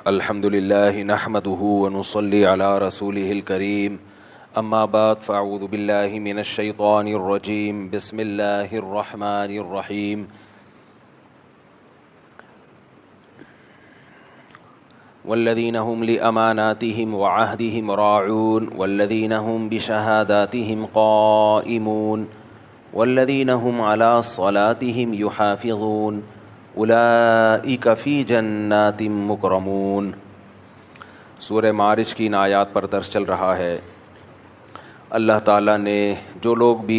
الحمد للہ نحمده ونصلي على رسوله الكريم اما بعد فاعوذ باللہ من الشیطان الرجیم بسم اللہ الرحمن الرحیم والذین هم لأماناتهم وعهدهم راعون والذین هم بشهاداتهم قائمون والذین هم على صلاتهم يحافظون اولئک فی جنات مکرمون۔ سورہ معارج کی ان آیات پر درس چل رہا ہے۔ اللہ تعالیٰ نے جو لوگ بھی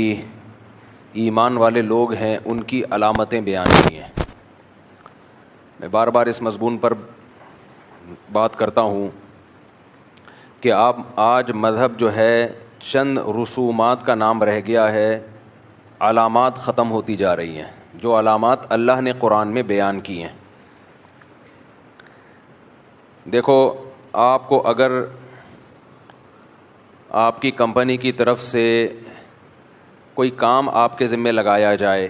ایمان والے لوگ ہیں ان کی علامتیں بیان کی ہیں۔ میں بار بار اس مضمون پر بات کرتا ہوں کہ آج مذہب جو ہے چند رسومات کا نام رہ گیا ہے، علامات ختم ہوتی جا رہی ہیں، جو علامات اللہ نے قرآن میں بیان کی ہیں۔ دیکھو، آپ کو اگر آپ کی کمپنی کی طرف سے کوئی کام آپ کے ذمے لگایا جائے،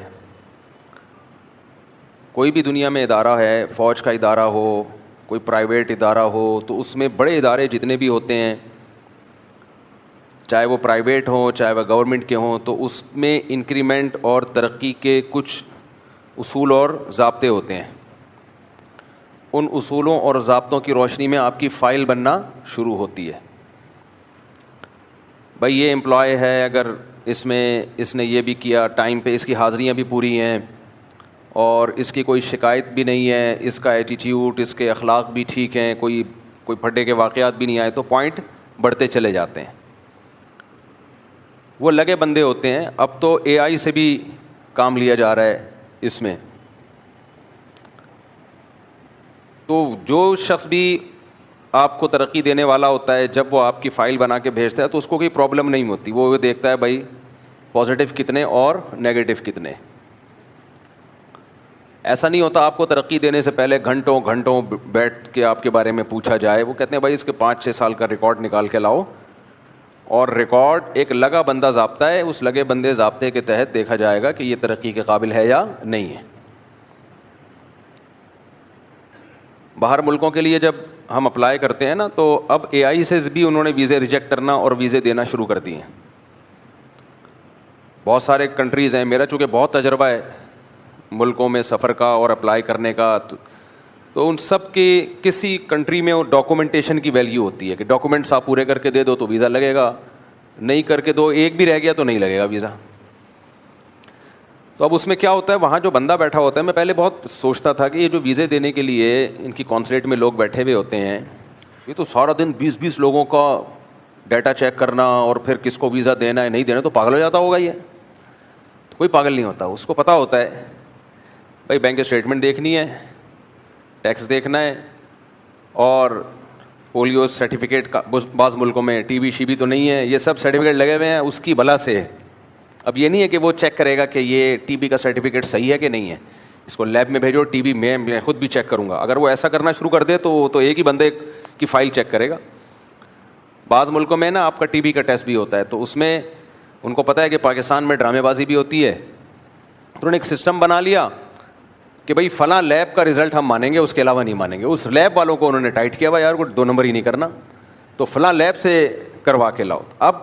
کوئی بھی دنیا میں ادارہ ہے، فوج کا ادارہ ہو، کوئی پرائیویٹ ادارہ ہو، تو اس میں بڑے ادارے جتنے بھی ہوتے ہیں، چاہے وہ پرائیویٹ ہوں چاہے وہ گورنمنٹ کے ہوں، تو اس میں انکریمنٹ اور ترقی کے کچھ اصول اور ضابطے ہوتے ہیں۔ ان اصولوں اور ضابطوں کی روشنی میں آپ کی فائل بننا شروع ہوتی ہے۔ بھائی یہ امپلائی ہے، اگر اس نے یہ بھی کیا، ٹائم پہ اس کی حاضریاں بھی پوری ہیں اور اس کی کوئی شکایت بھی نہیں ہے، اس کا ایٹیٹیوڈ، اس کے اخلاق بھی ٹھیک ہیں، کوئی پھٹے کے واقعات بھی نہیں آئے، تو پوائنٹ بڑھتے چلے جاتے ہیں۔ وہ لگے بندے ہوتے ہیں۔ اب تو اے آئی سے بھی کام لیا جا رہا ہے اس میں، تو جو شخص بھی آپ کو ترقی دینے والا ہوتا ہے، جب وہ آپ کی فائل بنا کے بھیجتا ہے تو اس کو کوئی پرابلم نہیں ہوتی، وہ دیکھتا ہے بھائی پازیٹیو کتنے اور نیگیٹو کتنے۔ ایسا نہیں ہوتا آپ کو ترقی دینے سے پہلے گھنٹوں گھنٹوں بیٹھ کے آپ کے بارے میں پوچھا جائے۔ وہ کہتے ہیں بھائی اس کے 5-6 سال کا ریکارڈ نکال کے لاؤ، اور ریکارڈ ایک لگا بندہ ضابطہ ہے، اس لگے بندے ضابطے کے تحت دیکھا جائے گا کہ یہ ترقی کے قابل ہے یا نہیں ہے۔ باہر ملکوں کے لیے جب ہم اپلائی کرتے ہیں نا، تو اب اے آئی سے بھی انہوں نے ویزے ریجیکٹ کرنا اور ویزے دینا شروع کر دیے ہیں۔ بہت سارے کنٹریز ہیں، میرا چونکہ بہت تجربہ ہے ملکوں میں سفر کا اور اپلائی کرنے کا، تو ان سب کی کسی کنٹری میں وہ ڈاکومنٹیشن کی ویلیو ہوتی ہے کہ ڈاکومنٹس آپ پورے کر کے دے دو تو ویزا لگے گا، نہیں کر کے دو، ایک بھی رہ گیا تو نہیں لگے گا ویزا۔ تو اب اس میں کیا ہوتا ہے، وہاں جو بندہ بیٹھا ہوتا ہے، میں پہلے بہت سوچتا تھا کہ یہ جو ویزے دینے کے لیے ان کی کونسلیٹ میں لوگ بیٹھے ہوئے ہوتے ہیں، یہ تو سارا دن 20 لوگوں کا ڈیٹا چیک کرنا اور پھر کس کو ویزا دینا ہے نہیں دینا، تو پاگل ہو جاتا ہوگا یہ۔ تو کوئی پاگل نہیں ہوتا، اس کو پتہ ہوتا ہے بھائی بینک اسٹیٹمنٹ دیکھنی ہے، ٹیکس دیکھنا ہے، اور پولیو سرٹیفکیٹ کا بعض ملکوں میں ٹی بی شی بی تو نہیں ہے، یہ سب سرٹیفکیٹ لگے ہوئے ہیں اس کی بلا سے۔ اب یہ نہیں ہے کہ وہ چیک کرے گا کہ یہ ٹی بی کا سرٹیفکیٹ صحیح ہے کہ نہیں ہے، اس کو لیب میں بھیجو، ٹی بی میں خود بھی چیک کروں گا۔ اگر وہ ایسا کرنا شروع کر دے تو ایک ہی بندے کی فائل چیک کرے گا۔ بعض ملکوں میں نا آپ کا ٹی بی کا ٹیسٹ بھی ہوتا ہے، تو اس میں ان کو پتہ ہے کہ پاکستان میں ڈرامے بازی بھی ہوتی ہے، تو انہوں نے ایک سسٹم بنا لیا کہ بھائی فلاں لیب کا رزلٹ ہم مانیں گے، اس کے علاوہ نہیں مانیں گے۔ اس لیب والوں کو انہوں نے ٹائٹ کیا، بھائی یار کوئی 2 نمبر ہی نہیں کرنا، تو فلاں لیب سے کروا کے لاؤ۔ اب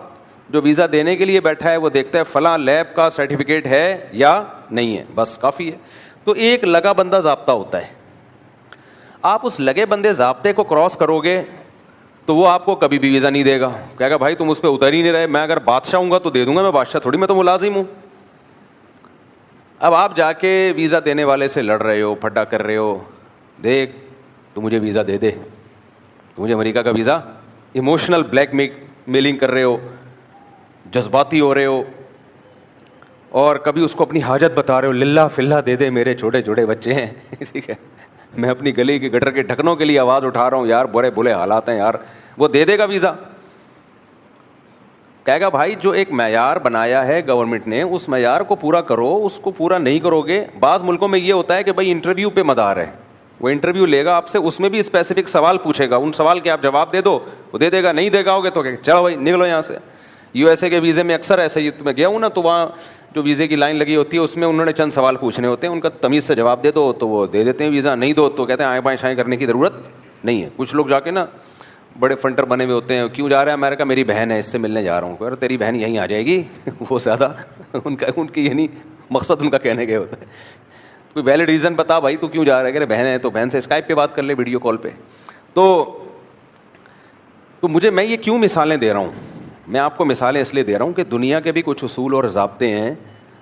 جو ویزا دینے کے لیے بیٹھا ہے وہ دیکھتا ہے فلاں لیب کا سرٹیفکیٹ ہے یا نہیں ہے، بس کافی ہے۔ تو ایک لگا بندہ ضابطہ ہوتا ہے، آپ اس لگے بندے ضابطے کو کراس کرو گے تو وہ آپ کو کبھی بھی ویزا نہیں دے گا، کہے گا بھائی تم اس پہ اتر ہی نہیں رہے، میں اگر بادشاہ ہوں گا تو دے دوں گا، میں بادشاہ تھوڑی، میں تو ملازم ہوں۔ اب آپ جا کے ویزا دینے والے سے لڑ رہے ہو، پھڈا کر رہے ہو، دیکھ تو مجھے ویزا دے دے، تو مجھے امریکہ کا ویزا، ایموشنل بلیک میلنگ کر رہے ہو، جذباتی ہو رہے ہو، اور کبھی اس کو اپنی حاجت بتا رہے ہو، للہ فلہ دے دے، میرے چھوٹے چھوٹے بچے ہیں ٹھیک ہے، میں اپنی گلی کے گٹر کے ڈھکنوں کے لیے آواز اٹھا رہا ہوں، یار برے حالات ہیں یار، وہ دے دے گا ویزا۔ کہے گا بھائی جو ایک معیار بنایا ہے گورنمنٹ نے، اس معیار کو پورا کرو، اس کو پورا نہیں کرو گے۔ بعض ملکوں میں یہ ہوتا ہے کہ بھائی انٹرویو پہ مدار ہے، وہ انٹرویو لے گا آپ سے، اس میں بھی اسپیسیفک سوال پوچھے گا، ان سوال کے آپ جواب دے دو وہ دے دے گا، نہیں دے گا ہوگے تو چلو بھائی نکلو یہاں سے۔ یو ایس اے کے ویزے میں اکثر ایسے ہی، میں گیا ہوں نا، تو وہاں جو ویزے کی لائن لگی ہوتی ہے اس میں انہوں نے چند سوال پوچھنے ہوتے ہیں، ان کا تمیز سے جواب دے دو تو وہ دے دیتے ہیں ویزا، نہیں دو تو کہتے ہیں آئیں بائیں شائیں کرنے کی ضرورت نہیں ہے. کچھ لوگ جا کے نا بڑے فنٹر بنے ہوئے ہوتے ہیں, کیوں جا رہے ہیں امریکہ, میری بہن ہے اس سے ملنے جا رہا ہوں. اگر تیری بہن یہیں آ جائے گی وہ زیادہ ان کی یعنی مقصد ان کا کہنے کے ہوتا ہے. کوئی ویلڈ ریزن بتا بھائی تو کیوں جا رہا ہے, کہ بہن ہے تو بہن سے اسکائپ پہ بات کر لے, ویڈیو کال پہ. تو میں یہ کیوں مثالیں دے رہا ہوں, میں آپ کو مثالیں اس لیے دے رہا ہوں کہ دنیا کے بھی کچھ اصول اور ضابطے ہیں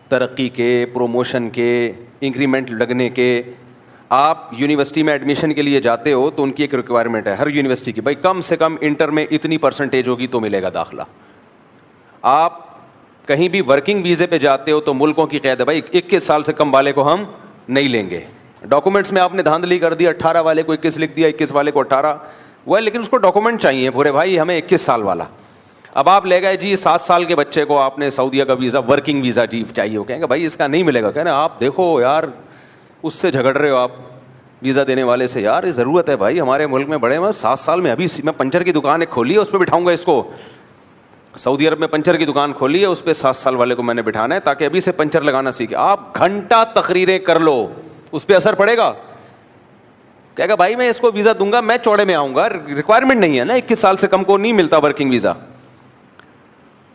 ترقی کے, پروموشن کے, انکریمنٹ لگنے کے. آپ یونیورسٹی میں ایڈمیشن کے لیے جاتے ہو تو ان کی ایک ریکوائرمنٹ ہے ہر یونیورسٹی کی, بھائی کم سے کم انٹر میں اتنی پرسنٹیج ہوگی تو ملے گا داخلہ. آپ کہیں بھی ورکنگ ویزے پہ جاتے ہو تو ملکوں کی قید ہے, بھائی 21 سال سے کم والے کو ہم نہیں لیں گے. ڈاکومنٹس میں آپ نے دھاندلی کر دی, 18 والے کو 21 لکھ دیا, 21 والے کو 18, وہ لیکن اس کو ڈاکومنٹ چاہیے پورے, بھائی ہمیں 21 سال والا. اب آپ لے گئے جی 7 سال کے بچے کو آپ نے سعودیہ کا ویزا, ورکنگ ویزا جی چاہیے, ہو کہیں گے بھائی اس کا نہیں ملے گا. کہنا آپ دیکھو یار اس سے جھگڑ رہے ہو آپ ویزا دینے والے سے, یار یہ ضرورت ہے بھائی ہمارے ملک میں بڑے 7 سال میں, ابھی میں پنچر کی دکان ایک کھولی ہے اس پہ بٹھاؤں گا اس کو. سعودی عرب میں پنچر کی دکان کھولی ہے, اس پہ 7 سال والے کو میں نے بٹھانا ہے تاکہ ابھی سے پنچر لگانا سیکھے. آپ گھنٹہ تقریریں کر لو, اس پہ اثر پڑے گا؟ کہے گا بھائی میں اس کو ویزا دوں گا, میں چوڑے میں آؤں گا, ریکوائرمنٹ نہیں ہے نا, 21 سال سے کم کو نہیں ملتا ورکنگ ویزا.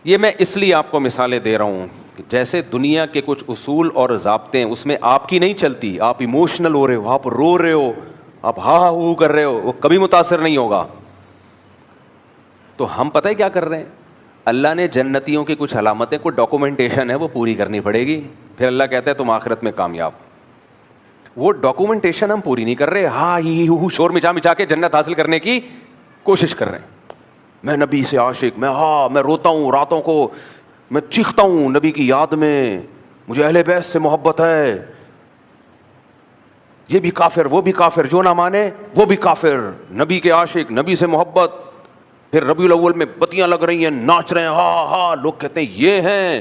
یہ میں اس لیے آپ کو مثالیں دے رہا ہوں کہ جیسے دنیا کے کچھ اصول اور ضابطے ہیں, اس میں آپ کی نہیں چلتی, آپ ایموشنل ہو رہے ہو, آپ رو رہے ہو, آپ ہا ہو کر رہے ہو, وہ کبھی متاثر نہیں ہوگا. تو ہم پتہ ہے کیا کر رہے ہیں, اللہ نے جنتیوں کی کچھ علامتیں, کوئی ڈاکومنٹیشن ہے وہ پوری کرنی پڑے گی, پھر اللہ کہتا ہے تم آخرت میں کامیاب. وہ ڈاکومنٹیشن ہم پوری نہیں کر رہے, ہاں ہی ہو شور مچا کے جنت حاصل کرنے کی کوشش کر رہے ہیں. میں نبی سے عاشق, میں روتا ہوں راتوں کو, میں چیختا ہوں نبی کی یاد میں, مجھے اہل بیت سے محبت ہے, یہ بھی کافر وہ بھی کافر, جو نہ مانے وہ بھی کافر, نبی کے عاشق, نبی سے محبت. پھر ربیع الاول میں بتیاں لگ رہی ہیں, ناچ رہے ہیں, ہاں ہاں, لوگ کہتے ہیں یہ ہیں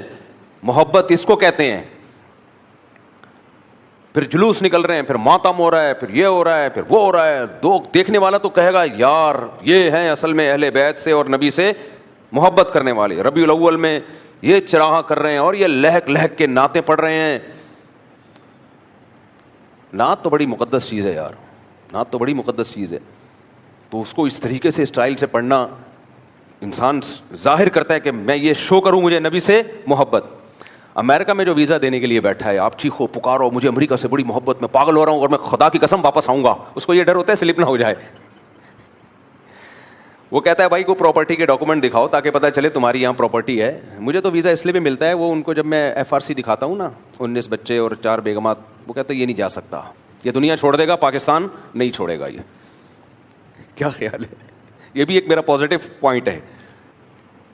محبت, اس کو کہتے ہیں. پھر جلوس نکل رہے ہیں, پھر ماتم ہو رہا ہے, پھر یہ ہو رہا ہے, پھر وہ ہو رہا ہے. دو دیکھنے والا تو کہے گا یار یہ ہیں اصل میں اہل بیت سے اور نبی سے محبت کرنے والے. ربیع الاول میں یہ چراغاں کر رہے ہیں اور یہ لہک لہک کے نعتیں پڑھ رہے ہیں. نعت تو بڑی مقدس چیز ہے یار, نعت تو بڑی مقدس چیز ہے. تو اس کو اس طریقے سے اسٹائل سے پڑھنا, انسان ظاہر کرتا ہے کہ میں یہ شو کروں مجھے نبی سے محبت. امریکہ میں جو ویزا دینے کے لیے بیٹھا ہے, آپ چیخو پکارو مجھے امریکہ سے بڑی محبت, میں پاگل ہو رہا ہوں اور میں خدا کی قسم واپس آؤں گا, اس کو یہ ڈر ہوتا ہے سلپ نہ ہو جائے. وہ کہتا ہے بھائی کو پراپرٹی کے ڈاکومنٹ دکھاؤ تاکہ پتہ چلے تمہاری یہاں پراپرٹی ہے. مجھے تو ویزا اس لیے بھی ملتا ہے, وہ ان کو جب میں FRC دکھاتا ہوں نا, 19 بچے اور 4 بیگمات, وہ کہتے ہیں یہ نہیں جا سکتا, یہ دنیا چھوڑ دے گا, پاکستان نہیں چھوڑے گا. یہ کیا خیال ہے؟ یہ بھی ایک میرا پازیٹیو پوائنٹ ہے.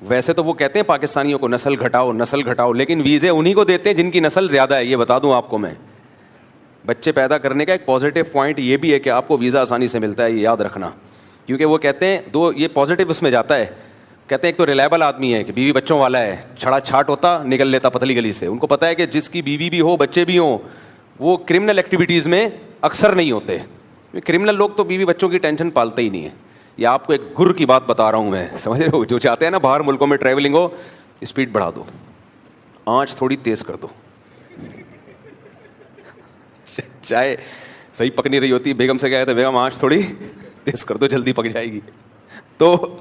ویسے تو وہ کہتے ہیں پاکستانیوں کو نسل گھٹاؤ, لیکن ویزے انہی کو دیتے ہیں جن کی نسل زیادہ ہے. یہ بتا دوں آپ کو میں, بچے پیدا کرنے کا ایک پازیٹیو پوائنٹ یہ بھی ہے کہ آپ کو ویزا آسانی سے ملتا ہے, یہ یاد رکھنا. کیونکہ وہ کہتے ہیں دو, یہ پازیٹیو اس میں جاتا ہے, کہتے ہیں ایک تو ریلائبل آدمی ہے کہ بیوی بچوں والا ہے, چھڑا چھاٹ ہوتا نکل لیتا پتلی گلی سے. ان کو پتہ ہے کہ جس کی بیوی بھی ہو بچے بھی ہوں وہ کرمنل ایکٹیویٹیز میں اکثر نہیں ہوتے. کرمنل لوگ تو بیوی بچوں کی ٹینشن پالتے ہی نہیں ہے. یہ آپ کو ایک گر کی بات بتا رہا ہوں میں, سمجھ رہے ہو, جو چاہتے ہیں نا باہر ملکوں میں ٹریولنگ ہو, اسپیڈ بڑھا دو, آنچ تھوڑی تیز کر دو. چائے صحیح پک نہیں رہی ہوتی, بیگم سے کہا تھا بیگم آنچ تھوڑی تیز کر دو جلدی پک جائے گی, تو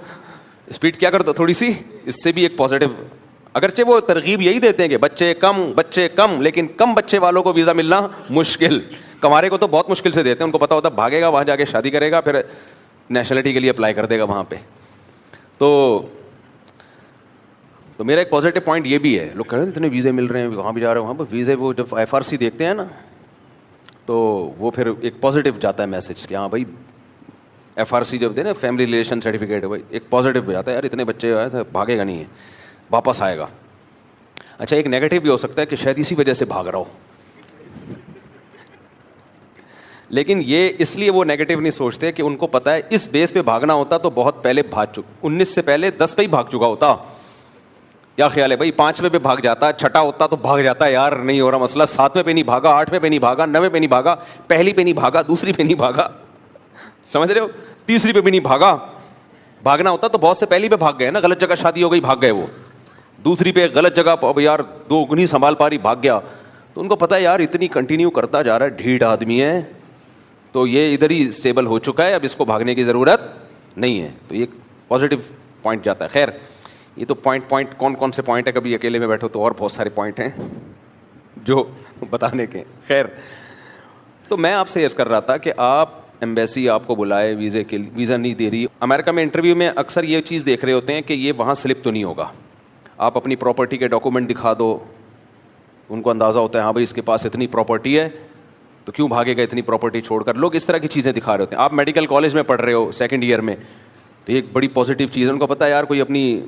اسپیڈ کیا کر دو تھوڑی سی. اس سے بھی ایک پازیٹیو, اگرچہ وہ ترغیب یہی دیتے ہیں کہ بچے کم, لیکن کم بچے والوں کو ویزا ملنا مشکل. کمارے کو تو بہت مشکل سے دیتے ہیں, ان کو پتا ہوتا بھاگے گا وہاں جا کے شادی کرے گا, پھر نیشنلٹی کے لیے اپلائی کر دے گا وہاں پہ. تو میرا ایک پازیٹیو پوائنٹ یہ بھی ہے, لوگ کہہ رہے ہیں اتنے ویزے مل رہے ہیں وہاں بھی جا رہے ہیں, وہاں پہ ویزے وہ جب FRC دیکھتے ہیں نا تو وہ پھر ایک پازیٹیو جاتا ہے میسج کہ ہاں بھائی FRC جب دے نا فیملی ریلیشن سرٹیفکیٹ, بھائی ایک پازیٹیو جاتا ہے, یار اتنے بچے آئے تھے, بھاگے گا نہیں ہے, واپس آئے گا. اچھا ایک نیگیٹو بھی ہو سکتا ہے کہ شاید اسی وجہ سے بھاگ رہا ہو, لیکن یہ اس لیے وہ نیگیٹو نہیں سوچتے کہ ان کو پتا ہے اس بیس پہ بھاگنا ہوتا تو بہت پہلے بھاگ چکا, 19 سے پہلے 10 پہ ہی بھاگ چکا ہوتا. کیا خیال ہے بھائی, 5ویں پہ بھاگ جاتا, چھٹا ہوتا تو بھاگ جاتا, یار نہیں ہو رہا مسئلہ, 7ویں پہ نہیں بھاگا, 8ویں پہ نہیں بھاگا, 9ویں پہ نہیں بھاگا, پہلی پہ نہیں بھاگا, دوسری پہ نہیں بھاگا, سمجھ رہے ہو, تیسری پہ بھی نہیں بھاگا. بھاگنا ہوتا تو بہت سے پہلی پہ بھاگ گئے نا, غلط جگہ شادی ہو گئی بھاگ گئے, وہ دوسری پہ غلط جگہ, اب یار 2 نہیں سنبھال پا رہی بھاگ گیا. تو ان کو پتا ہے یار اتنی کنٹینیو کرتا جا رہا ہے, ڈھیٹ آدمی ہے, تو یہ ادھر ہی اسٹیبل ہو چکا ہے, اب اس کو بھاگنے کی ضرورت نہیں ہے. تو یہ پازیٹیو پوائنٹ جاتا ہے. خیر یہ تو پوائنٹ کون سے پوائنٹ ہے, کبھی اکیلے میں بیٹھو تو اور بہت سارے پوائنٹ ہیں جو بتانے کے. خیر تو میں آپ سے عرض کر رہا تھا کہ آپ ایمبیسی آپ کو بلائے ویزے کے, ویزا نہیں دے رہی. امریکہ میں انٹرویو میں اکثر یہ چیز دیکھ رہے ہوتے ہیں کہ یہ وہاں سلپ تو نہیں ہوگا, آپ اپنی پراپرٹی کے ڈاکومنٹ دکھا دو, ان کو اندازہ ہوتا ہے ہاں بھائی اس کے پاس اتنی پراپرٹی ہے تو کیوں بھاگے گا اتنی پراپرٹی چھوڑ کر. لوگ اس طرح کی چیزیں دکھا رہے ہوتے ہیں. آپ میڈیکل کالج میں پڑھ رہے ہو سیکنڈ ایئر میں, تو یہ ایک بڑی پازیٹیو چیز ہے, ان کو پتہ ہے یار کوئی اپنی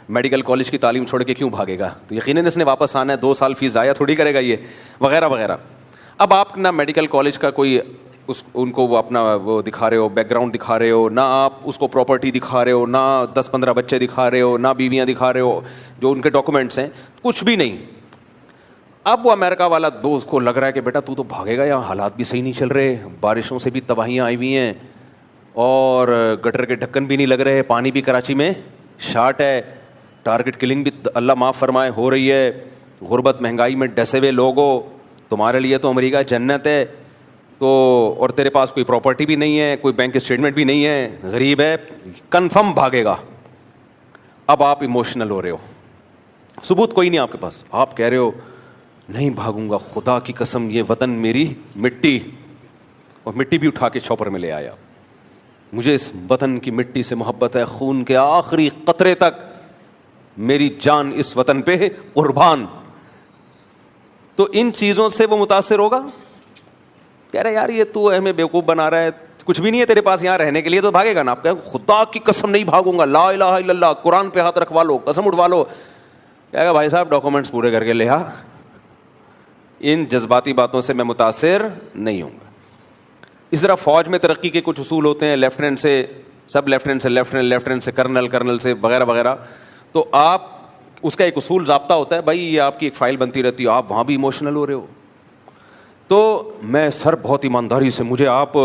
میڈیکل کالج کی تعلیم چھوڑ کے کیوں بھاگے گا, تو یقیناً اس نے واپس آنا ہے, 2 سال فیس ضائع تھوڑی کرے گا یہ, وغیرہ وغیرہ. اب آپ نہ میڈیکل کالج کا کوئی ان کو وہ اپنا وہ دکھا رہے ہو, بیک گراؤنڈ دکھا رہے ہو, نہ آپ اس کو پراپرٹی دکھا رہے ہو, نہ 10-15 بچے دکھا رہے ہو, نہ بیویاں دکھا رہے ہو جو ان کے ڈاکومنٹس ہیں, کچھ بھی نہیں. اب وہ امریکہ والا دوست کو لگ رہا ہے کہ بیٹا تو بھاگے گا, یہاں حالات بھی صحیح نہیں چل رہے, بارشوں سے بھی تباہیاں آئی ہوئی ہیں, اور گٹر کے ڈھکن بھی نہیں لگ رہے, پانی بھی کراچی میں شارٹ ہے, ٹارگٹ کلنگ بھی اللہ معاف فرمائے ہو رہی ہے, غربت مہنگائی میں ڈسے ہوئے لوگ ہو, تمہارے لیے تو امریکہ جنت ہے, تو اور تیرے پاس کوئی پراپرٹی بھی نہیں ہے, کوئی بینک اسٹیٹمنٹ بھی نہیں ہے, غریب ہے, کنفرم بھاگے گا. اب آپ ایموشنل ہو رہے ہو, ثبوت کوئی نہیں آپ کے پاس, آپ کہہ رہے ہو نہیں بھاگوں گا, خدا کی قسم یہ وطن میری مٹی, اور مٹی بھی اٹھا کے چوپر میں لے آیا, مجھے اس وطن کی مٹی سے محبت ہے, خون کے آخری قطرے تک میری جان اس وطن پہ قربان. تو ان چیزوں سے وہ متاثر ہوگا, کہہ رہے یار یہ تو ہمیں بیوقوف بنا رہا ہے, کچھ بھی نہیں ہے تیرے پاس یہاں رہنے کے لیے, تو بھاگے گا نا. آپ کہیں خدا کی قسم نہیں بھاگوں گا, لا الہ الا اللہ, قرآن پہ ہاتھ رکھوا لو, قسم اٹھوا لو, کہے گا بھائی صاحب ڈاکومنٹس پورے کر کے لے آ. ان جذباتی باتوں سے میں متاثر نہیں ہوں گا. اس طرح فوج میں ترقی کے کچھ اصول ہوتے ہیں, لیفٹننٹ سے سب لیفٹننٹ سے لیفٹننٹ, لیفٹننٹ سے کرنل, کرنل سے وغیرہ وغیرہ. تو آپ اس کا ایک اصول ضابطہ ہوتا ہے, بھائی یہ آپ کی ایک فائل بنتی رہتی ہے, آپ وہاں بھی ایموشنل ہو رہے ہو, تو میں سر بہت ایمانداری سے, مجھے آپ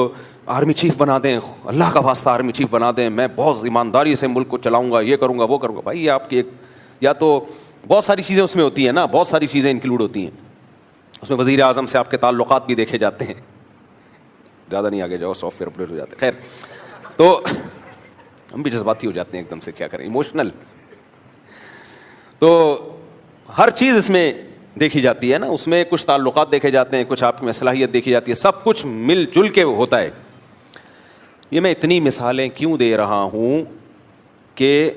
آرمی چیف بنا دیں, اللہ کا واسطہ آرمی چیف بنا دیں, میں بہت ایمانداری سے ملک کو چلاؤں گا, یہ کروں گا وہ کروں گا. بھائی یہ آپ کی ایک, یا تو بہت ساری چیزیں اس میں ہوتی ہیں نا, بہت ساری چیزیں انکلوڈ ہوتی ہیں اس میں. وزیر اعظم سے آپ کے تعلقات بھی دیکھے جاتے ہیں, زیادہ نہیں آگے جاؤ, سافٹ ویئر اپڈیٹ ہو جاتے ہیں. خیر تو ہم بھی جذباتی ہو جاتے ہیں ایک دم سے, کیا کریں, ایموشنل. تو ہر چیز اس میں دیکھی جاتی ہے نا, اس میں کچھ تعلقات دیکھے جاتے ہیں, کچھ آپ میں صلاحیت دیکھی جاتی ہے, سب کچھ مل جل کے ہوتا ہے. یہ میں اتنی مثالیں کیوں دے رہا ہوں کہ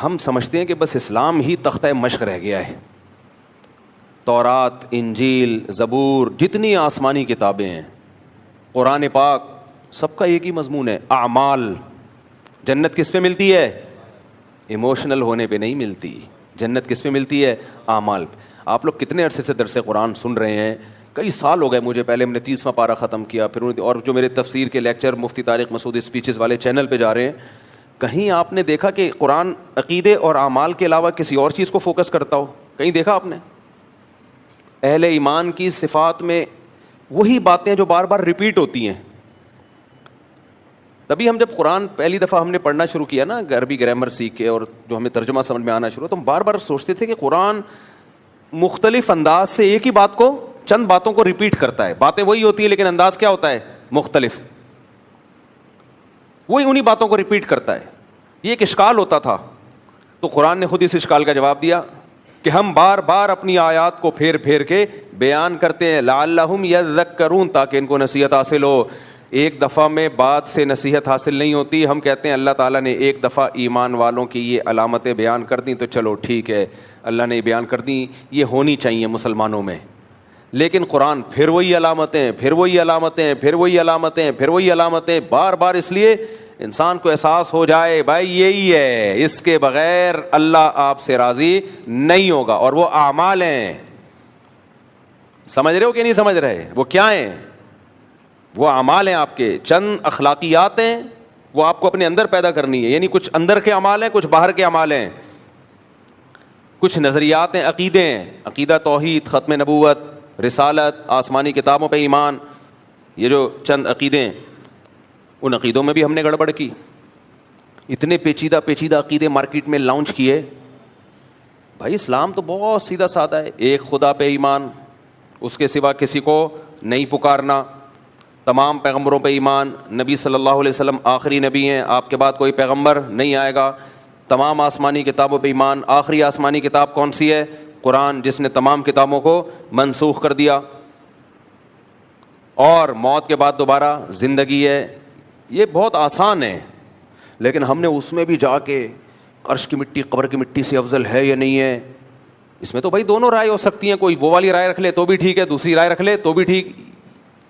ہم سمجھتے ہیں کہ بس اسلام ہی تختہ مشق رہ گیا ہے. تورات, انجیل, زبور, جتنی آسمانی کتابیں ہیں, قرآن پاک, سب کا ایک ہی مضمون ہے, اعمال. جنت کس پہ ملتی ہے؟ ایموشنل ہونے پہ نہیں ملتی. جنت کس پہ ملتی ہے؟ اعمال. آپ لوگ کتنے عرصے سے درس قرآن سن رہے ہیں؟ کئی سال ہو گئے مجھے, پہلے ہم نے 30واں پارہ ختم کیا, پھر اور جو میرے تفسیر کے لیکچر مفتی طارق مسعود اسپیچز والے چینل پہ جا رہے ہیں, کہیں آپ نے دیکھا کہ قرآن عقیدے اور اعمال کے علاوہ کسی اور چیز کو فوکس کرتا ہو؟ کہیں دیکھا آپ نے؟ اہل ایمان کی صفات میں وہی باتیں جو بار بار ریپیٹ ہوتی ہیں. تبھی ہم جب قرآن پہلی دفعہ ہم نے پڑھنا شروع کیا نا, عربی گرامر سیکھ کے, اور جو ہمیں ترجمہ سمجھ میں آنا شروع, تو ہم بار بار سوچتے تھے کہ قرآن مختلف انداز سے ایک ہی بات کو, چند باتوں کو ریپیٹ کرتا ہے. باتیں وہی ہوتی ہیں لیکن انداز کیا ہوتا ہے؟ مختلف. وہی انہی باتوں کو ریپیٹ کرتا ہے. یہ ایک اشکال ہوتا تھا, تو قرآن نے خود اس اشکال کا جواب دیا کہ ہم بار بار اپنی آیات کو پھیر پھیر کے بیان کرتے ہیں, لعلہم یذکرون, تاکہ ان کو نصیحت حاصل ہو. ایک دفعہ میں بات سے نصیحت حاصل نہیں ہوتی. ہم کہتے ہیں اللہ تعالیٰ نے ایک دفعہ ایمان والوں کی یہ علامتیں بیان کر دیں تو چلو ٹھیک ہے, اللہ نے بیان کر دیں, یہ ہونی چاہیے مسلمانوں میں. لیکن قرآن پھر وہی علامتیں, پھر وہی علامتیں, پھر وہی علامتیں, پھر وہی علامتیں, بار بار, اس لیے انسان کو احساس ہو جائے بھائی یہی ہے, اس کے بغیر اللہ آپ سے راضی نہیں ہوگا. اور وہ اعمال ہیں, سمجھ رہے ہو کہ نہیں سمجھ رہے؟ وہ کیا ہیں؟ وہ اعمال ہیں آپ کے, چند اخلاقیات ہیں, وہ آپ کو اپنے اندر پیدا کرنی ہے. یعنی کچھ اندر کے اعمال ہیں, کچھ باہر کے اعمال ہیں, کچھ نظریات ہیں, عقیدے ہیں, عقیدہ توحید, ختم نبوت, رسالت, آسمانی کتابوں پہ ایمان. یہ جو چند عقیدے ہیں, ان عقیدوں میں بھی ہم نے گڑبڑ کی. اتنے پیچیدہ پیچیدہ عقیدے مارکیٹ میں لانچ کیے. بھائی اسلام تو بہت سیدھا سادہ ہے, ایک خدا پہ ایمان, اس کے سوا کسی کو نہیں پکارنا, تمام پیغمبروں پہ ایمان, نبی صلی اللہ علیہ وسلم آخری نبی ہیں, آپ کے بعد کوئی پیغمبر نہیں آئے گا. تمام آسمانی کتابوں پہ ایمان. آخری آسمانی کتاب کون سی ہے؟ قرآن, جس نے تمام کتابوں کو منسوخ کر دیا. اور موت کے بعد دوبارہ زندگی ہے. یہ بہت آسان ہے, لیکن ہم نے اس میں بھی جا کے عرش کی مٹی قبر کی مٹی سے افضل ہے یا نہیں ہے, اس میں تو بھائی دونوں رائے ہو سکتی ہیں, کوئی وہ والی رائے رکھ لے تو بھی ٹھیک ہے, دوسری رائے رکھ لے تو بھی ٹھیک,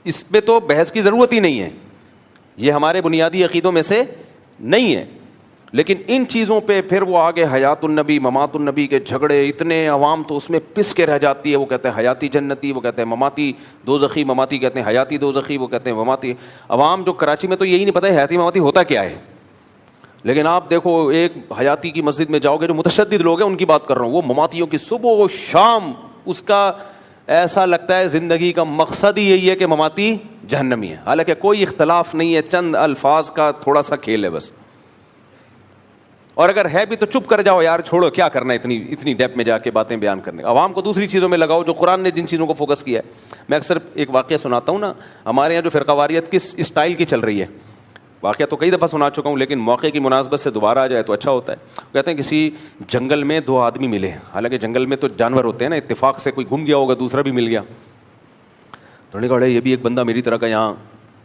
اس پہ تو بحث کی ضرورت ہی نہیں ہے, یہ ہمارے بنیادی عقیدوں میں سے نہیں ہے. لیکن ان چیزوں پہ پھر وہ آگے حیات النبی ممات النبی کے جھگڑے, اتنے عوام تو اس میں پس کے رہ جاتی ہے. وہ کہتے ہیں حیاتی جنتی, وہ کہتے ہیں مماتی دوزخی, مماتی کہتے ہیں حیاتی دوزخی, وہ کہتے ہیں مماتی. عوام جو کراچی میں تو یہی نہیں پتہ ہے حیاتی مماتی ہوتا کیا ہے. لیکن آپ دیکھو ایک حیاتی کی مسجد میں جاؤ گے, جو متشدد لوگ ہیں ان کی بات کر رہا ہوں, وہ مماتیوں کی صبح و شام اس کا ایسا لگتا ہے زندگی کا مقصد ہی یہی ہے کہ مماتی جہنمی ہے. حالانکہ کوئی اختلاف نہیں ہے, چند الفاظ کا تھوڑا سا کھیل ہے بس. اور اگر ہے بھی تو چپ کر جاؤ یار, چھوڑو, کیا کرنا ہے اتنی ڈیپ میں جا کے باتیں بیان کرنے. عوام کو دوسری چیزوں میں لگاؤ جو قرآن نے جن چیزوں کو فوکس کیا ہے. میں اکثر ایک واقعہ سناتا ہوں نا, ہمارے یہاں جو فرقہ واریت کس اسٹائل کی چل رہی ہے, واقعہ تو کئی دفعہ سنا چکا ہوں, لیکن موقع کی مناسبت سے دوبارہ آ جائے تو اچھا ہوتا ہے. کہتے ہیں کسی جنگل میں 2 آدمی ملے, حالانکہ جنگل میں تو جانور ہوتے ہیں نا, اتفاق سے کوئی گم گیا ہوگا, دوسرا بھی مل گیا. تو انہوں نے کہا یہ بھی ایک بندہ میری طرح کا یہاں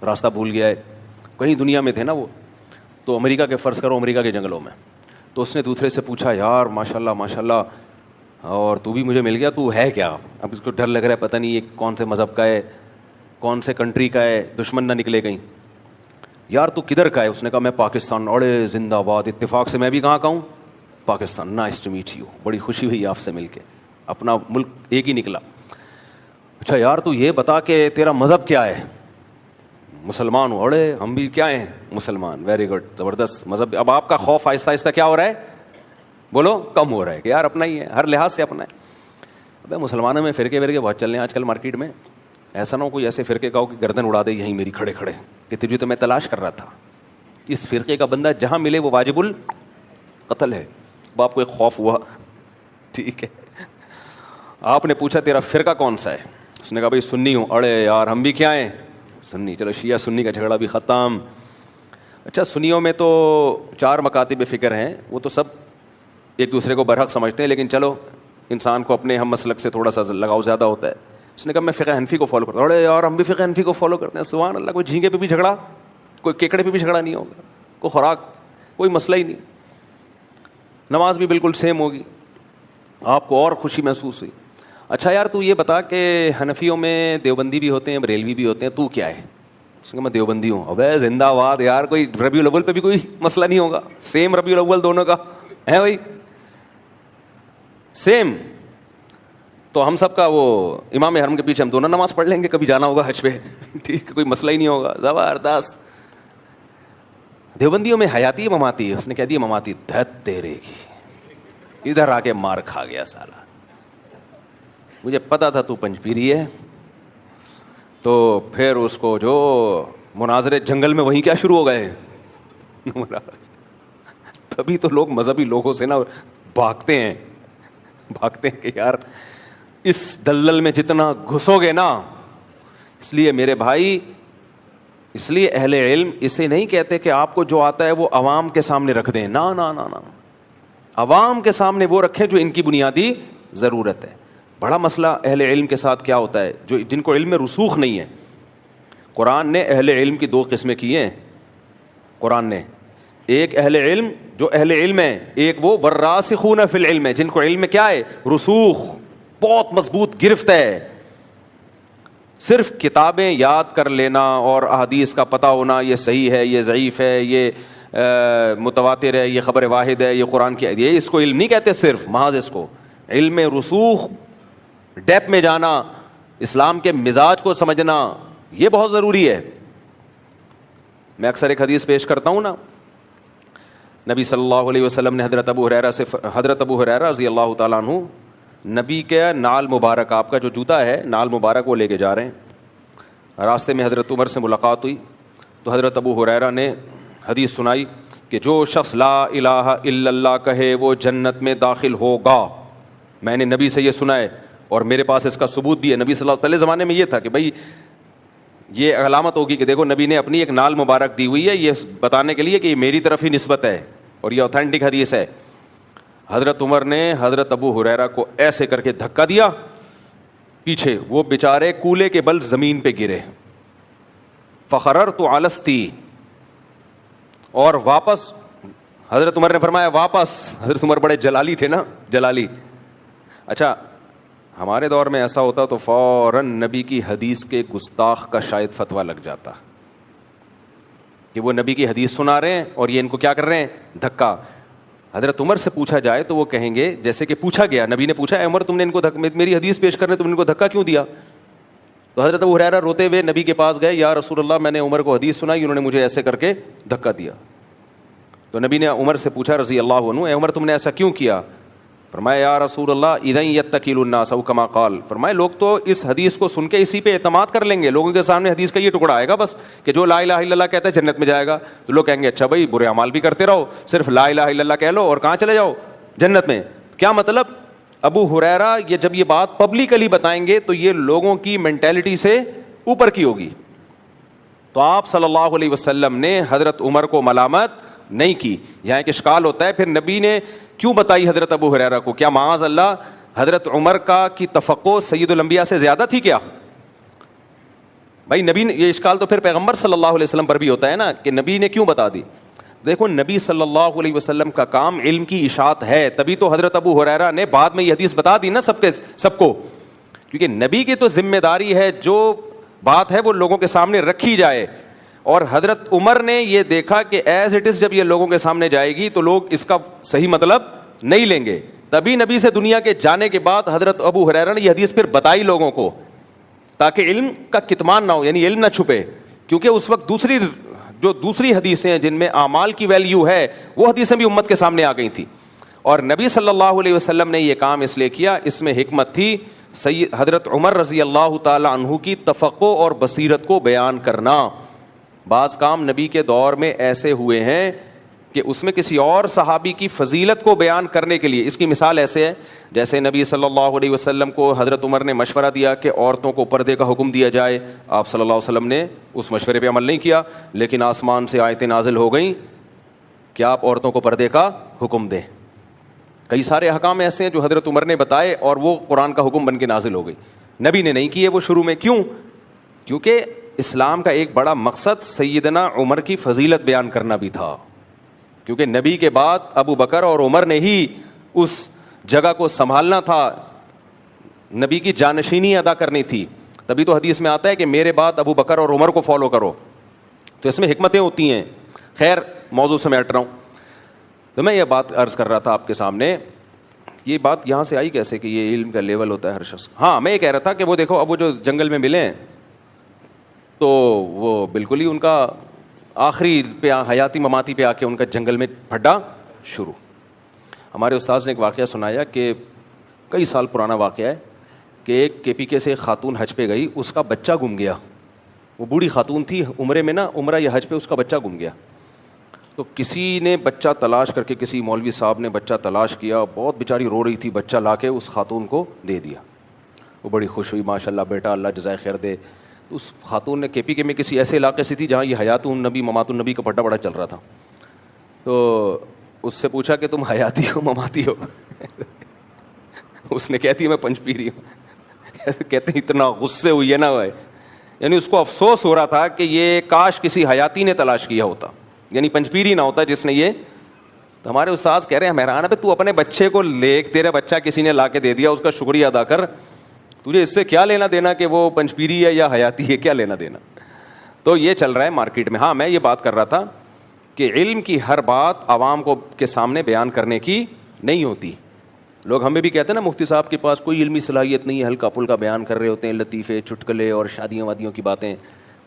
راستہ بھول گیا ہے. کہیں دنیا میں تھے نا وہ, تو امریکہ کے فرض کرو امریکہ کے جنگلوں میں. تو اس نے دوسرے سے پوچھا یار ماشاء اللہ اور تو بھی مجھے مل گیا, تو ہے کیا؟ اب اس کو ڈر لگ رہا ہے, پتہ نہیں یہ کون سے مذہب کا ہے, کون سے کنٹری کا ہے, دشمن نہ نکلے کہیں. یار تو کدھر کا ہے؟ اس نے کہا میں پاکستان. اڑے زندہ باد, اتفاق سے میں بھی کہاں کا ہوں, Pakistan. Nice to meet you, بڑی خوشی ہوئی آپ سے مل کے, اپنا ملک ایک ہی نکلا. اچھا یار تو یہ بتا کہ تیرا مذہب کیا ہے؟ مسلمان ہوں. اڑے ہم بھی کیا ہیں, مسلمان. ویری گڈ, زبردست مذہب. اب آپ کا خوف آہستہ آہستہ کیا ہو رہا ہے, بولو, کم ہو رہا ہے کہ یار اپنا ہی ہے, ہر لحاظ سے اپنا ہے. ابے مسلمانوں میں فرقے ورقے بہت چل رہے ہیں آج کل مارکیٹ میں. ایسا نہ ہو کوئی ایسے فرقے کا ہو کہ گردن اڑا دے یہیں میری کھڑے کھڑے, کہ تجھے تو میں تلاش کر رہا تھا. اس فرقے کا بندہ جہاں ملے وہ واجب القتل ہے. اب آپ کو ایک خوف ہوا, ٹھیک ہے, آپ نے پوچھا تیرا فرقہ کون سا ہے؟ اس نے کہا بھائی سنی ہوں. اڑے یار ہم بھی کیا ہیں, سنی. چلو شیعہ سنی کا جھگڑا بھی ختم. اچھا سنیوں میں تو 4 مکاتب فکر ہیں, وہ تو سب ایک دوسرے کو برحق سمجھتے ہیں, لیکن چلو انسان کو اپنے ہم مسلک سے تھوڑا سا لگاؤ زیادہ ہوتا ہے. اس نے کہا میں فقہ حنفی کو فالو کرتا ہوں. اڑے یار ہم بھی فقہ حنفی کو فالو کرتے ہیں. سبحان اللہ, کوئی جھینگے پہ بھی جھگڑا, کوئی کیکڑے پہ بھی جھگڑا نہیں ہوگا, کوئی خوراک, کوئی مسئلہ ہی نہیں. نماز بھی بالکل سیم ہوگی. آپ کو اور خوشی محسوس ہوئی. اچھا یار تو یہ بتا کہ حنفیوں میں دیوبندی بھی ہوتے ہیں, بریلوی بھی ہوتے ہیں, تو کیا ہے؟ اس نے کہا میں دیوبندی ہوں. ابے زندہ باد یار, کوئی ربیع الاول پہ بھی کوئی مسئلہ نہیں ہوگا, سیم ربیع الاول دونوں کا ہے بھائی, سیم. تو ہم سب کا وہ امام حرم کے پیچھے ہم دونوں نماز پڑھ لیں گے, کبھی جانا ہوگا حج پہ, ٹھیک ہے, کوئی مسئلہ ہی نہیں ہوگا. زبردست. دیوبندیوں میں حیاتی ہے مماتی ہے؟ اس نے کہہ دیا مماتی. دھت تیرے کی, ادھر آ کے مار کھا گیا سالا, مجھے پتا تھا تو پنجپیری ہے. تو پھر اس کو جو مناظرے جنگل میں وہیں کیا شروع ہو گئے. تبھی تو لوگ مذہبی لوگوں سے نا بھاگتے ہیں کہ یار اس دلدل میں جتنا گھسو گے نا. اس لیے میرے بھائی, اس لیے اہل علم اسے نہیں کہتے کہ آپ کو جو آتا ہے وہ عوام کے سامنے رکھ دیں. نا نا نا نا, عوام کے سامنے وہ رکھیں جو ان کی بنیادی ضرورت ہے. بڑا مسئلہ اہل علم کے ساتھ کیا ہوتا ہے, جو جن کو علم میں رسوخ نہیں ہے. قرآن نے اہل علم کی 2 قسمیں کی ہیں. قرآن نے ایک اہل علم جو اہل علم ہے, ایک وہ والراسخون فی العلم ہے, جن کو علم میں کیا ہے, رسوخ, بہت مضبوط گرفت ہے. صرف کتابیں یاد کر لینا اور احادیث کا پتہ ہونا, یہ صحیح ہے, یہ ضعیف ہے, یہ متواتر ہے, یہ خبر واحد ہے, یہ قرآن کی, یہ اس کو علم نہیں کہتے. صرف محض اس کو علم رسوخ, ڈیپ میں جانا, اسلام کے مزاج کو سمجھنا, یہ بہت ضروری ہے. میں اکثر ایک حدیث پیش کرتا ہوں نا, نبی صلی اللہ علیہ وسلم نے حضرت ابو ہریرہ رضی اللہ تعالیٰ عنہ, نبی کے نال مبارک, آپ کا جو جوتا ہے نال مبارک وہ لے کے جا رہے ہیں. راستے میں حضرت عمر سے ملاقات ہوئی تو حضرت ابو ہریرہ نے حدیث سنائی کہ جو شخص لا الہ الا اللہ کہے وہ جنت میں داخل ہوگا. میں نے نبی سے یہ سنا ہے اور میرے پاس اس کا ثبوت بھی ہے. نبی صلی اللہ علیہ وسلم, پہلے زمانے میں یہ تھا کہ بھائی یہ علامت ہوگی کہ دیکھو نبی نے اپنی ایک نال مبارک دی ہوئی ہے یہ بتانے کے لیے کہ یہ میری طرف ہی نسبت ہے اور یہ اوتھینٹک حدیث ہے. حضرت عمر نے حضرت ابو ہریرہ کو ایسے کر کے دھکا دیا پیچھے, وہ بیچارے کولے کے بل زمین پہ گرے. فخررت علستی, اور واپس حضرت عمر نے فرمایا واپس. حضرت عمر بڑے جلالی تھے نا, جلالی. اچھا ہمارے دور میں ایسا ہوتا تو فوراً نبی کی حدیث کے گستاخ کا شاید فتویٰ لگ جاتا کہ وہ نبی کی حدیث سنا رہے ہیں اور یہ ان کو کیا کر رہے ہیں, دھکا. حضرت عمر سے پوچھا جائے تو وہ کہیں گے, جیسے کہ پوچھا گیا, نبی نے پوچھا اے عمر تم نے ان کو میری حدیث پیش کرنے تم نے ان کو دھکا کیوں دیا؟ تو حضرت ابو ہریرہ روتے ہوئے نبی کے پاس گئے, یا رسول اللہ میں نے عمر کو حدیث سنائی, انہوں نے مجھے ایسے کر کے دھکا دیا. تو نبی نے عمر سے پوچھا رضی اللہ عنہ, اے عمر تم نے ایسا کیوں کیا؟ فرمایا یا رسول اللہ اذا یتکل الناس او کما قال, فرمایا لوگ تو اس حدیث کو سن کے اسی پہ اعتماد کر لیں گے, لوگوں کے سامنے حدیث کا یہ ٹکڑا آئے گا بس کہ جو لا الہ الا اللہ کہتا ہے جنت میں جائے گا, تو لوگ کہیں گے اچھا بھائی برے اعمال بھی کرتے رہو, صرف لا الہ الا اللہ کہہ لو اور کہاں چلے جاؤ, جنت میں. کیا مطلب؟ ابو ہریرہ یہ جب یہ بات پبلکلی بتائیں گے تو یہ لوگوں کی مینٹیلٹی سے اوپر کی ہوگی. تو آپ صلی اللہ علیہ وسلم نے حضرت عمر کو ملامت نہیں کی. یہاں ایک اشکال ہوتا ہے, پھر نبی نے کیوں بتائی حضرت ابو ہریرہ کو؟ کیا معاذ اللہ حضرت عمر کی توقع سید الانبیاء سے زیادہ تھی کیا؟ بھائی نبی نے, یہ اشکال تو پھر پیغمبر صلی اللہ علیہ وسلم پر بھی ہوتا ہے نا کہ نبی نے کیوں بتا دی. دیکھو نبی صلی اللہ علیہ وسلم کا کام علم کی اشاعت ہے, تبھی تو حضرت ابو ہریرہ نے بعد میں یہ حدیث بتا دی نا سب کو, کیونکہ نبی کی تو ذمہ داری ہے جو بات ہے وہ لوگوں کے سامنے رکھی جائے. اور حضرت عمر نے یہ دیکھا کہ ایز اٹ از جب یہ لوگوں کے سامنے جائے گی تو لوگ اس کا صحیح مطلب نہیں لیں گے, تبھی نبی سے دنیا کے جانے کے بعد حضرت ابو ہریرہ نے یہ حدیث پھر بتائی لوگوں کو, تاکہ علم کا کتمان نہ ہو, یعنی علم نہ چھپے. کیونکہ اس وقت دوسری حدیثیں ہیں جن میں اعمال کی ویلیو ہے, وہ حدیثیں بھی امت کے سامنے آ گئی تھیں. اور نبی صلی اللہ علیہ وسلم نے یہ کام اس لیے کیا, اس میں حکمت تھی حضرت عمر رضی اللہ تعالی عنہ کی تفقع اور بصیرت کو بیان کرنا. بعض کام نبی کے دور میں ایسے ہوئے ہیں کہ اس میں کسی اور صحابی کی فضیلت کو بیان کرنے کے لیے, اس کی مثال ایسے ہے جیسے نبی صلی اللہ علیہ وسلم کو حضرت عمر نے مشورہ دیا کہ عورتوں کو پردے کا حکم دیا جائے, آپ صلی اللہ علیہ وسلم نے اس مشورے پہ عمل نہیں کیا, لیکن آسمان سے آیتیں نازل ہو گئیں کہ آپ عورتوں کو پردے کا حکم دیں. کئی سارے احکام ایسے ہیں جو حضرت عمر نے بتائے اور وہ قرآن کا حکم بن کے نازل ہو گئی. نبی نے نہیں کیے وہ شروع میں. کیوں؟ کیونکہ اسلام کا ایک بڑا مقصد سیدنا عمر کی فضیلت بیان کرنا بھی تھا, کیونکہ نبی کے بعد ابو بکر اور عمر نے ہی اس جگہ کو سنبھالنا تھا, نبی کی جانشینی ادا کرنی تھی. تبھی تو حدیث میں آتا ہے کہ میرے بعد ابو بکر اور عمر کو فالو کرو. تو اس میں حکمتیں ہوتی ہیں. خیر موضوع سے میں ہٹ رہا ہوں. تو میں یہ بات عرض کر رہا تھا آپ کے سامنے, یہ بات یہاں سے آئی کیسے کہ یہ علم کا لیول ہوتا ہے ہر شخص. ہاں میں یہ کہہ رہا تھا کہ وہ دیکھو اب وہ جو جنگل میں ملے ہیں تو وہ بالکل ہی ان کا آخری پہ حیاتی مماتی پہ آ کے ان کا جنگل میں پھڈا شروع. ہمارے استاذ نے ایک واقعہ سنایا کہ کئی سال پرانا واقعہ ہے کہ ایک KPK سے ایک خاتون حج پہ گئی, اس کا بچہ گم گیا. وہ بوڑھی خاتون تھی, عمرے میں نا, عمرہ یا حج پہ اس کا بچہ گم گیا. تو کسی نے بچہ تلاش کر کے, کسی مولوی صاحب نے بچہ تلاش کیا, بہت بیچاری رو رہی تھی, بچہ لا کے اس خاتون کو دے دیا. وہ بڑی خوش ہوئی, ماشاء اللہ بیٹا اللہ جزائے خیر دے. تو اس خاتون نے KPK میں کسی ایسے علاقے سے تھی جہاں یہ حیات النبی ممات النبی کا پٹا بڑا چل رہا تھا. تو اس سے پوچھا کہ تم حیاتی ہو مماتی ہو؟ اس نے کہتی ہے میں پنچ پیری ہوں. کہتے ہیں اتنا غصے ہوئی ہے نا وہ, یعنی اس کو افسوس ہو رہا تھا کہ یہ کاش کسی حیاتی نے تلاش کیا ہوتا, یعنی پنچ پیری نہ ہوتا جس نے یہ. تو ہمارے استاذ کہہ رہے ہیں حیران ہے تو اپنے بچے کو لے, تیرا بچہ کسی نے لا کے دے دیا, اس کا شکریہ ادا کر, تجھے اس سے کیا لینا دینا کہ وہ پنچ پیری ہے یا حیاتی ہے, کیا لینا دینا. تو یہ چل رہا ہے مارکیٹ میں. ہاں میں یہ بات کر رہا تھا کہ علم کی ہر بات عوام کو کے سامنے بیان کرنے کی نہیں ہوتی. لوگ ہمیں بھی کہتے ہیں نا مفتی صاحب کے پاس کوئی علمی صلاحیت نہیں ہے, ہلکا پھلکا بیان کر رہے ہوتے ہیں, لطیفے چٹکلے اور شادیوں وادیوں کی باتیں.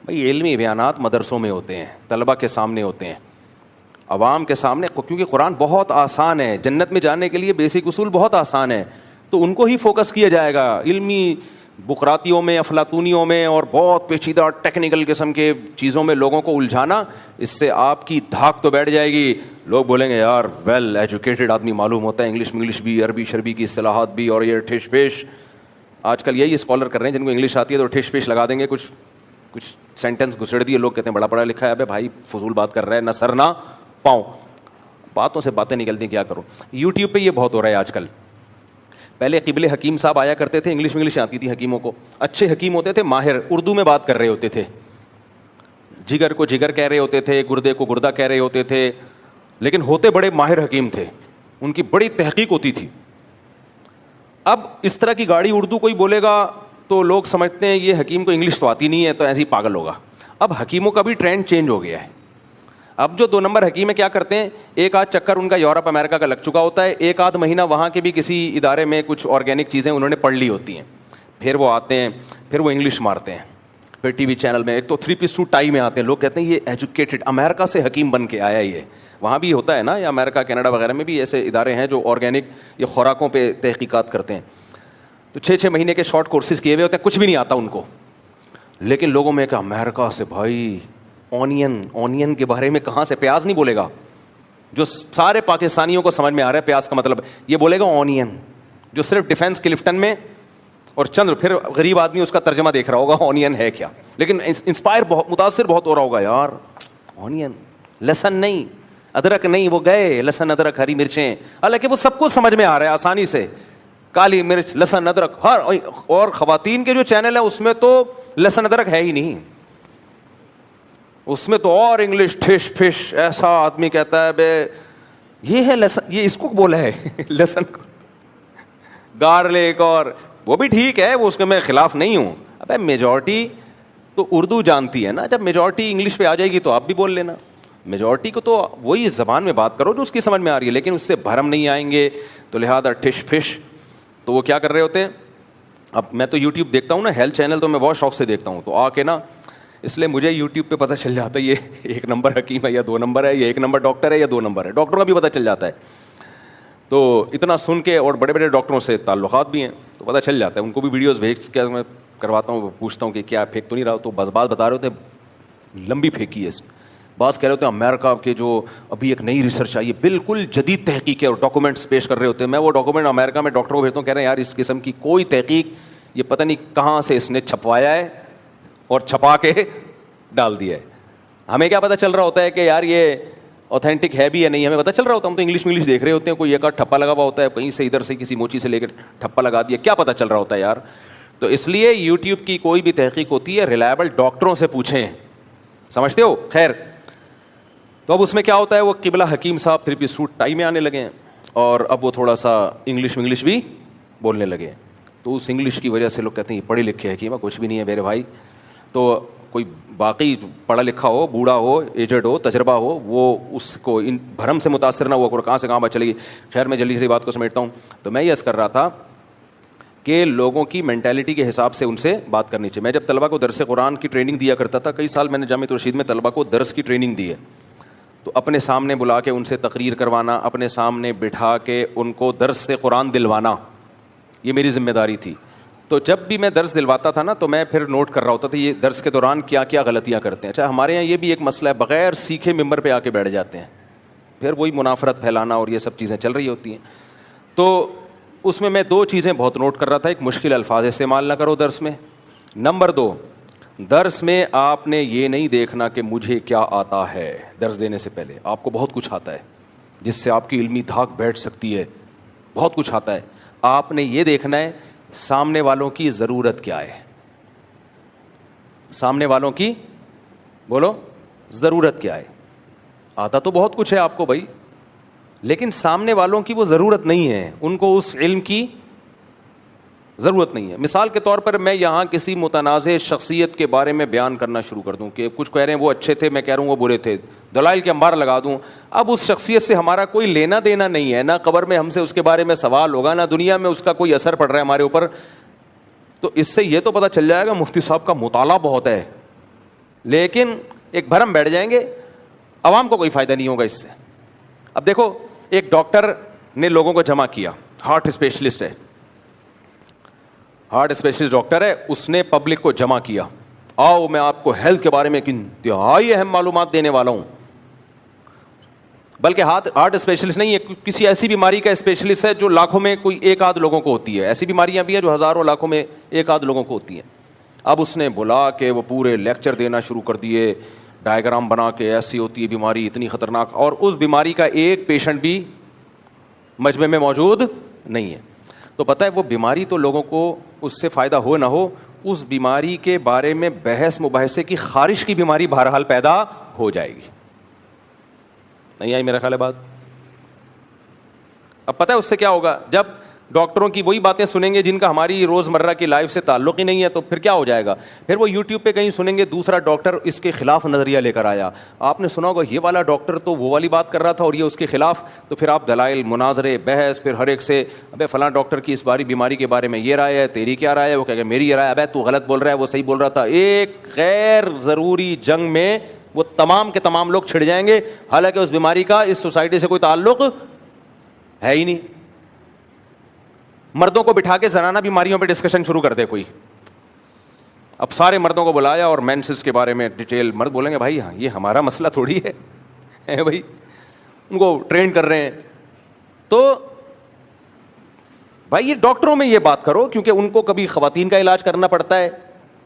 بھائی علمی بیانات مدرسوں میں ہوتے ہیں, طلبہ کے سامنے ہوتے ہیں, عوام کے سامنے, کیونکہ قرآن بہت آسان ہے, جنت میں جانے کے لیے بیسک اصول بہت آسان ہے, تو ان کو ہی فوکس کیا جائے گا. علمی بقراتیوں میں, افلاطونیوں میں اور بہت پیچیدہ ٹیکنیکل قسم کے چیزوں میں لوگوں کو الجھانا, اس سے آپ کی دھاک تو بیٹھ جائے گی. لوگ بولیں گے یار ویل ایجوکیٹڈ آدمی معلوم ہوتا ہے, انگلش بھی, عربی شربی کی اصطلاحات بھی, اور یہ ٹھش پیش. آج کل یہی اسکالر کر رہے ہیں جن کو انگلش آتی ہے تو ٹھش پیش لگا دیں گے کچھ, کچھ سینٹینس گھسڑ دیے, لوگ کہتے ہیں بڑا پڑھا لکھا ہے, ابے بھائی فضول بات کر رہا ہے, نہ سر نہ پاؤں, باتوں سے باتیں نکلتی ہیں, کیا کرو. یوٹیوب پہ یہ بہت ہو رہا ہے آج کل. پہلے قبل حکیم صاحب آیا کرتے تھے, انگلش آتی تھی حکیموں کو, اچھے حکیم ہوتے تھے, ماہر, اردو میں بات کر رہے ہوتے تھے, جگر کو جگر کہہ رہے ہوتے تھے, گردے کو گردہ کہہ رہے ہوتے تھے, لیکن ہوتے بڑے ماہر حکیم تھے, ان کی بڑی تحقیق ہوتی تھی. اب اس طرح کی گاڑی اردو کوئی بولے گا تو لوگ سمجھتے ہیں یہ حکیم کو انگلش تو آتی نہیں ہے, تو ایسے ہی پاگل ہوگا. اب حکیموں کا بھی ٹرینڈ چینج ہو گیا ہے. اب جو 2 نمبر حکیم ہے کیا کرتے ہیں, ایک آدھ چکر ان کا یورپ امریکہ کا لگ چکا ہوتا ہے, ایک آدھ مہینہ وہاں کے بھی کسی ادارے میں کچھ آرگینک چیزیں انہوں نے پڑھ لی ہوتی ہیں, پھر وہ آتے ہیں, پھر وہ انگلش مارتے ہیں, پھر ٹی وی چینل میں ایک تو 3 پیس سوٹ ٹائی میں آتے ہیں, لوگ کہتے ہیں یہ ایجوکیٹڈ امریکہ سے حکیم بن کے آیا یہ. وہاں بھی ہوتا ہے نا, یا امریکہ کینیڈا وغیرہ میں بھی ایسے ادارے ہیں جو آرگینک یہ خوراکوں پہ تحقیقات کرتے ہیں. تو 6 مہینے کے شارٹ کورسز کیے ہوئے ہوتے ہیں, کچھ بھی نہیں آتا ان کو, لیکن لوگوں میں کہ امریکہ سے بھائی اونین کے بارے میں کہاں سے, پیاز نہیں بولے گا, جو سارے پاکستانیوں کو سمجھ میں آ رہا ہے پیاز کا مطلب, یہ بولے گا اونین, جو صرف ڈیفینس کلفٹن میں اور چند پھر غریب آدمی اس کا ترجمہ دیکھ رہا ہوگا اونین ہے کیا, لیکن انسپائر بہت, متاثر بہت ہو رہا ہوگا یار, اونین, لہسن نہیں, ادرک نہیں, وہ گئے لہسن ادرک ہری مرچیں, حالانکہ وہ سب کو سمجھ میں آ رہا ہے آسانی سے, کالی مرچ لہسن ادرک ہر. اور خواتین کے جو چینل ہے اس میں تو لہسن ادرک ہے ہی نہیں, اس میں تو اور انگلش ٹھش پھش, ایسا آدمی کہتا ہے بے یہ ہے لہسن, یہ اس کو بولا ہے لہسن کو, گارلک, اور وہ بھی ٹھیک ہے, وہ اس کے میں خلاف نہیں ہوں. ابے میجورٹی تو اردو جانتی ہے نا, جب میجورٹی انگلش پہ آ جائے گی تو آپ بھی بول لینا. میجورٹی کو تو وہی زبان میں بات کرو جو اس کی سمجھ میں آ رہی ہے, لیکن اس سے بھرم نہیں آئیں گے, تو لہٰذا ٹھش پھش. تو وہ کیا کر رہے ہوتے ہیں, اب میں تو یوٹیوب دیکھتا ہوں نا, ہیلتھ چینل تو میں بہت شوق سے دیکھتا ہوں, تو آ کے نا اس لیے مجھے یوٹیوب پہ پتہ چل جاتا ہے یہ 1 نمبر حکیم ہے یا 2 نمبر ہے, یہ 1 نمبر ڈاکٹر ہے یا 2 نمبر ہے, ڈاکٹروں کا بھی پتہ چل جاتا ہے. تو اتنا سن کے, اور بڑے بڑے ڈاکٹروں سے تعلقات بھی ہیں تو پتہ چل جاتا ہے, ان کو بھی ویڈیوز بھیج کے میں کرواتا ہوں, پوچھتا ہوں کہ کیا پھینک تو نہیں رہا, تو بس بات بتا رہے ہوتے ہیں لمبی پھینکی ہے. بعض کہہ رہے ہوتے ہیں امریکہ کے جو ابھی ایک نئی ریسرچ آئی ہے, بالکل جدید تحقیق ہے, اور ڈاکومنٹس پیش کر رہے ہوتے ہیں. میں وہ ڈاکومنٹ امریکہ میں ڈاکٹروں کو بھیجتا ہوں, کہہ رہے ہیں یار اس قسم کی کوئی تحقیق, یہ پتہ نہیں کہاں سے اس نے چھپوایا ہے اور چھپا کے ڈال دیا ہے. ہمیں کیا پتہ چل رہا ہوتا ہے کہ یار یہ اوتھینٹک ہے بھی یا نہیں, ہمیں پتہ چل رہا ہوتا ہے, ہم تو انگلش دیکھ رہے ہوتے ہیں, کوئی ایک آدھ ٹھپا لگا ہوا ہوتا ہے کہیں سے, ادھر سے کسی موچی سے لے کے ٹھپا لگا دیا, کیا پتہ چل رہا ہوتا ہے یار. تو اس لیے یوٹیوب کی کوئی بھی تحقیق ہوتی ہے ریلائبل ڈاکٹروں سے پوچھیں, سمجھتے ہو. خیر, تو اب اس میں کیا ہوتا ہے, وہ قبلہ حکیم صاحب 3 پیس سوٹ ٹائی میں آنے لگے ہیں, اور اب وہ تھوڑا سا انگلش بھی بولنے لگے ہیں. تو اس انگلش کی وجہ سے لوگ کہتے ہیں یہ پڑھے لکھے حکیم ہے, کچھ بھی نہیں ہے میرے بھائی. تو کوئی باقی پڑھا لکھا ہو, بوڑھا ہو, ایجڈ ہو, تجربہ ہو, وہ اس کو ان بھرم سے متاثر نہ ہوا کرو, کہاں سے کہاں بات چلے گی. خیر, میں جلدی سے بات کو سمیٹتا ہوں. تو میں یہ عرض کر رہا تھا کہ لوگوں کی مینٹیلٹی کے حساب سے ان سے بات کرنی چاہیے. میں جب طلبہ کو درس قرآن کی ٹریننگ دیا کرتا تھا, کئی سال میں نے جامعہ رشید میں طلبہ کو درس کی ٹریننگ دی ہے, تو اپنے سامنے بلا کے ان سے تقریر کروانا, اپنے سامنے بٹھا کے ان کو درس سے قرآن دلوانا, یہ میری ذمہ داری تھی. تو جب بھی میں درس دلواتا تھا نا, تو میں پھر نوٹ کر رہا ہوتا تھا یہ درس کے دوران کیا کیا غلطیاں کرتے ہیں. اچھا, ہمارے یہاں یہ بھی ایک مسئلہ ہے, بغیر سیکھے ممبر پہ آ کے بیٹھ جاتے ہیں, پھر وہی منافرت پھیلانا اور یہ سب چیزیں چل رہی ہوتی ہیں. تو اس میں 2 چیزیں بہت نوٹ کر رہا تھا. ایک, مشکل الفاظ استعمال نہ کرو درس میں. نمبر 2, درس میں آپ نے یہ نہیں دیکھنا کہ مجھے کیا آتا ہے. درس دینے سے پہلے آپ کو بہت کچھ آتا ہے جس سے آپ کی علمی دھاک بیٹھ سکتی ہے, بہت کچھ آتا ہے. آپ نے یہ دیکھنا ہے سامنے والوں کی ضرورت کیا ہے. سامنے والوں کی بولو ضرورت کیا ہے. آتا تو بہت کچھ ہے آپ کو بھائی, لیکن سامنے والوں کی وہ ضرورت نہیں ہے, ان کو اس علم کی ضرورت نہیں ہے. مثال کے طور پر میں یہاں کسی متنازع شخصیت کے بارے میں بیان کرنا شروع کر دوں کہ کچھ کہہ رہے ہیں وہ اچھے تھے, میں کہہ رہا ہوں وہ برے تھے, دلائل کے انبار لگا دوں. اب اس شخصیت سے ہمارا کوئی لینا دینا نہیں ہے, نہ قبر میں ہم سے اس کے بارے میں سوال ہوگا, نہ دنیا میں اس کا کوئی اثر پڑ رہا ہے ہمارے اوپر. تو اس سے یہ تو پتہ چل جائے گا مفتی صاحب کا مطالعہ بہت ہے, لیکن ایک بھرم بیٹھ جائیں گے, عوام کو کوئی فائدہ نہیں ہوگا اس سے. اب دیکھو, ایک ڈاکٹر نے لوگوں کو جمع کیا, ہارٹ اسپیشلسٹ ہے, ہارٹ اسپیشلسٹ ڈاکٹر ہے, اس نے پبلک کو جمع کیا, آؤ میں آپ کو ہیلتھ کے بارے میں انتہائی اہم معلومات دینے والا ہوں. بلکہ ہارٹ اسپیشلسٹ نہیں ہے, کسی ایسی بیماری کا اسپیشلسٹ ہے جو لاکھوں میں کوئی ایک آدھ لوگوں کو ہوتی ہے. ایسی بیماریاں بھی ہیں جو ہزاروں لاکھوں میں ایک آدھ لوگوں کو ہوتی ہیں. اب اس نے بلا کے وہ پورے لیکچر دینا شروع کر دیے, ڈائیگرام بنا کے, ایسی ہوتی ہے بیماری, اتنی خطرناک, اور اس بیماری کا ایک پیشنٹ بھی مجمع میں موجود نہیں ہے. تو پتہ ہے وہ بیماری تو لوگوں کو اس سے فائدہ ہو نہ ہو, اس بیماری کے بارے میں بحث مباحثے کی خارش کی بیماری بہرحال پیدا ہو جائے گی. نہیں آئی میرا خیال ہے بات؟ اب پتہ ہے اس سے کیا ہوگا, جب ڈاکٹروں کی وہی باتیں سنیں گے جن کا ہماری روزمرہ کی لائف سے تعلق ہی نہیں ہے, تو پھر کیا ہو جائے گا, پھر وہ یوٹیوب پہ کہیں سنیں گے دوسرا ڈاکٹر اس کے خلاف نظریہ لے کر آیا, آپ نے سنا ہوگا یہ والا ڈاکٹر تو وہ والی بات کر رہا تھا اور یہ اس کے خلاف, تو پھر آپ دلائل, مناظرے, بحث, پھر ہر ایک سے ابے فلاں ڈاکٹر کی اس باری بیماری کے بارے میں یہ رائے ہے, تیری کیا رائے ہے, وہ کہے گا میری یہ رائے, ابے تو غلط بول رہا ہے, وہ صحیح بول رہا تھا. ایک غیر ضروری جنگ میں وہ تمام کے تمام لوگ چھڑ جائیں گے, حالانکہ اس بیماری کا اس سوسائٹی سے کوئی تعلق ہے ہی نہیں. مردوں کو بٹھا کے زنانہ بیماریوں پہ ڈسکشن شروع کر دے کوئی, اب سارے مردوں کو بلایا اور مینسز کے بارے میں ڈیٹیل, مرد بولیں گے بھائی ہاں یہ ہمارا مسئلہ تھوڑی ہے بھائی, ان کو ٹرین کر رہے ہیں. تو بھائی یہ ڈاکٹروں میں یہ بات کرو, کیونکہ ان کو کبھی خواتین کا علاج کرنا پڑتا ہے,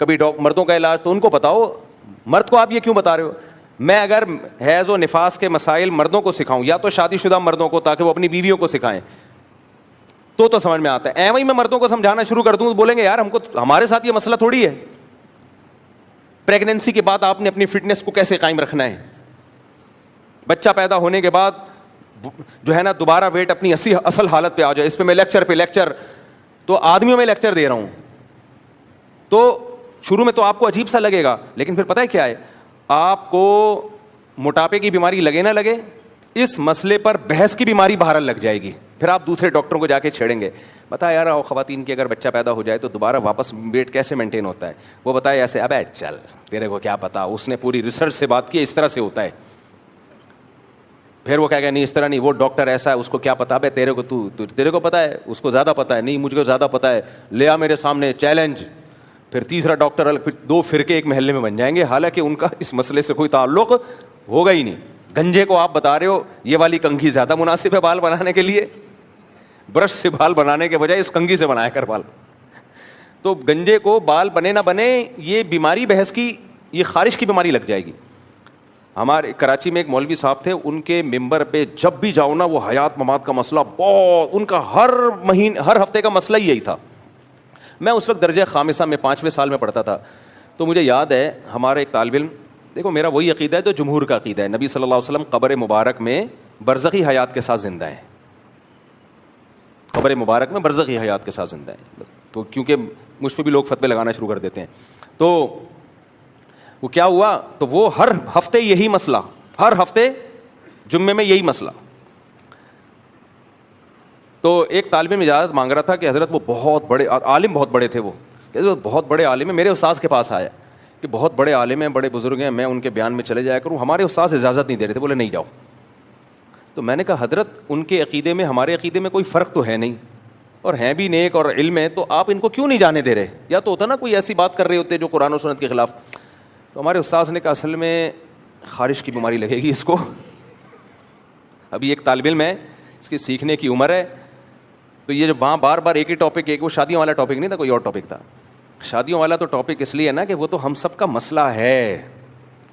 کبھی مردوں کا علاج, تو ان کو بتاؤ. مرد کو آپ یہ کیوں بتا رہے ہو؟ میں اگر حیض و نفاس کے مسائل مردوں کو سکھاؤں, یا تو شادی شدہ مردوں کو, تاکہ وہ اپنی بیویوں کو سکھائیں, تو سمجھ میں آتا ہے. وہی میں مردوں کو سمجھانا شروع کر دوں تو بولیں گے یار ہم کو, ہمارے ساتھ یہ مسئلہ تھوڑی ہے. پریگنینسی کے بعد آپ نے اپنی فٹنس کو کیسے قائم رکھنا ہے, بچہ پیدا ہونے کے بعد جو ہے نا دوبارہ ویٹ اپنی اصل حالت پہ آ جائے, اس پہ میں لیکچر تو آدمیوں میں لیکچر دے رہا ہوں. تو شروع میں تو آپ کو عجیب سا لگے گا, لیکن پھر پتہ ہے کیا ہے, آپ کو موٹاپے کی بیماری لگے نہ لگے, اس مسئلے پر بحث کی بیماری بہرحال لگ جائے گی. پھر آپ دوسرے ڈاکٹروں کو جا کے چھیڑیں گے, بتا یار خواتین کے اگر بچہ پیدا ہو جائے تو دوبارہ واپس ویٹ کیسے مینٹین ہوتا ہے, وہ بتائے ایسے, ابے چل تیرے کو کیا پتا, اس نے پوری ریسرچ سے بات کی, اس طرح سے ہوتا ہے. پھر وہ کہہ گیا نہیں اس طرح نہیں, وہ ڈاکٹر ایسا ہے, اس کو کیا پتا, ابے تیرے کو پتا ہے, اس کو زیادہ پتا ہے, نہیں مجھ کو زیادہ پتا ہے, لے آ میرے سامنے چیلنج. پھر تیسرا ڈاکٹر الگ, پھر دو فرقے ایک محلے میں بن جائیں گے, حالانکہ ان کا اس مسئلے سے کوئی تعلق ہوگا ہی نہیں. گنجے کو آپ بتا رہے ہو یہ والی کنگھی زیادہ مناسب ہے بال بنانے کے لیے, برش سے بال بنانے کے بجائے اس کنگھی سے بنایا کر بال. تو گنجے کو بال بنے نہ بنے, یہ بیماری بحث کی, یہ خارش کی بیماری لگ جائے گی. ہمارے کراچی میں ایک مولوی صاحب تھے, ان کے ممبر پہ جب بھی جاؤ نا, وہ حیات ممات کا مسئلہ بہت, ان کا ہر ہفتے کا مسئلہ ہی یہی تھا. میں اس وقت درجہ خامسہ میں 5ویں سال میں پڑھتا تھا, تو مجھے یاد ہے ہمارا ایک طالب علم, دیکھو میرا وہی عقیدہ ہے جو جمہور کا عقیدہ ہے, نبی صلی اللہ علیہ وسلم قبر مبارک میں برزخی حیات کے ساتھ زندہ ہیں, قبر مبارک میں برزخی حیات کے ساتھ زندہ ہیں. تو کیونکہ مجھ پہ بھی لوگ فتوے لگانا شروع کر دیتے ہیں, تو وہ کیا ہوا, تو وہ ہر ہفتے یہی مسئلہ, ہر ہفتے جمعے میں یہی مسئلہ. تو ایک طالب علم اجازت مانگ رہا تھا کہ حضرت وہ بہت بڑے عالم, بہت بڑے تھے, وہ بہت بڑے عالم ہیں, میرے استاذ کے پاس آیا کہ بہت بڑے عالم ہیں, بڑے بزرگ ہیں, میں ان کے بیان میں چلے جایا کروں. ہمارے استاذ اجازت نہیں دے رہے تھے, بولے نہیں جاؤ. تو میں نے کہا حضرت ان کے عقیدے میں ہمارے عقیدے میں کوئی فرق تو ہے نہیں, اور ہیں بھی نیک اور علم ہے, تو آپ ان کو کیوں نہیں جانے دے رہے, یا تو ہوتا نا کوئی ایسی بات کر رہے ہوتے جو قرآن و سنت کے خلاف. تو ہمارے استاذ نے کہا اصل میں خارش کی بیماری لگے گی اس کو, ابھی ایک طالب علم ہے, اس کی سیکھنے کی عمر ہے. تو یہ جب وہاں بار بار ایک ہی ٹاپک, ایک وہ شادیوں والا ٹاپک نہیں تھا, کوئی اور ٹاپک تھا. شادیوں والا تو ٹاپک اس لیے نا کہ وہ تو ہم سب کا مسئلہ ہے,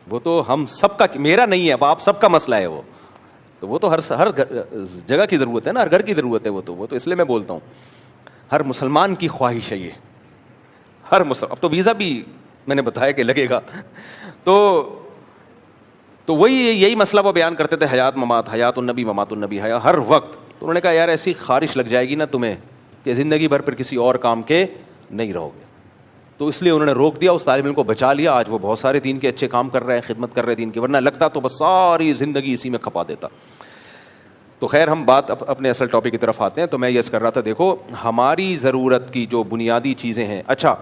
وہ تو ہم سب کا, میرا نہیں ہے, اب آپ سب کا مسئلہ ہے وہ, تو وہ تو ہر جگہ کی ضرورت ہے نا, ہر گھر کی ضرورت ہے وہ تو اس لیے میں بولتا ہوں ہر مسلمان کی خواہش ہے یہ, ہر اب تو ویزا بھی میں نے بتایا کہ لگے گا. تو وہی یہی مسئلہ وہ بیان کرتے تھے, حیات ممات, حیات النبی ممات النبی, ہر وقت. تو انہوں نے کہا یار ایسی خارش لگ جائے گی نا تمہیں کہ زندگی بھر پھر کسی اور کام کے نہیں رہو گے. تو اس لیے انہوں نے روک دیا, اس طالب علم کو بچا لیا, آج وہ بہت سارے دین کے اچھے کام کر رہے ہیں, خدمت کر رہے ہیں دین کی, ورنہ لگتا تو بس ساری زندگی اسی میں کھپا دیتا. تو خیر ہم بات اپنے اصل ٹاپک کی طرف آتے ہیں. تو میں یس کر رہا تھا, دیکھو ہماری ضرورت کی جو بنیادی چیزیں ہیں, اچھا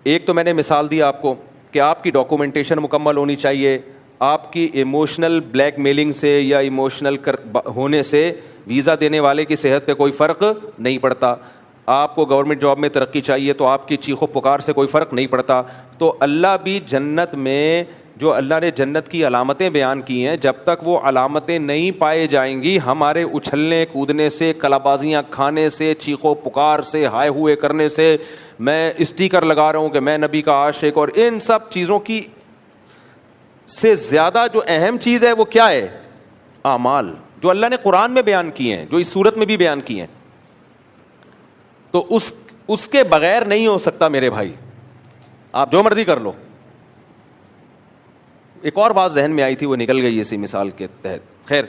ایک تو میں نے مثال دی آپ کو کہ آپ کی ڈاکومنٹیشن مکمل ہونی چاہیے, آپ کی ایموشنل بلیک میلنگ سے یا ایموشنل ہونے سے ویزا دینے والے کی صحت پہ کوئی فرق نہیں پڑتا. آپ کو گورنمنٹ جاب میں ترقی چاہیے تو آپ کی چیخ و پکار سے کوئی فرق نہیں پڑتا. تو اللہ بھی جنت میں جو اللہ نے جنت کی علامتیں بیان کی ہیں, جب تک وہ علامتیں نہیں پائے جائیں گی, ہمارے اچھلنے کودنے سے, کلابازیاں کھانے سے, چیخو پکار سے, ہائے ہوئے کرنے سے, میں اسٹیکر لگا رہا ہوں کہ میں نبی کا عاشق, اور ان سب چیزوں کی سے زیادہ جو اہم چیز ہے وہ کیا ہے؟ اعمال, جو اللہ نے قرآن میں بیان کیے ہیں, جو اس صورت میں بھی بیان کیے ہیں. تو اس کے بغیر نہیں ہو سکتا میرے بھائی, آپ جو مرضی کر لو. ایک اور بات ذہن میں آئی تھی, وہ نکل گئی اسی مثال کے تحت. خیر,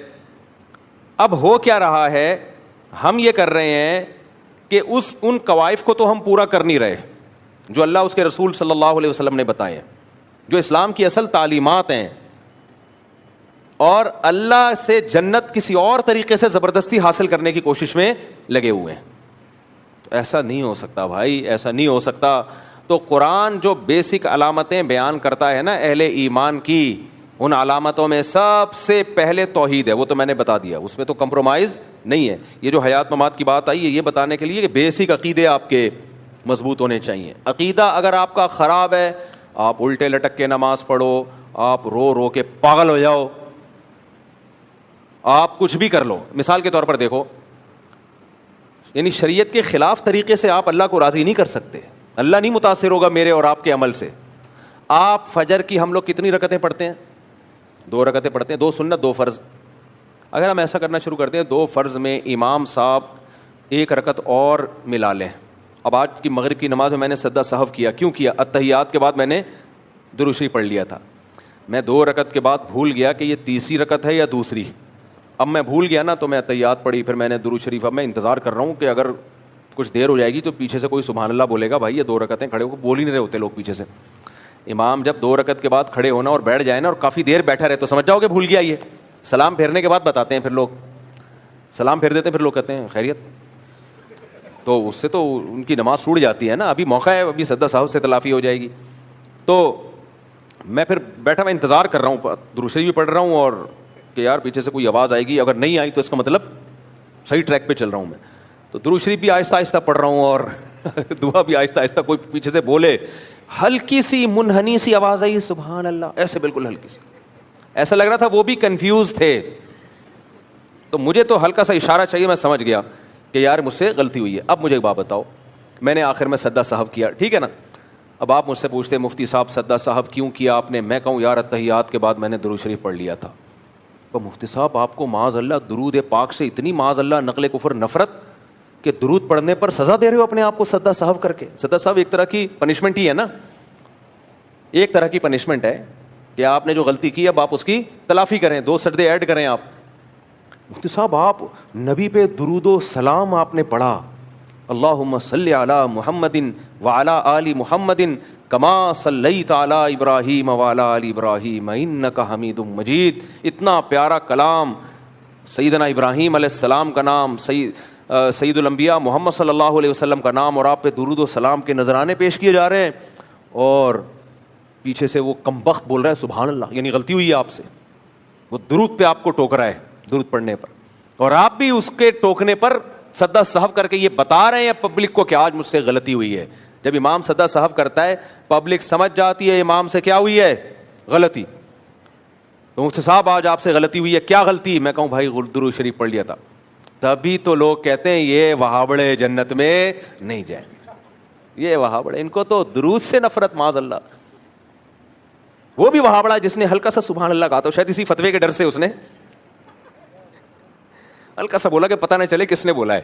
اب ہو کیا رہا ہے, ہم یہ کر رہے ہیں کہ ان قوائف کو تو ہم پورا کر نہیں رہے جو اللہ اس کے رسول صلی اللہ علیہ وسلم نے بتائے ہیں, جو اسلام کی اصل تعلیمات ہیں, اور اللہ سے جنت کسی اور طریقے سے زبردستی حاصل کرنے کی کوشش میں لگے ہوئے ہیں. تو ایسا نہیں ہو سکتا بھائی, ایسا نہیں ہو سکتا. تو قرآن جو بیسک علامتیں بیان کرتا ہے نا اہل ایمان کی, ان علامتوں میں سب سے پہلے توحید ہے, وہ تو میں نے بتا دیا, اس میں تو کمپرومائز نہیں ہے. یہ جو حیات ممات کی بات آئی ہے یہ بتانے کے لیے کہ بیسک عقیدے آپ کے مضبوط ہونے چاہیے. عقیدہ اگر آپ کا خراب ہے, آپ الٹے لٹک کے نماز پڑھو, آپ رو رو کے پاگل ہو جاؤ, آپ کچھ بھی کر لو. مثال کے طور پر دیکھو, یعنی شریعت کے خلاف طریقے سے آپ اللہ کو راضی نہیں کر سکتے. اللہ نہیں متاثر ہوگا میرے اور آپ کے عمل سے. آپ فجر کی ہم لوگ کتنی رکعتیں پڑھتے ہیں؟ 2 رکعتیں پڑھتے ہیں, 2 سنت 2 فرض. اگر ہم ایسا کرنا شروع کرتے ہیں, 2 فرض میں امام صاحب 1 رکعت اور ملا لیں. اب آج کی مغرب کی نماز میں میں نے سجدہ سہو کیا, کیوں کیا؟ اتحیات کے بعد میں نے درود شریف پڑھ لیا تھا. میں 2 رکعت کے بعد بھول گیا کہ یہ تیسری رکعت ہے یا دوسری. اب میں بھول گیا نا, تو میں اتحیات پڑھی, پھر میں نے درود شریف. اب میں انتظار کر رہا ہوں کہ اگر کچھ دیر ہو جائے گی تو پیچھے سے کوئی سبحان اللہ بولے گا. بھائی یہ 2 رکعتیں کھڑے ہو کے بول ہی نہیں رہے ہوتے لوگ پیچھے سے. امام جب 2 رکعت کے بعد کھڑے ہونا اور بیٹھ جائے نا, اور کافی دیر بیٹھا رہے, تو سمجھ جاؤ کہ بھول گیا. یہ سلام پھیرنے کے بعد بتاتے ہیں, پھر لوگ سلام پھیر دیتے ہیں, پھر لوگ کہتے ہیں خیریت. تو اس سے تو ان کی نماز ٹوٹ جاتی ہے نا. ابھی موقع ہے, ابھی سجدہ سہو سے تلافی ہو جائے گی. تو میں پھر بیٹھا, میں انتظار کر رہا ہوں, درود شریف بھی پڑھ رہا ہوں, اور کہ یار پیچھے سے کوئی آواز آئے گی. اگر نہیں آئی تو اس کا مطلب صحیح ٹریک پہ چل رہا ہوں میں. تو درود شریف بھی آہستہ آہستہ پڑھ رہا ہوں, اور دعا بھی آہستہ آہستہ. کوئی پیچھے سے بولے, ہلکی سی منحنی سی آواز آئی, سبحان اللہ, ایسے بالکل ہلکی سی. ایسا لگ رہا تھا وہ بھی کنفیوز تھے. تو مجھے تو ہلکا سا اشارہ چاہیے, میں سمجھ گیا کہ یار مجھ سے غلطی ہوئی ہے. اب مجھے ایک بات بتاؤ, میں نے آخر میں سجدہ سہو کیا, ٹھیک ہے نا. اب آپ مجھ سے پوچھتے ہیں مفتی صاحب سجدہ سہو کیوں کیا آپ نے؟ میں کہوں یار اتحیات کے بعد میں نے درود شریف پڑھ لیا تھا. تو مفتی صاحب آپ کو معاذ اللہ درود پاک سے اتنی معاذ اللہ نقل کفر نفرت کہ درود پڑھنے پر سزا دے رہے ہو اپنے آپ کو سجدہ سہو کر کے؟ سجدہ سہو ایک طرح کی پنشمنٹ ہی ہے نا, ایک طرح کی پنشمنٹ ہے کہ آپ نے جو غلطی کی اب آپ اس کی تلافی کریں, 2 سجدے ایڈ کریں آپ. مفتی صاحب آپ نبی پہ درود و سلام آپ نے پڑھا, اللہم صلی علی محمد وعلی آل محمد کما صلیت علی ابراہیم وعلی آل ابراہیم انک حمید مجید. اتنا پیارا کلام, سیدنا ابراہیم علیہ السلام کا نام, سید الانبیاء محمد صلی اللہ علیہ وسلم کا نام, اور آپ پہ درود و سلام کے نذرانے پیش کیے جا رہے ہیں, اور پیچھے سے وہ کمبخت بول رہا ہے سبحان اللہ. یعنی غلطی ہوئی ہے آپ سے, وہ درود پہ آپ کو ٹوک رہا ہے درود پڑھنے پر, اور آپ بھی اس کے ٹوکنے پر سجدہ سہو کر کے یہ بتا رہے ہیں پبلک کو کہ آج مجھ سے غلطی ہوئی ہے. جب امام سجدہ سہو کرتا ہے پبلک سمجھ جاتی ہے امام سے کیا ہوئی ہے, غلطی. تو مفتی صاحب آج آپ سے غلطی ہوئی ہے, کیا غلطی؟ میں کہوں بھائی درود شریف پڑھ لیا تھا. تبھی تو لوگ کہتے ہیں یہ وہابڑے جنت میں نہیں جائیں گے, یہ وہابڑے, ان کو تو درود سے نفرت معاذ اللہ. وہ بھی وہابڑا جس نے ہلکا سا سبحان اللہ کہا, تو شاید اسی فتوے کے ڈر سے اس نے ہلکا سا بولا کہ پتہ نہ چلے کس نے بولا ہے.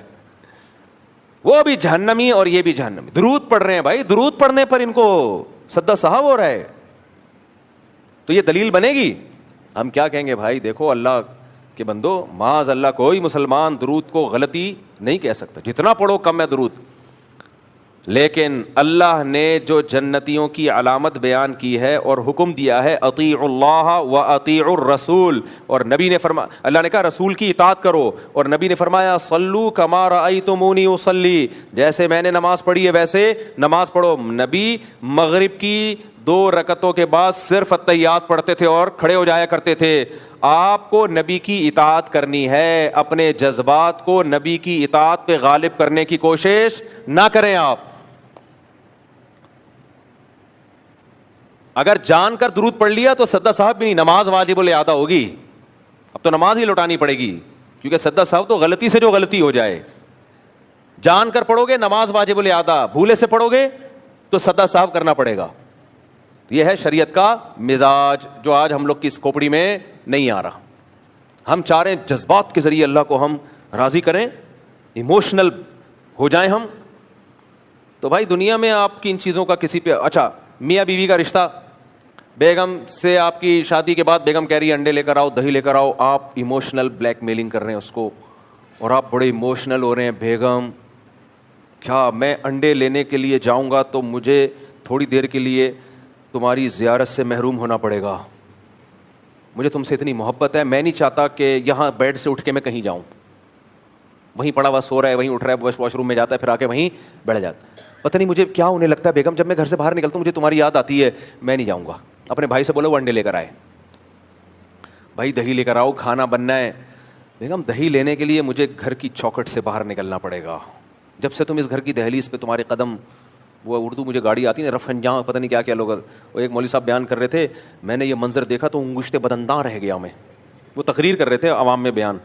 وہ بھی جہنمی اور یہ بھی جہنمی. درود پڑھ رہے ہیں بھائی, درود پڑھنے پر ان کو سجدہ سہو ہو رہا ہے, تو یہ دلیل بنے گی. ہم کیا کہیں گے بھائی, دیکھو اللہ کہ بندو معاذ اللہ کوئی مسلمان درود کو غلطی نہیں کہہ سکتا, جتنا پڑھو کم ہے درود. لیکن اللہ نے جو جنتیوں کی علامت بیان کی ہے اور حکم دیا ہے اطیعوا اللہ و اطیعوا الرسول, اور نبی نے فرمایا, اللہ نے کہا رسول کی اطاعت کرو, اور نبی نے فرمایا صلو کما رأیتمونی اصلی, جیسے میں نے نماز پڑھی ہے ویسے نماز پڑھو. نبی مغرب کی 2 رکعتوں کے بعد صرف اتحیات پڑھتے تھے اور کھڑے ہو جایا کرتے تھے. آپ کو نبی کی اطاعت کرنی ہے, اپنے جذبات کو نبی کی اطاعت پہ غالب کرنے کی کوشش نہ کریں آپ. اگر جان کر درود پڑھ لیا تو سدا صاحب بھی نہیں, نماز واجب الاعادہ ہوگی, اب تو نماز ہی لوٹانی پڑے گی, کیونکہ سدا صاحب تو غلطی سے جو غلطی ہو جائے, جان کر پڑھو گے نماز واجب الاعادہ, بھولے سے پڑھو گے تو سدا صاحب کرنا پڑے گا. یہ ہے شریعت کا مزاج جو آج ہم لوگ کی اس کھوپڑی میں نہیں آ رہا. ہم چاہ رہے ہیں جذبات کے ذریعے اللہ کو ہم راضی کریں, ایموشنل ہو جائیں ہم. تو بھائی دنیا میں آپ کی ان چیزوں کا کسی پہ, اچھا میاں بیوی کا رشتہ, بیگم سے آپ کی شادی کے بعد بیگم کہہ رہی ہے انڈے لے کر آؤ, دہی لے کر آؤ, آپ ایموشنل بلیک میلنگ کر رہے ہیں اس کو, اور آپ بڑے ایموشنل ہو رہے ہیں, بیگم کیا میں انڈے لینے کے لیے جاؤں گا تو مجھے تھوڑی دیر کے لیے تمہاری زیارت سے محروم ہونا پڑے گا, مجھے تم سے اتنی محبت ہے, میں نہیں چاہتا کہ یہاں بیڈ سے اٹھ کے میں کہیں جاؤں, وہیں پڑا ہوا سو رہا ہے, وہیں اٹھ رہا ہے, واش روم میں جاتا ہے, پھر آ کے وہیں بیٹھ جاتا ہے. پتہ نہیں مجھے کیا ہونے لگتا ہے بیگم, جب میں گھر سے باہر نکلتا ہوں مجھے تمہاری یاد آتی ہے, میں نہیں جاؤں گا. اپنے بھائی سے بولو وہ انڈے لے کر آئے, بھائی دہی لے کر آؤ, کھانا بننا ہے. بیگم دہی لینے کے لیے مجھے گھر کی چوکھٹ سے باہر نکلنا پڑے گا, جب سے تم اس گھر کی دہلیز پہ تمہارے قدم, وہ اردو مجھے گاڑی آتی ہے رفنجاں, پتہ نہیں کیا کیا لوگ, وہ ایک مولوی صاحب بیان کر رہے تھے, میں نے یہ منظر دیکھا تو انگشت بدنداں رہ گیا میں. وہ تقریر کر رہے تھے عوام میں بیان,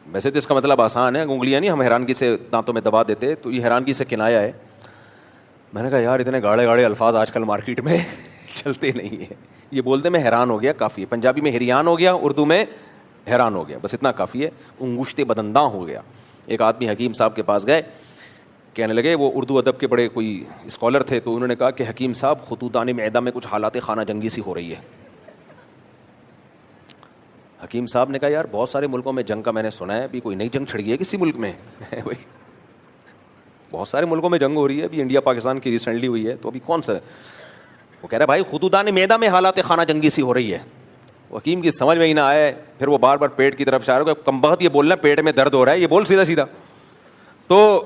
ویسے تو اس کا مطلب آسان ہے, انگلیاں نہیں ہم حیرانگی سے دانتوں میں دبا دیتے, تو یہ حیرانگی سے کنایا ہے. میں نے کہا یار اتنے گاڑے گاڑے الفاظ آج کل مارکیٹ میں چلتے نہیں ہیں, یہ بولتے میں حیران ہو گیا کافی ہے. پنجابی میں ہریان ہو گیا, اردو میں حیران ہو گیا, بس اتنا کافی ہے, انگشت بدنداں ہو گیا. ایک آدمی حکیم صاحب کے پاس گئے, کہنے لگے, وہ اردو ادب کے بڑے کوئی اسکالر تھے, تو انہوں نے کہا کہ حکیم صاحب خطوطان معدہ میں کچھ حالات خانہ جنگی سی ہو رہی ہے. حکیم صاحب نے کہا یار بہت سارے ملکوں میں جنگ کا میں نے سنا ہے, ابھی کوئی نئی جنگ چھڑ گئی ہے کسی ملک میں؟ بہت سارے ملکوں میں جنگ ہو رہی ہے, ابھی انڈیا پاکستان کی ریسنٹلی ہوئی ہے, تو ابھی کون سا ہے؟ وہ کہہ رہا ہے بھائی خطوطان معدہ میں حالات خانہ جنگی سی ہو رہی ہے. حکیم کی سمجھ میں ہی نہ آئے, پھر وہ بار بار پیٹ کی طرف اشارہ کر, کم بخت یہ بولنا پیٹ میں درد ہو رہا ہے, یہ بول سیدھا سیدھا. تو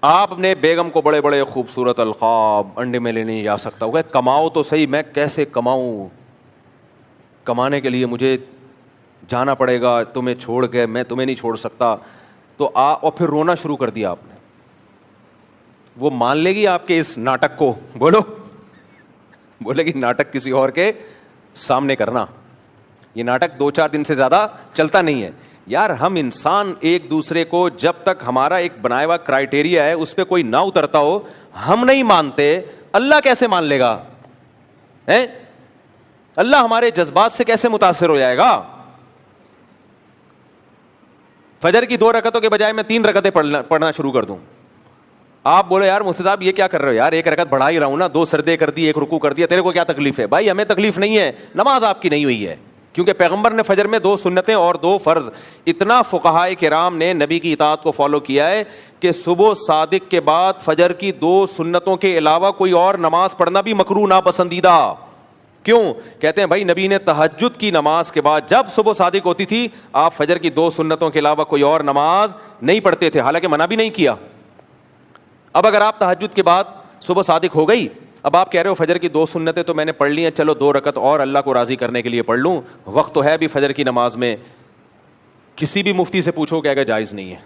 آپ اپنے بیگم کو بڑے بڑے خوبصورت القاب انڈے میں لینے جا سکتا ہوں, کماؤ تو صحیح, میں کیسے کماؤں, کمانے کے لیے مجھے جانا پڑے گا, تمہیں چھوڑ کے میں تمہیں نہیں چھوڑ سکتا. تو اور پھر رونا شروع کر دیا آپ نے. وہ مان لے گی آپ کے اس ناٹک کو؟ بولو, بولے گی ناٹک کسی اور کے سامنے کرنا, یہ ناٹک 2-4 دن سے زیادہ چلتا نہیں ہے. یار ہم انسان ایک دوسرے کو, جب تک ہمارا ایک بنایا ہوا کرائٹیریا ہے اس پہ کوئی نہ اترتا ہو, ہم نہیں مانتے, اللہ کیسے مان لے گا؟ اللہ ہمارے جذبات سے کیسے متاثر ہو جائے گا؟ فجر کی 2 رکعتوں کے بجائے میں 3 رکعتیں پڑھنا شروع کر دوں, آپ بولے یار مفتی صاحب یہ کیا کر رہے ہو یار, 1 رکعت بڑھا ہی رہا ہوں نا, 2 سجدے کر دی, 1 رکوع کر دیا, تیرے کو کیا تکلیف ہے؟ بھائی ہمیں تکلیف نہیں ہے, نماز آپ کی نہیں ہوئی ہے, کیونکہ پیغمبر نے فجر میں 2 سنتیں اور 2 فرض. اتنا فقہائے کرام نے نبی کی اطاعت کو فالو کیا ہے کہ صبح صادق کے بعد فجر کی 2 سنتوں کے علاوہ کوئی اور نماز پڑھنا بھی مکروہ ناپسندیدہ. کیوں؟ کہتے ہیں بھائی نبی نے تہجد کی نماز کے بعد جب صبح صادق ہوتی تھی, آپ فجر کی 2 سنتوں کے علاوہ کوئی اور نماز نہیں پڑھتے تھے, حالانکہ منع بھی نہیں کیا. اب اگر آپ تہجد کے بعد صبح صادق ہو گئی, اب آپ کہہ رہے ہو فجر کی 2 سنتیں تو میں نے پڑھ لی ہیں, چلو 2 رکعت اور اللہ کو راضی کرنے کے لیے پڑھ لوں, وقت تو ہے بھی فجر کی نماز میں. کسی بھی مفتی سے پوچھو کہ اگر جائز نہیں ہے,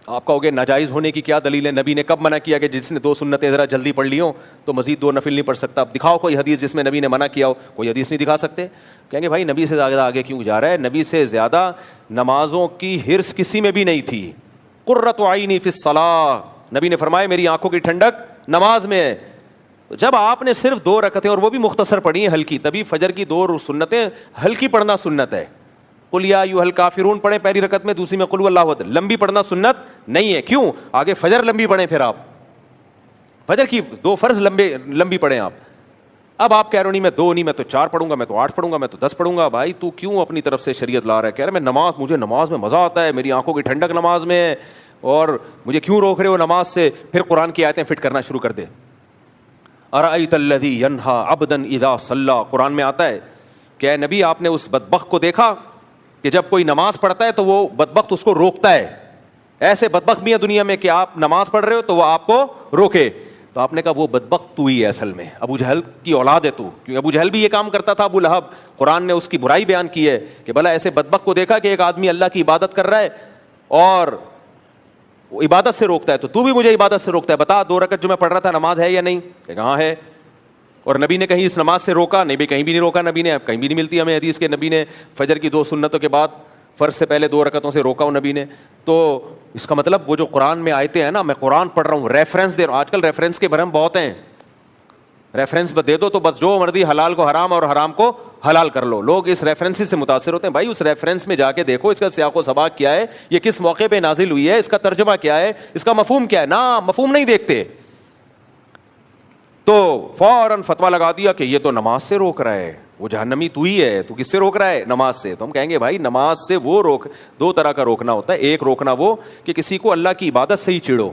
آپ کہو گے ناجائز ہونے کی کیا دلیل ہے؟ نبی نے کب منع کیا کہ جس نے 2 سنتیں ذرا جلدی پڑھ لی ہوں تو مزید 2 نفل نہیں پڑھ سکتا؟ اب دکھاؤ کوئی حدیث جس میں نبی نے منع کیا ہو. کوئی حدیث نہیں دکھا سکتے. کہیں گے بھائی نبی سے زیادہ آگے کیوں جا رہا ہے؟ نبی سے زیادہ نمازوں کی حرص کسی میں بھی نہیں تھی. قرۃ عینی فی الصلاۃ, نبی نے فرمایا میری آنکھوں کی ٹھنڈک نماز میں ہے. جب آپ نے صرف 2 رکعتیں اور وہ بھی مختصر پڑھی ہیں ہلکی, تبھی فجر کی 2 سنتیں ہلکی پڑھنا سنت ہے. قل یا ایھا الکافرون پڑھیں پہلی رکعت میں, دوسری میں قل واللہ احد. لمبی پڑھنا سنت نہیں ہے. کیوں؟ آگے فجر لمبی پڑھیں, پھر آپ فجر کی 2 فرض لمبی پڑھیں آپ. اب آپ کہہ رہے ہو نہیں میں 2 نہیں, میں تو 4 پڑھوں گا, میں تو 8 پڑھوں گا, میں تو 10 پڑھوں گا. بھائی تو کیوں اپنی طرف سے شریعت لا رہا ہے؟ کہہ رہے میں نماز, مجھے نماز میں مزہ آتا ہے, میری آنکھوں کی ٹھنڈک نماز میں ہے, اور مجھے کیوں روک رہے ہو نماز سے؟ پھر قرآن کی آیتیں فٹ کرنا شروع کر دے. ارأیت الذی ینہا عبدا اذا صلی, قرآن میں آتا ہے کہ اے نبی آپ نے اس بدبخت کو دیکھا کہ جب کوئی نماز پڑھتا ہے تو وہ بدبخت اس کو روکتا ہے. ایسے بدبخت بھی ہیں دنیا میں کہ آپ نماز پڑھ رہے ہو تو وہ آپ کو روکے. تو آپ نے کہا وہ بدبخت تو ہی ہے, اصل میں ابو جہل کی اولاد ہے تو, کیونکہ ابو جہل بھی یہ کام کرتا تھا, ابو لہب. قرآن نے اس کی برائی بیان کی ہے کہ بھلا ایسے بدبخت کو دیکھا کہ ایک آدمی اللہ کی عبادت کر رہا ہے اور عبادت سے روکتا ہے تو بھی مجھے عبادت سے روکتا ہے. بتا 2 رکعت جو میں پڑھ رہا تھا نماز ہے یا نہیں؟ کہ کہاں ہے. اور نبی نے کہیں اس نماز سے روکا؟ نہیں بھی، کہیں بھی نہیں روکا نبی نے. اب کہیں بھی نہیں ملتی ہمیں حدیث کے نبی نے فجر کی 2 سنتوں کے بعد فرض سے پہلے 2 رکعتوں سے روکا ہوں نبی نے. تو اس کا مطلب وہ جو قرآن میں آیتیں ہیں نا، میں قرآن پڑھ رہا ہوں، ریفرنس دے رہا ہوں. آج کل ریفرنس کے بھرم بہت ہیں. ریفرنس دے دو تو بس جو مرضی حلال کو حرام اور حرام کو حلال کر لو. لوگ اس ریفرنس سے متاثر ہوتے ہیں. بھائی اس ریفرنس میں جا کے دیکھو اس کا سیاق و سباق کیا ہے، یہ کس موقع پہ نازل ہوئی ہے، اس کا ترجمہ کیا ہے، اس کا مفہوم کیا ہے. نا مفہوم نہیں دیکھتے تو فوراً فتویٰ لگا دیا کہ یہ تو نماز سے روک رہا ہے، وہ جہنمی تو ہی ہے، تو کس سے روک رہا ہے؟ نماز سے. تو ہم کہیں گے بھائی نماز سے وہ روک، 2 طرح کا روکنا ہوتا ہے. ایک روکنا وہ کہ کسی کو اللہ کی عبادت سے ہی چڑھو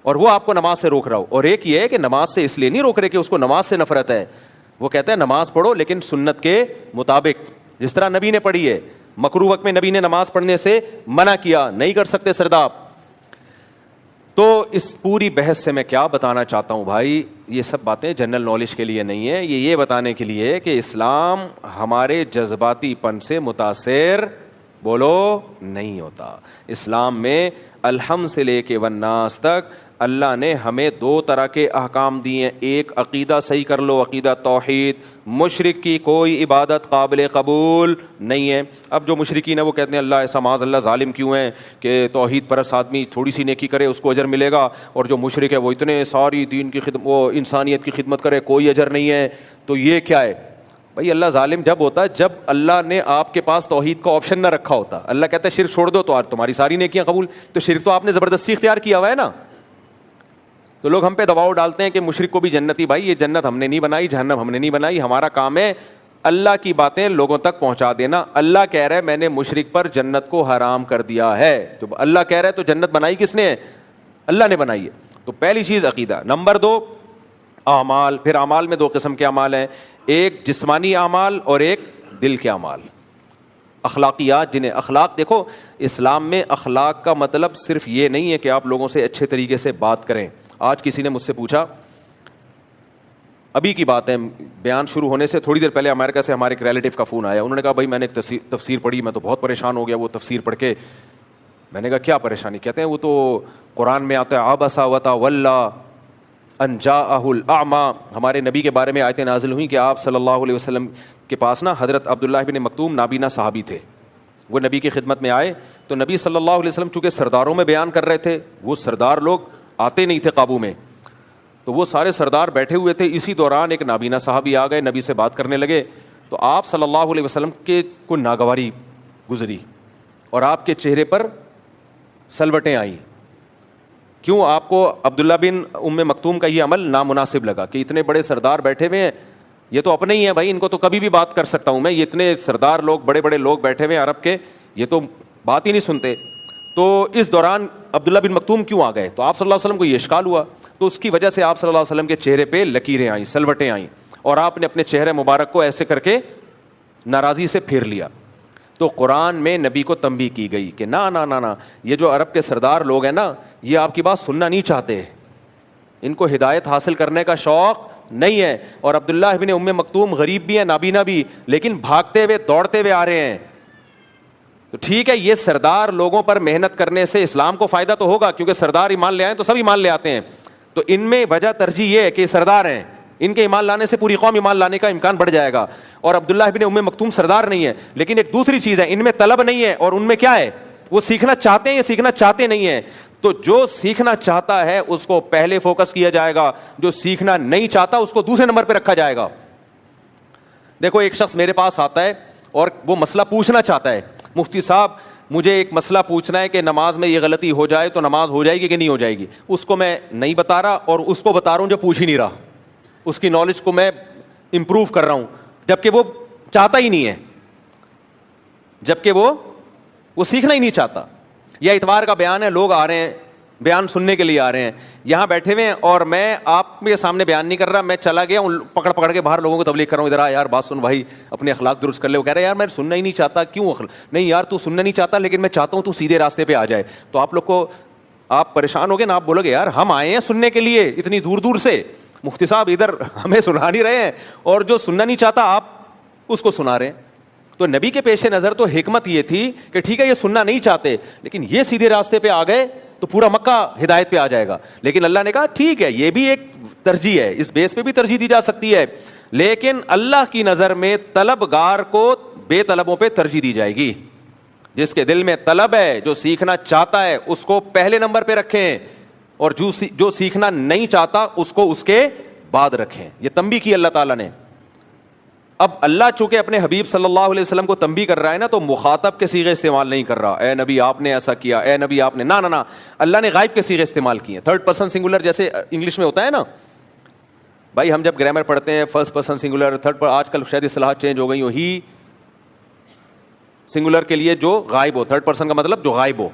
اور وہ آپ کو نماز سے روک رہا ہو. اور ایک یہ ہے کہ نماز سے اس لیے نہیں روک رہے کہ اس کو نماز سے نفرت ہے. وہ کہتا ہے نماز پڑھو لیکن سنت کے مطابق، جس طرح نبی نے پڑھی ہے. مکروہ وقت میں نبی نے نماز پڑھنے سے منع کیا، نہیں کر سکتے سرداب. تو اس پوری بحث سے میں کیا بتانا چاہتا ہوں بھائی، یہ سب باتیں جنرل نالج کے لیے نہیں ہے، یہ بتانے کے لیے کہ اسلام ہمارے جذباتی پن سے متاثر بولو نہیں ہوتا. اسلام میں الحمد سے لے کے والناس تک اللہ نے ہمیں 2 طرح کے احکام دیے ہیں. ایک عقیدہ صحیح کر لو، عقیدہ توحید. مشرک کی کوئی عبادت قابل قبول نہیں ہے. اب جو مشرکین ہیں وہ کہتے ہیں اللہ ایسا معاذ اللہ ظالم کیوں ہیں کہ توحید پرست آدمی تھوڑی سی نیکی کرے اس کو اجر ملے گا، اور جو مشرک ہے وہ اتنے ساری دین کی خدمت، وہ انسانیت کی خدمت کرے کوئی اجر نہیں ہے. تو یہ کیا ہے بھائی؟ اللہ ظالم جب ہوتا ہے جب اللہ نے آپ کے پاس توحید کا آپشن نہ رکھا ہوتا. اللہ کہتا ہے شرک چھوڑ دو تو تمہاری ساری نیکیاں قبول. تو شرک تو آپ نے زبردستی اختیار کیا ہوا ہے نا. تو لوگ ہم پہ دباؤ ڈالتے ہیں کہ مشرک کو بھی جنتی. بھائی یہ جنت ہم نے نہیں بنائی، جہنم ہم نے نہیں بنائی. ہمارا کام ہے اللہ کی باتیں لوگوں تک پہنچا دینا. اللہ کہہ رہا ہے میں نے مشرک پر جنت کو حرام کر دیا ہے. جو اللہ کہہ رہا ہے تو جنت بنائی کس نے ہے؟ اللہ نے بنائی ہے. تو پہلی چیز عقیدہ. نمبر 2 اعمال. پھر اعمال میں 2 قسم کے اعمال ہیں، ایک جسمانی اعمال اور ایک دل کے اعمال. اخلاقیات جنہیں اخلاق، دیکھو اسلام میں اخلاق کا مطلب صرف یہ نہیں ہے کہ آپ لوگوں سے اچھے طریقے سے بات کریں. آج کسی نے مجھ سے پوچھا، ابھی کی بات ہے، بیان شروع ہونے سے تھوڑی دیر پہلے امریکہ سے ہمارے ایک ریلیٹیو کا فون آیا. انہوں نے کہا بھائی میں نے ایک تفسیر پڑھی، میں تو بہت پریشان ہو گیا وہ تفسیر پڑھ کے. میں نے کہا کیا پریشانی؟ کہتے ہیں وہ تو قرآن میں آتا ہے عبس وتولی ان جاءہ الاعمی. ہمارے نبی کے بارے میں آیتیں نازل ہوئیں کہ آپ صلی اللہ علیہ وسلم کے پاس نا حضرت عبداللہ بن مکتوم نابینا صحابی تھے. وہ نبی کی خدمت میں آئے تو نبی صلی اللہ علیہ وسلم چونکہ سرداروں میں بیان کر رہے تھے، وہ سردار لوگ آتے نہیں تھے قابو میں، تو وہ سارے سردار بیٹھے ہوئے تھے. اسی دوران ایک نابینا صحابی آ گئے، نبی سے بات کرنے لگے. تو آپ صلی اللہ علیہ وسلم کے کو ناگواری گزری اور آپ کے چہرے پر سلوٹیں آئیں. کیوں؟ آپ کو عبداللہ بن مکتوم کا یہ عمل نامناسب لگا کہ اتنے بڑے سردار بیٹھے ہوئے ہیں، یہ تو اپنے ہی ہیں بھائی، ان کو تو کبھی بھی بات کر سکتا ہوں میں، یہ اتنے سردار لوگ، بڑے بڑے لوگ بیٹھے ہوئے ہیں عرب کے، یہ تو بات ہی نہیں سنتے. تو اس دوران عبداللہ بن مکتوم کیوں آ گئے؟ تو آپ صلی اللہ علیہ وسلم کو یہ اشکال ہوا. تو اس کی وجہ سے آپ صلی اللہ علیہ وسلم کے چہرے پہ لکیریں آئیں، سلوٹیں آئیں، اور آپ نے اپنے چہرے مبارک کو ایسے کر کے ناراضی سے پھیر لیا. تو قرآن میں نبی کو تنبیہ کی گئی کہ نا نا نا نا، یہ جو عرب کے سردار لوگ ہیں نا، یہ آپ کی بات سننا نہیں چاہتے، ان کو ہدایت حاصل کرنے کا شوق نہیں ہے. اور عبداللہ ابن مکتوم غریب بھی ہیں، نابینا بھی، لیکن بھاگتے ہوئے دوڑتے ہوئے آ رہے ہیں. تو ٹھیک ہے، یہ سردار لوگوں پر محنت کرنے سے اسلام کو فائدہ تو ہوگا، کیونکہ سردار ایمان لے آئیں تو سب ایمان لے آتے ہیں. تو ان میں وجہ ترجیح یہ ہے کہ سردار ہیں، ان کے ایمان لانے سے پوری قوم ایمان لانے کا امکان بڑھ جائے گا. اور عبداللہ ابن مکتوم سردار نہیں ہے. لیکن ایک دوسری چیز ہے، ان میں طلب نہیں ہے، اور ان میں کیا ہے؟ وہ سیکھنا چاہتے ہیں یا سیکھنا چاہتے نہیں ہیں. تو جو سیکھنا چاہتا ہے اس کو پہلے فوکس کیا جائے گا، جو سیکھنا نہیں چاہتا اس کو دوسرے نمبر پہ رکھا جائے گا. دیکھو ایک شخص میرے پاس آتا ہے اور وہ مسئلہ پوچھنا چاہتا ہے، مفتی صاحب مجھے ایک مسئلہ پوچھنا ہے کہ نماز میں یہ غلطی ہو جائے تو نماز ہو جائے گی کہ نہیں ہو جائے گی. اس کو میں نہیں بتا رہا اور اس کو بتا رہا ہوں جو پوچھ ہی نہیں رہا، اس کی نالج کو میں امپروو کر رہا ہوں، جبکہ وہ چاہتا ہی نہیں ہے، جبکہ وہ سیکھنا ہی نہیں چاہتا. یا اتوار کا بیان ہے، لوگ آ رہے ہیں بیان سننے کے لیے، آ رہے ہیں یہاں بیٹھے ہوئے ہیں، اور میں آپ کے سامنے بیان نہیں کر رہا، میں چلا گیا ہوں پکڑ کے باہر لوگوں کو تبلیغ کر رہا ہوں، ادھر آ یار بات سن بھائی، اپنے اخلاق درست کر لے. وہ کہہ رہے ہیں یار میں سننا ہی نہیں چاہتا. کیوں؟ نہیں یار تو سننا نہیں چاہتا، لیکن میں چاہتا ہوں تو سیدھے راستے پہ آ جائے. تو آپ لوگ کو آپ پریشان ہو گے نا، آپ بولو گے یار ہم آئے ہیں سننے کے لیے اتنی دور دور سے، مفتی صاحب ادھر ہمیں سنا نہیں رہے ہیں، اور جو سننا نہیں چاہتا آپ اس کو سنا رہے ہیں. تو نبی کے پیش نظر تو حکمت یہ تھی کہ ٹھیک ہے یہ سننا نہیں چاہتے، لیکن یہ سیدھے راستے پہ آ گئے تو پورا مکہ ہدایت پہ آ جائے گا. لیکن اللہ نے کہا ٹھیک ہے, یہ بھی ایک ترجیح ہے, اس بیس پہ بھی ترجیح دی جا سکتی ہے, لیکن اللہ کی نظر میں طلبگار کو بے طلبوں پہ ترجیح دی جائے گی. جس کے دل میں طلب ہے, جو سیکھنا چاہتا ہے, اس کو پہلے نمبر پہ رکھیں, اور جو سیکھنا نہیں چاہتا اس کو اس کے بعد رکھیں. یہ تنبیہ کی اللہ تعالیٰ نے. اب اللہ چونکہ اپنے حبیب صلی اللہ علیہ وسلم کو تنبیہ کر رہا ہے نا, تو مخاطب کے صیغے استعمال نہیں کر رہا, اے نبی آپ نے ایسا کیا, اے نبی آپ نے, نہ, اللہ نے غائب کے صیغے استعمال کیے. تھرڈ پرسن سنگولر جیسے انگلش میں ہوتا ہے نا بھائی, ہم جب گرامر پڑھتے ہیں فرسٹ پرسن سنگولر, تھرڈ پر, آج کل شاید اصطلاحات چینج ہو گئی ہوں, ہی سنگولر کے لیے جو غائب ہو, تھرڈ پرسن کا مطلب جو غائب ہو,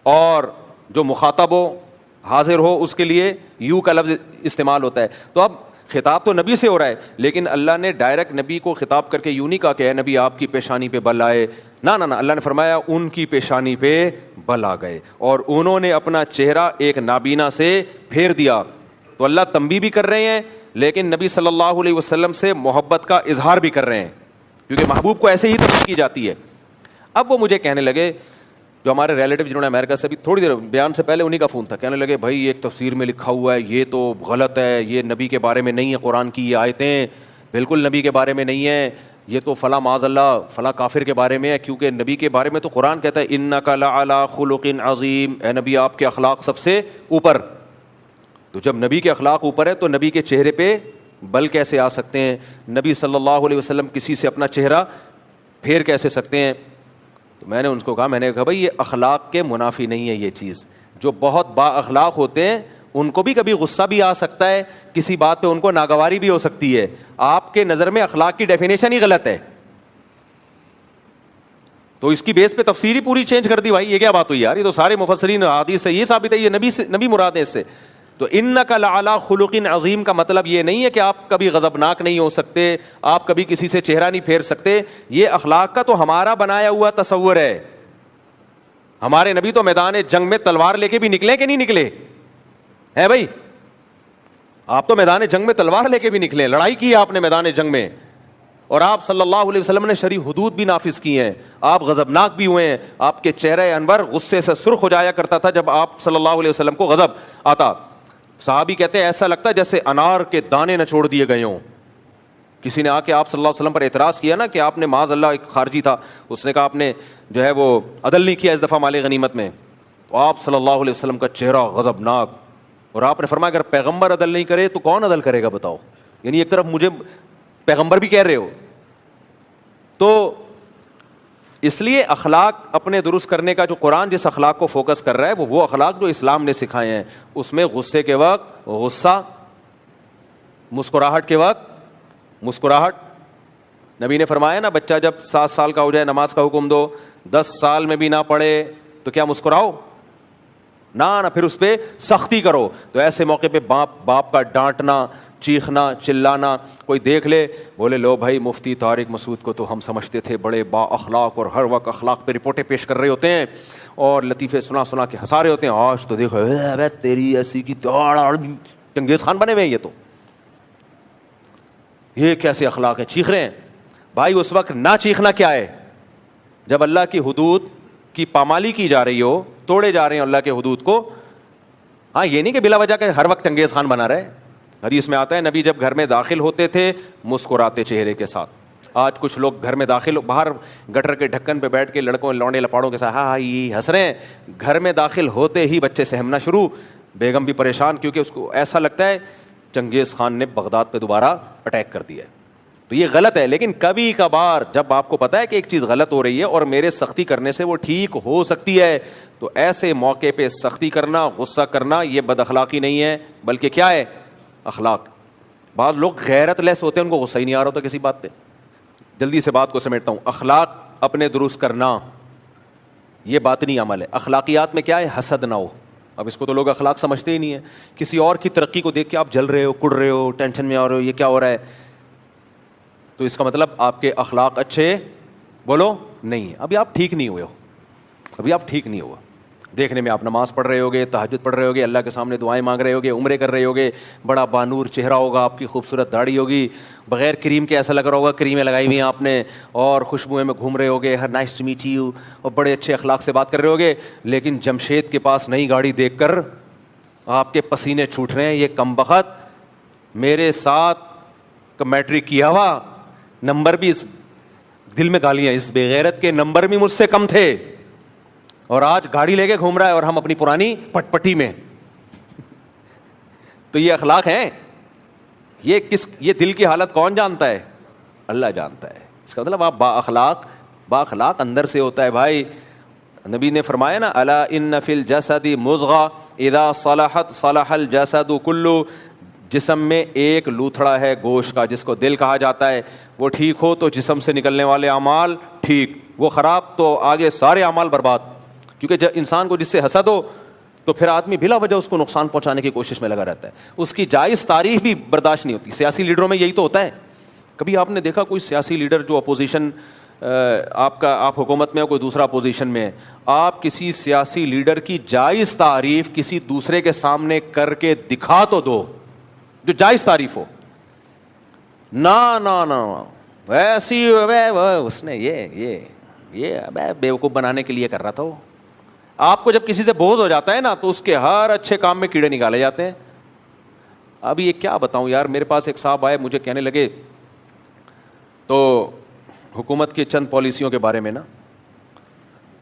اور جو مخاطب ہو حاضر ہو اس کے لیے یو کا لفظ استعمال ہوتا ہے. تو اب خطاب تو نبی سے ہو رہا ہے, لیکن اللہ نے ڈائریکٹ نبی کو خطاب کر کے یوں نہیں کہا کہ اے نبی آپ کی پیشانی پہ بل آئے, نہ, اللہ نے فرمایا ان کی پیشانی پہ بل آ گئے اور انہوں نے اپنا چہرہ ایک نابینا سے پھیر دیا. تو اللہ تنبیہ بھی کر رہے ہیں, لیکن نبی صلی اللہ علیہ وسلم سے محبت کا اظہار بھی کر رہے ہیں, کیونکہ محبوب کو ایسے ہی تنبیہ کی جاتی ہے. اب وہ مجھے کہنے لگے, جو ہمارے ریلیٹیو جنہوں نے امریکہ سے بھی تھوڑی دیر بیان سے پہلے انہی کا فون تھا, کہنے لگے بھائی ایک تفسیر میں لکھا ہوا ہے, یہ تو غلط ہے, یہ نبی کے بارے میں نہیں ہے, قرآن کی یہ آیتیں بالکل نبی کے بارے میں نہیں ہیں, یہ تو فلاں معاذ اللہ فلاں کافر کے بارے میں ہے, کیونکہ نبی کے بارے میں تو قرآن کہتا ہے انک لعلی خلق عظیم, اے نبی آپ کے اخلاق سب سے اوپر. تو جب نبی کے اخلاق اوپر ہے تو نبی کے چہرے پہ بل کیسے آ سکتے ہیں؟ نبی صلی اللہ علیہ وسلم کسی سے اپنا چہرہ پھیر کیسے سکتے ہیں؟ تو میں نے ان کو کہا, میں نے کہا بھائی یہ اخلاق کے منافی نہیں ہے یہ چیز. جو بہت با اخلاق ہوتے ہیں ان کو بھی کبھی غصہ بھی آ سکتا ہے, کسی بات پہ ان کو ناگواری بھی ہو سکتی ہے. آپ کے نظر میں اخلاق کی ڈیفینیشن ہی غلط ہے, تو اس کی بیس پہ تفسیر ہی پوری چینج کر دی. بھائی یہ کیا بات ہوئی یار, یہ تو سارے مفسرین حدیث سے یہ ثابت ہے, یہ نبی مراد ہے اس سے. تو انک لعلی خلق عظیم کا مطلب یہ نہیں ہے کہ آپ کبھی غضبناک نہیں ہو سکتے, آپ کبھی کسی سے چہرہ نہیں پھیر سکتے. یہ اخلاق کا تو ہمارا بنایا ہوا تصور ہے. ہمارے نبی تو میدان جنگ میں تلوار لے کے بھی نکلے کہ نہیں نکلے ہے بھائی؟ آپ تو میدان جنگ میں تلوار لے کے بھی نکلے, لڑائی کی ہے آپ نے میدان جنگ میں, اور آپ صلی اللہ علیہ وسلم نے شرعی حدود بھی نافذ کی ہیں, آپ غضبناک بھی ہوئے ہیں. آپ کے چہرہ انور غصے سے سرخ ہو جایا کرتا تھا جب آپ صلی اللہ علیہ وسلم کو غضب آتا. صحابی کہتے ہیں ایسا لگتا ہے جیسے انار کے دانے نہ چھوڑ دیے گئے ہوں. کسی نے آ کے آپ صلی اللہ علیہ وسلم پر اعتراض کیا نا کہ آپ نے معاذ اللہ, ایک خارجی تھا, اس نے کہا آپ نے جو ہے وہ عدل نہیں کیا اس دفعہ مال غنیمت میں, تو آپ صلی اللہ علیہ وسلم کا چہرہ غضبناک, اور آپ نے فرمایا اگر پیغمبر عدل نہیں کرے تو کون عدل کرے گا بتاؤ. یعنی ایک طرف مجھے پیغمبر بھی کہہ رہے ہو. تو اس لیے اخلاق اپنے درست کرنے کا جو قرآن جس اخلاق کو فوکس کر رہا ہے وہ اخلاق جو اسلام نے سکھائے ہیں. اس میں غصے کے وقت غصہ, مسکراہٹ کے وقت مسکراہٹ. نبی نے فرمایا نا بچہ جب 7 سال کا ہو جائے نماز کا حکم دو, 10 سال میں بھی نہ پڑھے تو کیا مسکراؤ؟ نہ پھر اس پہ سختی کرو. تو ایسے موقع پہ باپ کا ڈانٹنا, چیخنا, چلانا, کوئی دیکھ لے بولے لو بھائی مفتی طارق مسعود کو تو ہم سمجھتے تھے بڑے با اخلاق اور ہر وقت اخلاق پہ رپورٹیں پیش کر رہے ہوتے ہیں اور لطیفے سنا کے ہنسا رہے ہوتے ہیں, آج تو دیکھو تیری ایسی کی چنگیز خان بنے ہوئے ہیں, یہ کیسے اخلاق ہیں, چیخ رہے ہیں. بھائی اس وقت نہ چیخنا کیا ہے جب اللہ کی حدود کی پامالی کی جا رہی ہو, توڑے جا رہے ہیں اللہ کے حدود کو. ہاں یہ نہیں کہ بلا وجہ کہ ہر وقت چنگیز خان بنا رہے. حدیث میں آتا ہے نبی جب گھر میں داخل ہوتے تھے مسکراتے چہرے کے ساتھ. آج کچھ لوگ گھر میں داخل باہر گٹر کے ڈھکن پہ بیٹھ کے لڑکوں لونڈے لپاڑوں کے ساتھ ہاں یہ ہنس رہے ہیں, گھر میں داخل ہوتے ہی بچے سہمنا شروع, بیگم بھی پریشان کیونکہ اس کو ایسا لگتا ہے چنگیز خان نے بغداد پہ دوبارہ اٹیک کر دیا ہے. تو یہ غلط ہے. لیکن کبھی کبھار جب آپ کو پتا ہے کہ ایک چیز غلط ہو رہی ہے اور میرے سختی کرنے سے وہ ٹھیک ہو سکتی ہے, تو ایسے موقع پہ سختی کرنا, غصہ کرنا یہ بد اخلاقی نہیں ہے بلکہ کیا ہے, اخلاق. بعض لوگ غیرت لیس ہوتے ہیں, ان کو غصہ ہی نہیں آ رہا ہوتا کسی بات پہ. جلدی سے بات کو سمیٹتا ہوں. اخلاق اپنے درست کرنا یہ باطنی عمل ہے. اخلاقیات میں کیا ہے, حسد نہ ہو. اب اس کو تو لوگ اخلاق سمجھتے ہی نہیں ہیں. کسی اور کی ترقی کو دیکھ کے آپ جل رہے ہو, کڑ رہے ہو, ٹینشن میں آ رہے ہو, یہ کیا ہو رہا ہے, تو اس کا مطلب آپ کے اخلاق اچھے بولو نہیں, ابھی آپ ٹھیک نہیں ہوئے ہو, ابھی آپ ٹھیک نہیں ہوا. دیکھنے میں آپ نماز پڑھ رہے ہوگے, تہجد پڑھ رہے ہوگے, اللہ کے سامنے دعائیں مانگ رہے ہوگے, عمرے کر رہے ہوگے, بڑا بانور چہرہ ہوگا, آپ کی خوبصورت داڑھی ہوگی, بغیر کریم کے ایسا لگ رہا ہوگا کریمیں لگائی ہوئی ہیں آپ نے, اور خوشبوئیں میں گھوم رہے ہوگے, ہر نائس ٹو میٹ یو, اور بڑے اچھے اخلاق سے بات کر رہے ہوگے. لیکن جمشید کے پاس نئی گاڑی دیکھ کر آپ کے پسینے چھوٹ رہے ہیں, یہ کمبخت میرے ساتھ میٹرک کیا ہوا, نمبر بھی اس دل میں گالیاں, اس بے غیرت کے نمبر بھی مجھ سے کم تھے, اور آج گاڑی لے کے گھوم رہا ہے اور ہم اپنی پرانی پٹ پٹی میں. تو یہ اخلاق ہیں, یہ دل کی حالت کون جانتا ہے؟ اللہ جانتا ہے. اس کا مطلب آپ با اخلاق اندر سے ہوتا ہے بھائی. نبی نے فرمایا نا, الا ان فی الجسد مضغہ اذا صلحت صلح الجسد کلہ, جسم میں ایک لوتھڑا ہے گوشت کا جس کو دل کہا جاتا ہے, وہ ٹھیک ہو تو جسم سے نکلنے والے اعمال ٹھیک, وہ خراب تو آگے سارے اعمال برباد. کیونکہ جب انسان کو جس سے حسد ہو تو پھر آدمی بلا وجہ اس کو نقصان پہنچانے کی کوشش میں لگا رہتا ہے, اس کی جائز تعریف بھی برداشت نہیں ہوتی. سیاسی لیڈروں میں یہی تو ہوتا ہے. کبھی آپ نے دیکھا کوئی سیاسی لیڈر جو اپوزیشن, آپ حکومت میں ہو, کوئی دوسرا اپوزیشن میں, آپ کسی سیاسی لیڈر کی جائز تعریف کسی دوسرے کے سامنے کر کے دکھا تو دو جو جائز تعریف ہو. نا ویسی اس نے یہ بیوقوف بنانے کے لیے کر رہا تھا وہ. آپ کو جب کسی سے بغض ہو جاتا ہے نا تو اس کے ہر اچھے کام میں کیڑے نکالے جاتے ہیں. اب یہ کیا بتاؤں یار, میرے پاس ایک صاحب آئے, مجھے کہنے لگے تو حکومت کی چند پالیسیوں کے بارے میں نا,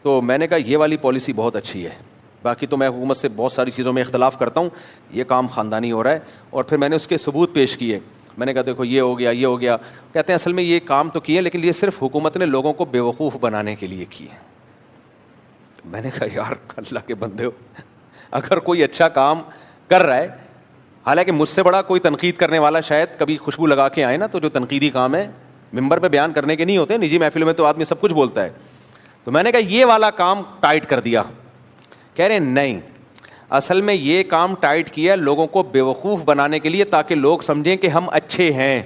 تو میں نے کہا یہ والی پالیسی بہت اچھی ہے, باقی تو میں حکومت سے بہت ساری چیزوں میں اختلاف کرتا ہوں, یہ کام خاندانی ہو رہا ہے. اور پھر میں نے اس کے ثبوت پیش کیے. میں نے کہا دیکھو یہ ہو گیا. کہتے ہیں اصل میں یہ کام تو کیے لیکن یہ صرف حکومت نے لوگوں کو بیوقوف بنانے کے لیے کیے. میں نے کہا یار اللہ کے بندے ہو, اگر کوئی اچھا کام کر رہا ہے, حالانکہ مجھ سے بڑا کوئی تنقید کرنے والا شاید کبھی خوشبو لگا کے آئے نا, تو جو تنقیدی کام ہے ممبر پہ بیان کرنے کے نہیں ہوتے, نجی محفلوں میں تو آدمی سب کچھ بولتا ہے. تو میں نے کہا یہ والا کام ٹائٹ کر دیا. کہہ رہے نہیں, اصل میں یہ کام ٹائٹ کیا لوگوں کو بیوقوف بنانے کے لیے تاکہ لوگ سمجھیں کہ ہم اچھے ہیں.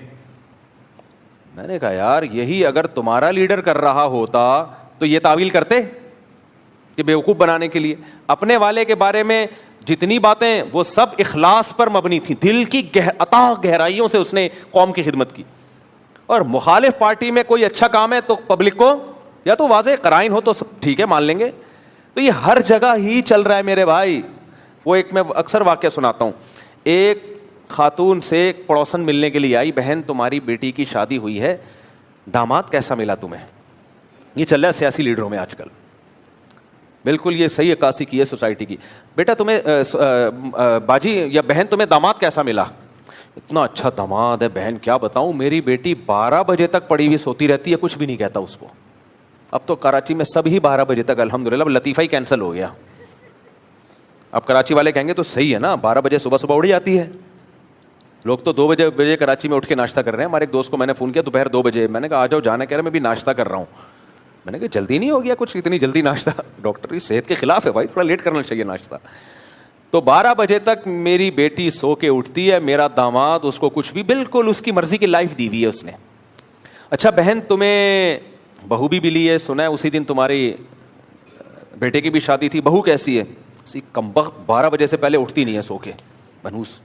میں نے کہا یار یہی اگر تمہارا لیڈر کر رہا ہوتا تو یہ تعویل کرتے کہ بیوقوف بنانے کے لیے. اپنے والے کے بارے میں جتنی باتیں وہ سب اخلاص پر مبنی تھیں, دل کی عطا گہرائیوں سے اس نے قوم کی خدمت کی. اور مخالف پارٹی میں کوئی اچھا کام ہے تو پبلک کو یا تو واضح قرائن ہو تو ٹھیک ہے مان لیں گے. تو یہ ہر جگہ ہی چل رہا ہے میرے بھائی. وہ ایک میں اکثر واقعہ سناتا ہوں. ایک خاتون سے ایک پڑوسن ملنے کے لیے آئی, بہن تمہاری بیٹی کی شادی ہوئی ہے, داماد کیسا ملا تمہیں. یہ چل رہا ہے سیاسی لیڈروں میں آج کل, بالکل یہ صحیح عکاسی کی ہے سوسائٹی کی. بیٹا تمہیں باجی یا بہن تمہیں داماد کیسا ملا. اتنا اچھا داماد ہے بہن, کیا بتاؤں, میری بیٹی 12 بجے تک پڑی ہوئی سوتی رہتی ہے, کچھ بھی نہیں کہتا اس کو. اب تو کراچی میں سب ہی 12 بجے تک الحمدللہ, اب لطیفہ ہی کینسل ہو گیا. اب کراچی والے کہیں گے تو صحیح ہے نا, 12 بجے صبح اڑ جاتی ہے. لوگ تو 2 بجے کراچی میں اٹھ کے ناشتہ کر رہے ہیں. ہمارے ایک دوست کو میں نے فون کیا دوپہر 2 بجے, میں نے کہا آ جاؤ, جانا. کہہ رہا میں بھی ناشتہ کر رہا ہوں. میں نے کہا جلدی نہیں ہو گیا کچھ, اتنی جلدی ناشتہ؟ ڈاکٹر کی صحت کے خلاف ہے بھائی, تھوڑا لیٹ کرنا چاہیے ناشتہ. تو 12 بجے تک میری بیٹی سو کے اٹھتی ہے, میرا داماد اس کو کچھ بھی, بالکل اس کی مرضی کی لائف دی ہوئی ہے اس نے. اچھا بہن تمہیں بہو بھی ملی ہے, سنا ہے اسی دن تمہاری بیٹے کی بھی شادی تھی, بہو کیسی ہے؟ اسی کمبخت 12 بجے سے پہلے اٹھتی نہیں ہے سو کے, بنوس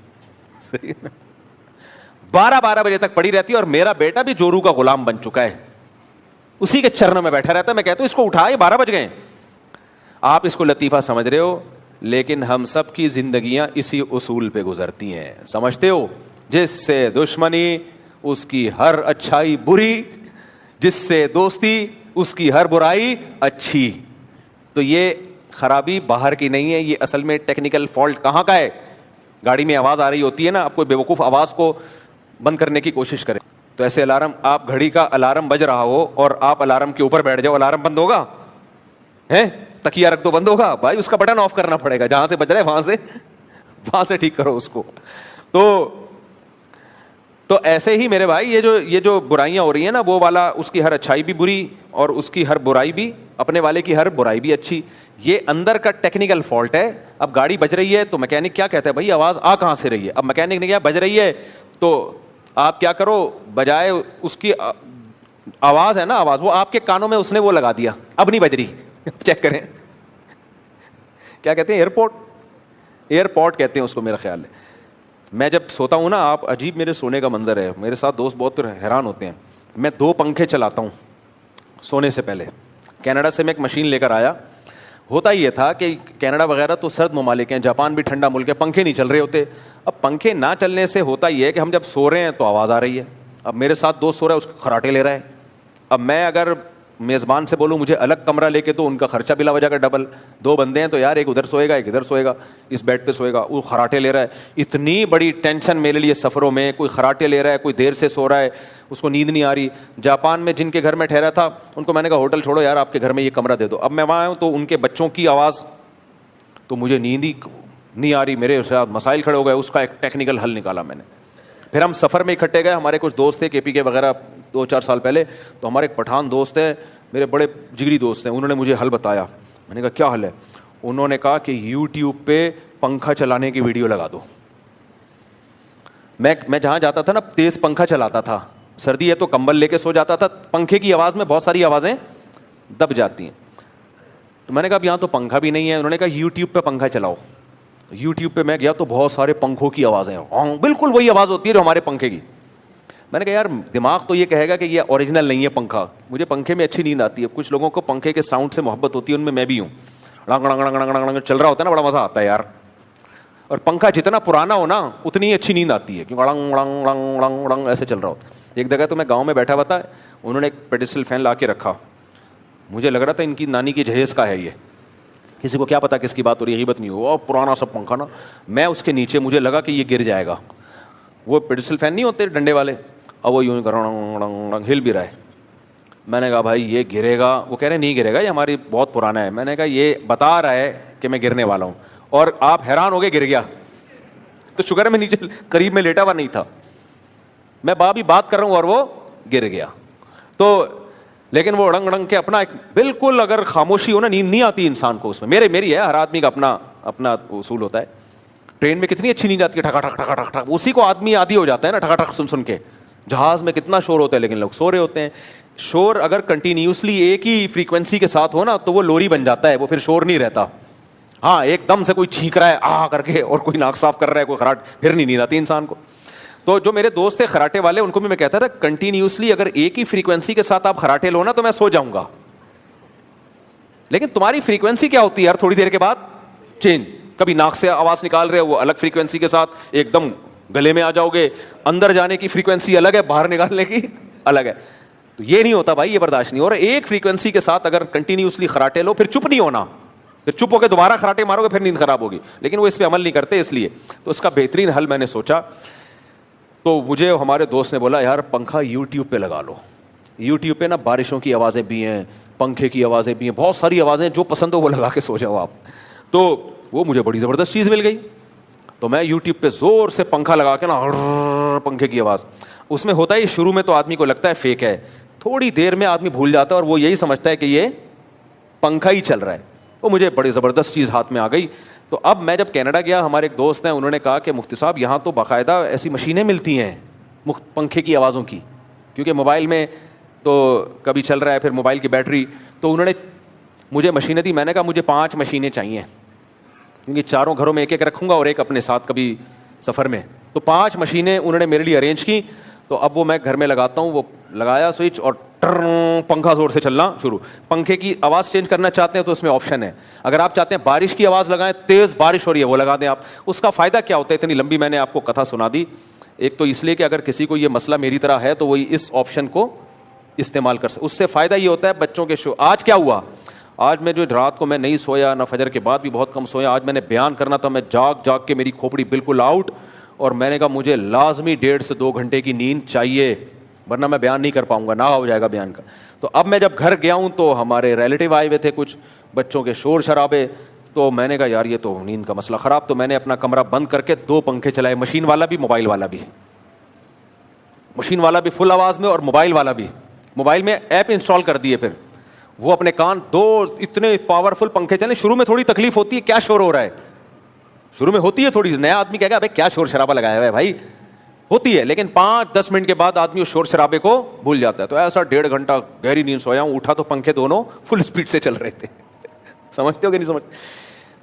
12 بجے تک پڑی رہتی ہے. اور میرا بیٹا بھی جورو کا غلام بن چکا ہے, اسی کے چرن میں بیٹھا رہتا ہے. میں کہتا ہوں اس کو اٹھائے, 12 بج گئے. آپ اس کو لطیفہ سمجھ رہے ہو, لیکن ہم سب کی زندگیاں اسی اصول پہ گزرتی ہیں, سمجھتے ہو؟ جس سے دشمنی اس کی ہر اچھائی بری, جس سے دوستی اس کی ہر برائی اچھی. تو یہ خرابی باہر کی نہیں ہے, یہ اصل میں ٹیکنیکل فالٹ کہاں کا ہے؟ گاڑی میں آواز آ رہی ہوتی ہے نا, آپ کوئی بیوقوف آواز کو بند کرنے کی کوشش کریں. تو ایسے الارم, آپ گھڑی کا الارم بج رہا ہو اور آپ الارم کے اوپر بیٹھ جاؤ, الارم بند ہوگا؟ ہیں تکیہ رکھ دو, بند ہوگا بھائی. اس کا بٹن آف کرنا پڑے گا, جہاں سے بج رہا ہے وہاں سے ٹھیک کرو اس کو. تو ایسے ہی میرے بھائی یہ جو برائیاں ہو رہی ہیں نا, وہ والا اس کی ہر اچھائی بھی بری اور اس کی ہر برائی بھی, اپنے والے کی ہر برائی بھی اچھی. یہ اندر کا ٹیکنیکل فالٹ ہے. اب گاڑی بج رہی ہے تو میکینک کیا کہتا ہے, بھائی آواز آ کہاں سے رہی ہے؟ اب میکینک نے کیا, بج رہی ہے تو آپ کیا کرو, بجائے اس کی آواز ہے نا, آواز وہ آپ کے کانوں میں اس نے وہ لگا دیا, اب نہیں بج رہی. چیک کریں, کیا کہتے ہیں, ایئرپورٹ کہتے ہیں اس کو میرا خیال ہے. میں جب سوتا ہوں نا, آپ عجیب میرے سونے کا منظر ہے, میرے ساتھ دوست بہت پھر حیران ہوتے ہیں. میں 2 پنکھے چلاتا ہوں سونے سے پہلے. کینیڈا سے میں ایک مشین لے کر آیا. ہوتا یہ تھا کہ کینیڈا وغیرہ تو سرد ممالک ہیں, جاپان بھی ٹھنڈا ملک ہے, پنکھے نہیں چل رہے ہوتے. اب پنکھے نہ چلنے سے ہوتا یہ ہے کہ ہم جب سو رہے ہیں تو آواز آ رہی ہے. اب میرے ساتھ دوست سو رہا ہے, اس کے خراٹے لے رہا ہے. اب میں اگر میزبان سے بولوں مجھے الگ کمرہ لے کے, تو ان کا خرچہ بلا وجہ کا ڈبل. 2 بندے ہیں تو یار ایک ادھر سوئے گا ایک ادھر سوئے گا, اس بیڈ پہ سوئے گا, وہ خراٹے لے رہا ہے. اتنی بڑی ٹینشن میرے لیے سفروں میں, کوئی خراٹے لے رہا ہے, کوئی دیر سے سو رہا ہے, اس کو نیند نہیں آ رہی. جاپان میں جن کے گھر میں ٹھہرا تھا ان کو میں نے کہا ہوٹل چھوڑو یار, آپ کے گھر میں یہ کمرہ دے دو. اب میں وہاں آیا ہوں تو ان کے بچوں کی آواز, تو مجھے نیند ہی نہیں آ رہی, میرے ساتھ مسائل کھڑے ہو گئے. اس کا ایک ٹیکنیکل حل نکالا میں نے. پھر ہم سفر میں اکٹھے گئے, ہمارے کچھ دوست تھے کے پی کے وغیرہ 2-4 سال پہلے, تو ہمارے ایک پٹھان دوست ہیں, میرے بڑے جگری دوست ہیں, انہوں نے مجھے حل بتایا. میں نے کہا کیا حل ہے؟ انہوں نے کہا کہ یوٹیوب پہ پنکھا چلانے کی ویڈیو لگا دو. میں جہاں جاتا تھا نا تیز پنکھا چلاتا تھا, سردی ہے تو کمبل لے کے سو جاتا تھا, پنکھے کی آواز میں بہت ساری آوازیں دب جاتی ہیں. تو میں نے کہا اب یہاں تو پنکھا بھی نہیں ہے. انہوں نے کہا یوٹیوب پہ پنکھا چلاؤ. یوٹیوب پہ میں گیا تو بہت سارے پنکھوں کی آوازیں, بالکل وہی آواز ہوتی ہے جو ہمارے پنکھے کی. میں نے کہا یار دماغ تو یہ کہے گا کہ یہ اوریجنل نہیں ہے پنکھا. مجھے پنکھے میں اچھی نیند آتی ہے. کچھ لوگوں کو پنکھے کے ساؤنڈ سے محبت ہوتی ہے, ان میں بھی ہوں. چل رہا ہوتا ہے نا, بڑا مزہ آتا ہے یار. اور پنکھا جتنا پرانا ہو نا اتنی ہی اچھی نیند آتی ہے, کیونکہ ایسے چل رہا ہوتا ہے. ایک جگہ تو میں گاؤں میں بیٹھا ہوا تھا, انہوں نے ایک پیڈسٹل فین لا کے رکھا. مجھے لگ رہا تھا ان کی نانی کی جہیز کا ہے یہ, کسی کو کیا پتا کس کی بات ہو رہی ہے, غیبت نہیں ہو. پرانا سب پنکھا نا, میں اس کے نیچے, مجھے لگا کہ یہ گر جائے گا. وہ پیڈسٹل فین نہیں ہوتے ڈنڈے والے, اب وہ یوں ہل بھی رہا ہے. میں نے کہا بھائی یہ گرے گا. وہ کہہ رہے نہیں گرے گا, یہ ہماری بہت پرانا ہے. میں نے کہا یہ بتا رہا ہے کہ میں گرنے والا ہوں, اور آپ حیران ہو گئے گر گیا. تو شکر ہے میں نیچے قریب میں لیٹا ہوا نہیں تھا, میں بات کر رہا ہوں اور وہ گر گیا. تو لیکن وہ اڑنگ کے اپنا بالکل, اگر خاموشی ہو نا نیند نہیں آتی انسان کو. اس میں میری ہے, ہر آدمی کا اپنا اصول ہوتا ہے. ٹرین میں کتنی اچھی نیند آتی ہے, ٹھکا ٹھک ٹھکا ٹھک ٹھک, اسی کو آدمی عادی ہو جاتا ہے نا, ٹھکا ٹھک سن کے. جہاز میں کتنا شور ہوتا ہے لیکن لوگ سو رہے ہوتے ہیں. شور اگر کنٹینیوسلی ایک ہی فریکوینسی کے ساتھ ہو نا تو وہ لوری بن جاتا ہے, وہ پھر شور نہیں رہتا. ہاں ایک دم سے کوئی چھینک رہا ہے آ کر کے, اور کوئی ناک صاف کر رہا ہے, کوئی خراٹ, پھر نہیں نیند آتی انسان کو. تو جو میرے دوست تھے خراٹے والے, ان کو بھی میں کہتا تھا کنٹینیوسلی اگر ایک ہی فریکوینسی کے ساتھ آپ خراٹے لو نا تو میں سو جاؤں گا, لیکن تمہاری فریکوینسی کیا ہوتی ہے یار, تھوڑی دیر کے بعد چینج. کبھی ناک سے آواز نکال رہے ہو وہ الگ فریکوینسی کے ساتھ ایک دم گلے میں آ جاؤ گے, اندر جانے کی فریکوینسی الگ ہے, باہر نکالنے کی الگ ہے. تو یہ نہیں ہوتا بھائی, یہ برداشت نہیں. اور ایک فریکوینسی کے ساتھ اگر کنٹینیوسلی خراٹے لو, پھر چپ نہیں ہونا, پھر چپ ہو کے دوبارہ خراٹے مارو گے, پھر نیند خراب ہوگی. لیکن وہ اس پہ عمل نہیں کرتے, اس لیے تو اس کا بہترین حل میں نے سوچا. تو مجھے ہمارے دوست نے بولا یار پنکھا یوٹیوب پہ لگا لو. یوٹیوب پہ نا بارشوں کی آوازیں بھی ہیں, پنکھے کی آوازیں بھی ہیں, بہت ساری آوازیں, جو پسند ہو وہ لگا کے سو جاؤ آپ. تو وہ مجھے بڑی زبردست چیز مل گئی. تو میں یوٹیوب پہ زور سے پنکھا لگا کے نا, پنکھے کی آواز. اس میں ہوتا ہے شروع میں تو آدمی کو لگتا ہے فیک ہے, تھوڑی دیر میں آدمی بھول جاتا ہے اور وہ یہی سمجھتا ہے کہ یہ پنکھا ہی چل رہا ہے. وہ مجھے بڑی زبردست چیز ہاتھ میں آ گئی. تو اب میں جب کینیڈا گیا, ہمارے ایک دوست ہیں, انہوں نے کہا کہ مفتی صاحب یہاں تو باقاعدہ ایسی مشینیں ملتی ہیں پنکھے کی آوازوں کی, کیونکہ موبائل میں تو کبھی چل رہا ہے, پھر موبائل کی بیٹری. تو انہوں نے مجھے مشینیں دی. میں نے کہا مجھے 5 مشینیں چاہیے, کیونکہ چاروں گھروں میں ایک ایک رکھوں گا اور ایک اپنے ساتھ کبھی سفر میں. تو 5 مشینیں انہوں نے میرے لیے ارینج کی. تو اب وہ میں گھر میں لگاتا ہوں, وہ لگایا سوئچ اور پنکھا زور سے چلنا شروع. پنکھے کی آواز چینج کرنا چاہتے ہیں تو اس میں آپشن ہے. اگر آپ چاہتے ہیں بارش کی آواز لگائیں, تیز بارش ہو رہی ہے, وہ لگا دیں آپ. اس کا فائدہ کیا ہوتا ہے, اتنی لمبی میں نے آپ کو کتھا سنا دی. ایک تو اس لیے کہ اگر کسی کو یہ مسئلہ میری طرح ہے تو وہی اس آپشن کو استعمال کر سکتے. اس سے فائدہ یہ ہوتا ہے بچوں کے شو. آج کیا ہوا, آج میں جو رات کو میں نہیں سویا, نہ فجر کے بعد بھی بہت کم سویا. آج میں نے بیان کرنا تھا, میں جاگ کے میری کھوپڑی بالکل آؤٹ, اور میں نے کہا مجھے لازمی 1.5 سے 2 گھنٹے کی نیند چاہیے, ورنہ میں بیان نہیں کر پاؤں گا, نہ ہو جائے گا بیان کا. تو اب میں جب گھر گیا ہوں تو ہمارے ریلیٹیو آئے ہوئے تھے, کچھ بچوں کے شور شرابے. تو میں نے کہا یار یہ تو نیند کا مسئلہ خراب. تو میں نے اپنا کمرہ بند کر کے 2 پنکھے چلائے, مشین والا بھی موبائل والا بھی. مشین والا بھی فل آواز میں اور موبائل والا بھی. موبائل میں ایپ انسٹال کر دیے, پھر وہ اپنے کان 2 اتنے پاورفل پنکھے چلے. شروع میں تھوڑی تکلیف ہوتی ہے, کیا شور ہو رہا ہے, شروع میں ہوتی ہے تھوڑی. نیا آدمی کہے گا ابے کیا شور شرابہ لگایا ہوا ہے بھائی, ہوتی ہے. لیکن 5-10 منٹ کے بعد آدمی اس شور شرابے کو بھول جاتا ہے. تو ایسا 1.5 گھنٹہ گہری نیند سویا ہوں, اٹھا تو پنکھے دونوں فل اسپیڈ سے چل رہے تھے. سمجھتے ہو کہ نہیں سمجھتے؟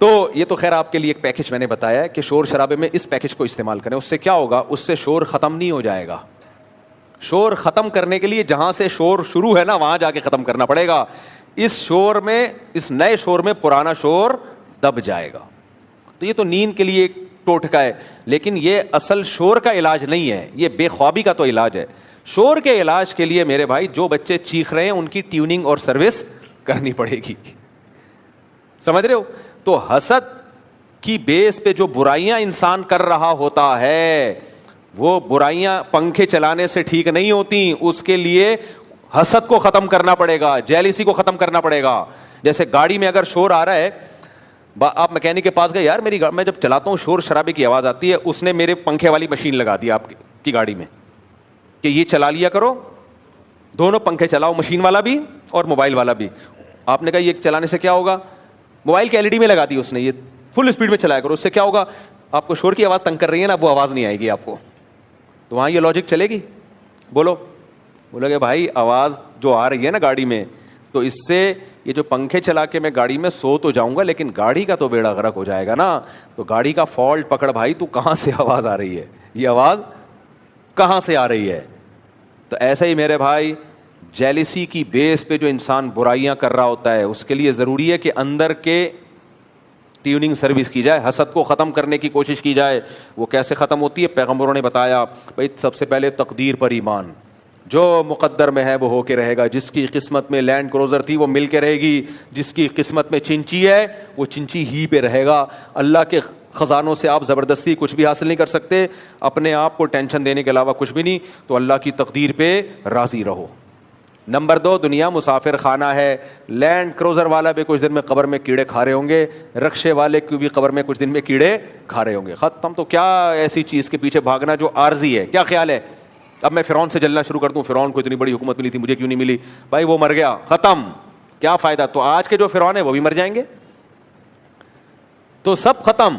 تو یہ تو خیر آپ کے لیے ایک پیکج میں نے بتایا ہے کہ شور شرابے میں اس پیکج کو استعمال کریں. اس سے کیا ہوگا, اس سے شور ختم نہیں ہو جائے گا. شور ختم کرنے کے لیے جہاں سے شور شروع ہے نا وہاں جا کے ختم کرنا پڑے گا. اس شور میں, اس نئے شور میں پرانا شور دب جائے گا. تو یہ تو نیند کے لیے ایک ٹوٹکا ہے, لیکن یہ اصل شور کا علاج نہیں ہے, یہ بے خوابی کا تو علاج ہے. شور کے علاج کے لیے میرے بھائی جو بچے چیخ رہے ہیں ان کی ٹیوننگ اور سروس کرنی پڑے گی. سمجھ رہے ہو؟ تو حسد کی بیس پہ جو برائیاں انسان کر رہا ہوتا ہے وہ برائیاں پنکھے چلانے سے ٹھیک نہیں ہوتی. اس کے لیے حسد کو ختم کرنا پڑے گا, جیلیسی کو ختم کرنا پڑے گا. جیسے گاڑی میں اگر شور آ رہا ہے, آپ میکینک کے پاس گئے, یار میری میں جب چلاتا ہوں شور شرابے کی آواز آتی ہے, اس نے میرے پنکھے والی مشین لگا دی آپ کی گاڑی میں کہ یہ چلا لیا کرو, دونوں پنکھے چلاؤ, مشین والا بھی اور موبائل والا بھی. آپ نے کہا یہ چلانے سے کیا ہوگا؟ موبائل کی ایل ای ڈی میں لگا دی اس نے, یہ فل اسپیڈ میں چلایا کرو, اس سے کیا ہوگا؟ آپ کو شور کی آواز تنگ کر رہی ہے نا, وہ آواز نہیں آئے گی آپ کو. تو وہاں یہ لاجک چلے گی؟ بولو کہ بھائی آواز جو آ رہی ہے نا گاڑی میں, تو اس سے یہ جو پنکھے چلا کے میں گاڑی میں سو تو جاؤں گا لیکن گاڑی کا تو بیڑا غرق ہو جائے گا نا. تو گاڑی کا فالٹ پکڑ بھائی, تو کہاں سے آواز آ رہی ہے, یہ آواز کہاں سے آ رہی ہے. تو ایسا ہی میرے بھائی جیلیسی کی بیس پہ جو انسان برائیاں کر رہا ہوتا ہے اس کے لیے ضروری ہے کہ اندر کے ٹیوننگ سروس کی جائے, حسد کو ختم کرنے کی کوشش کی جائے. وہ کیسے ختم ہوتی ہے؟ پیغمبروں نے بتایا بھائی, سب سے پہلے تقدیر پر ایمان, جو مقدر میں ہے وہ ہو کے رہے گا. جس کی قسمت میں لینڈ کروزر تھی وہ مل کے رہے گی, جس کی قسمت میں چنچی ہے وہ چنچی ہی پہ رہے گا. اللہ کے خزانوں سے آپ زبردستی کچھ بھی حاصل نہیں کر سکتے, اپنے آپ کو ٹینشن دینے کے علاوہ کچھ بھی نہیں. تو اللہ کی تقدیر پہ راضی رہو. نمبر 2, دنیا مسافر خانہ ہے. لینڈ کروزر والا بھی کچھ دن میں قبر میں کیڑے کھا رہے ہوں گے, رکشے والے کی بھی قبر میں کچھ دن میں کیڑے کھا رہے ہوں گے. ختم. تو کیا ایسی چیز کے پیچھے بھاگنا جو عارضی ہے؟ کیا خیال ہے اب میں فرعون سے جلنا شروع کر دوں, فرعون کو اتنی بڑی حکومت ملی تھی مجھے کیوں نہیں ملی؟ بھائی وہ مر گیا, ختم, کیا فائدہ؟ تو آج کے جو فرعون ہیں وہ بھی مر جائیں گے, تو سب ختم.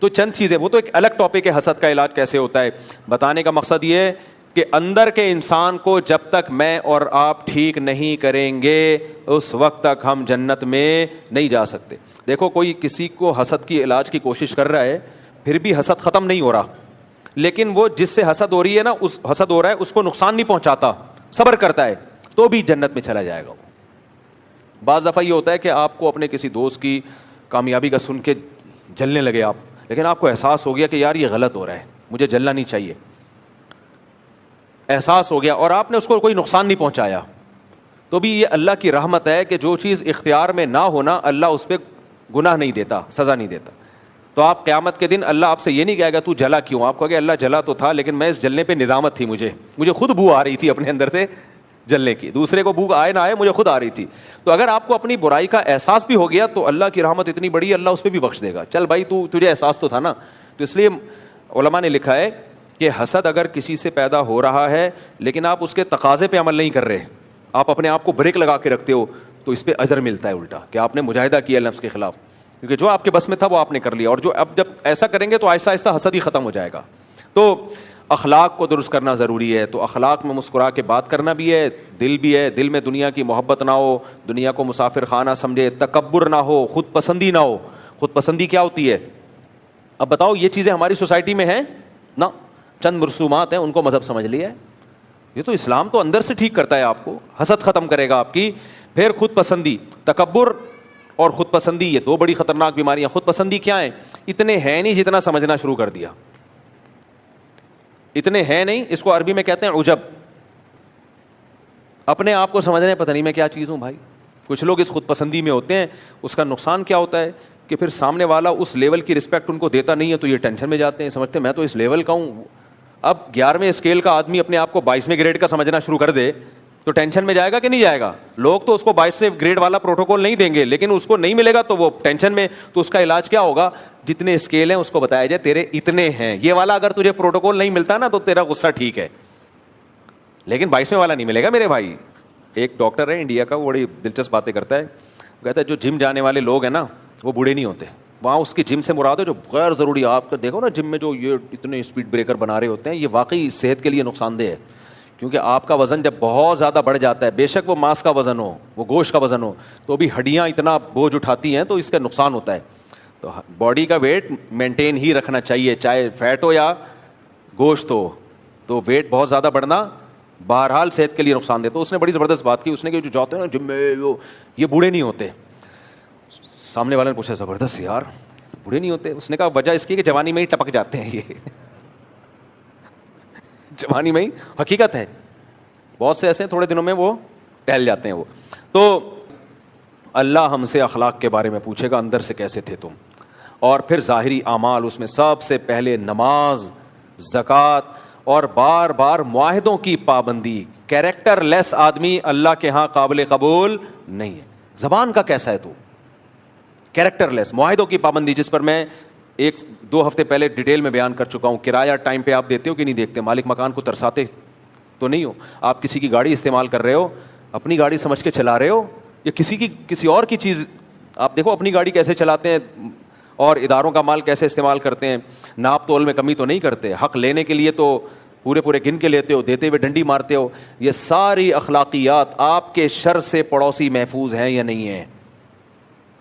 تو چند چیزیں, وہ تو ایک الگ ٹاپک ہے حسد کا علاج کیسے ہوتا ہے. بتانے کا مقصد یہ ہے کہ اندر کے انسان کو جب تک میں اور آپ ٹھیک نہیں کریں گے اس وقت تک ہم جنت میں نہیں جا سکتے. دیکھو کوئی کسی کو حسد کی علاج کی کوشش کر رہا ہے, پھر بھی حسد ختم نہیں ہو رہا, لیکن وہ جس سے حسد ہو رہی ہے نا, اس حسد ہو رہا ہے اس کو نقصان نہیں پہنچاتا, صبر کرتا ہے, تو بھی جنت میں چلا جائے گا. بعض دفعہ یہ ہوتا ہے کہ آپ کو اپنے کسی دوست کی کامیابی کا سن کے جلنے لگے آپ, لیکن آپ کو احساس ہو گیا کہ یار یہ غلط ہو رہا ہے, مجھے جلنا نہیں چاہیے, احساس ہو گیا, اور آپ نے اس کو کوئی نقصان نہیں پہنچایا, تو بھی یہ اللہ کی رحمت ہے کہ جو چیز اختیار میں نہ ہونا اللہ اس پہ گناہ نہیں دیتا, سزا نہیں دیتا. تو آپ قیامت کے دن اللہ آپ سے یہ نہیں کہے گا تو جلا کیوں, آپ کہو گے اللہ جلا تو تھا لیکن میں اس جلنے پہ ندامت تھی, مجھے خود بو آ رہی تھی اپنے اندر سے جلنے کی, دوسرے کو بو آئے نہ آئے مجھے خود آ رہی تھی. تو اگر آپ کو اپنی برائی کا احساس بھی ہو گیا تو اللہ کی رحمت اتنی بڑی ہے, اللہ اس پہ بھی بخش دے گا. چل بھائی تجھے احساس تو تھا نا. تو اس لیے علماء نے لکھا ہے کہ حسد اگر کسی سے پیدا ہو رہا ہے لیکن آپ اس کے تقاضے پہ عمل نہیں کر رہے, آپ اپنے آپ کو بریک لگا کے رکھتے ہو, تو اس پہ اجر ملتا ہے الٹا, کہ آپ نے مجاہدہ کیا نفس کے خلاف, کیونکہ جو آپ کے بس میں تھا وہ آپ نے کر لیا. اور جو اب جب ایسا کریں گے تو آہستہ آہستہ حسد ہی ختم ہو جائے گا. تو اخلاق کو درست کرنا ضروری ہے. تو اخلاق میں مسکرا کے بات کرنا بھی ہے, دل بھی ہے, دل میں دنیا کی محبت نہ ہو, دنیا کو مسافر خانہ سمجھے, تکبر نہ ہو, خود پسندی نہ ہو. خود پسندی کیا ہوتی ہے؟ اب بتاؤ, یہ چیزیں ہماری سوسائٹی میں ہیں نا, چند مرسومات ہیں ان کو مذہب سمجھ لیا ہے. یہ تو اسلام تو اندر سے ٹھیک کرتا ہے آپ کو, حسد ختم کرے گا آپ کی. پھر خود پسندی, تکبر اور خود پسندی, یہ دو بڑی خطرناک بیماریاں. خود پسندی کیا ہیں؟ اتنے ہیں نہیں جتنا سمجھنا شروع کر دیا, اتنے ہیں نہیں, اس کو عربی میں کہتے ہیں عجب. اپنے آپ کو سمجھ رہے ہیں پتہ نہیں میں کیا چیز ہوں بھائی. کچھ لوگ اس خود پسندی میں ہوتے ہیں, اس کا نقصان کیا ہوتا ہے کہ پھر سامنے والا اس لیول کی رسپیکٹ ان کو دیتا نہیں ہے, تو یہ ٹینشن میں جاتے ہیں, سمجھتے ہیں میں تو اس لیول کا ہوں. اب 11ویں اسکیل کا آدمی اپنے آپ کو 22ویں گریڈ کا سمجھنا شروع کر دے تو ٹینشن میں جائے گا کہ نہیں جائے گا؟ لوگ تو اس کو 22ویں گریڈ والا پروٹوکول نہیں دیں گے, لیکن اس کو نہیں ملے گا تو وہ ٹینشن میں. تو اس کا علاج کیا ہوگا؟ جتنے اسکیل ہیں اس کو بتایا جائے تیرے اتنے ہیں, یہ والا اگر تجھے پروٹوکول نہیں ملتا نا تو تیرا غصہ ٹھیک ہے, لیکن 22ویں والا نہیں ملے گا میرے بھائی. ایک ڈاکٹر ہے انڈیا کا, وہ بڑی دلچسپ باتیں کرتا ہے. کہتا ہے جو جم جانے والے لوگ ہیں نا وہ بوڑھے نہیں ہوتے. وہاں اس کی جم سے مراد ہے جو غیر ضروری, آپ کا دیکھو نا جم میں جو یہ اتنے اسپیڈ بریکر بنا رہے ہوتے ہیں, یہ واقعی صحت کے لیے نقصان دہ ہے. کیونکہ آپ کا وزن جب بہت زیادہ بڑھ جاتا ہے, بے شک وہ ماس کا وزن ہو, وہ گوشت کا وزن ہو, تو بھی ہڈیاں اتنا بوجھ اٹھاتی ہیں تو اس کا نقصان ہوتا ہے. تو باڈی کا ویٹ مینٹین ہی رکھنا چاہیے, چاہے فیٹ ہو یا گوشت ہو. تو ویٹ بہت زیادہ بڑھنا بہرحال صحت کے لیے نقصان دہ. تو اس نے بڑی زبردست بات کی, اس نے کہ جو جاتے ہیں نا جم میں وہ یہ بوڑھے نہیں ہوتے. سامنے والے نے پوچھا زبردست یار بوڑھے نہیں ہوتے؟ اس نے کہا وجہ اس کی کہ جوانی میں ہی ٹپک جاتے ہیں یہ جوانی میں ہی حقیقت ہے, بہت سے ایسے تھوڑے دنوں میں وہ ٹہل جاتے ہیں وہ. تو اللہ ہم سے اخلاق کے بارے میں پوچھے گا, اندر سے کیسے تھے تم, اور پھر ظاہری اعمال. اس میں سب سے پہلے نماز, زکوٰۃ اور بار بار معاہدوں کی پابندی. کیریکٹر لیس آدمی اللہ کے ہاں قابل قبول نہیں ہے. زبان کا کیسا ہے تو, کیریکٹر لیس. معاہدوں کی پابندی جس پر میں 1-2 ہفتے پہلے ڈیٹیل میں بیان کر چکا ہوں. کرایہ ٹائم پہ آپ دیتے ہو کہ نہیں دیکھتے؟ مالک مکان کو ترساتے تو نہیں ہو. آپ کسی کی گاڑی استعمال کر رہے ہو, اپنی گاڑی سمجھ کے چلا رہے ہو یا کسی اور کی چیز؟ آپ دیکھو اپنی گاڑی کیسے چلاتے ہیں اور اداروں کا مال کیسے استعمال کرتے ہیں. ناپ تول میں کمی تو نہیں کرتے, حق لینے کے لیے تو پورے گن کے لیتے ہو, دیتے ہوئے ڈنڈی مارتے ہو. یہ ساری اخلاقیات آپ کے شر سے پڑوسی محفوظ ہیں یا نہیں ہیں؟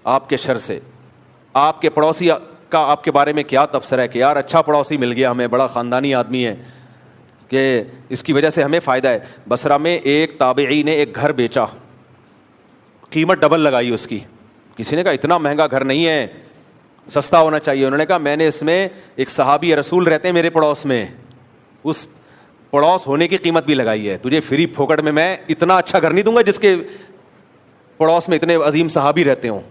آپ کے شر سے. آپ کے پڑوسی کا آپ کے بارے میں کیا تبصرہ ہے کہ یار اچھا پڑوسی مل گیا ہمیں, بڑا خاندانی آدمی ہے کہ اس کی وجہ سے ہمیں فائدہ ہے. بصرہ میں ایک تابعی نے ایک گھر بیچا, قیمت ڈبل لگائی اس کی. کسی نے کہا اتنا مہنگا گھر نہیں ہے, سستا ہونا چاہیے. انہوں نے کہا میں نے اس میں ایک صحابی رسول رہتے ہیں میرے پڑوس میں, اس پڑوس ہونے کی قیمت بھی لگائی ہے. تجھے فری پھوکٹ میں اتنا اچھا گھر نہیں دوں گا جس کے پڑوس میں اتنے عظیم صحابی رہتے ہوں.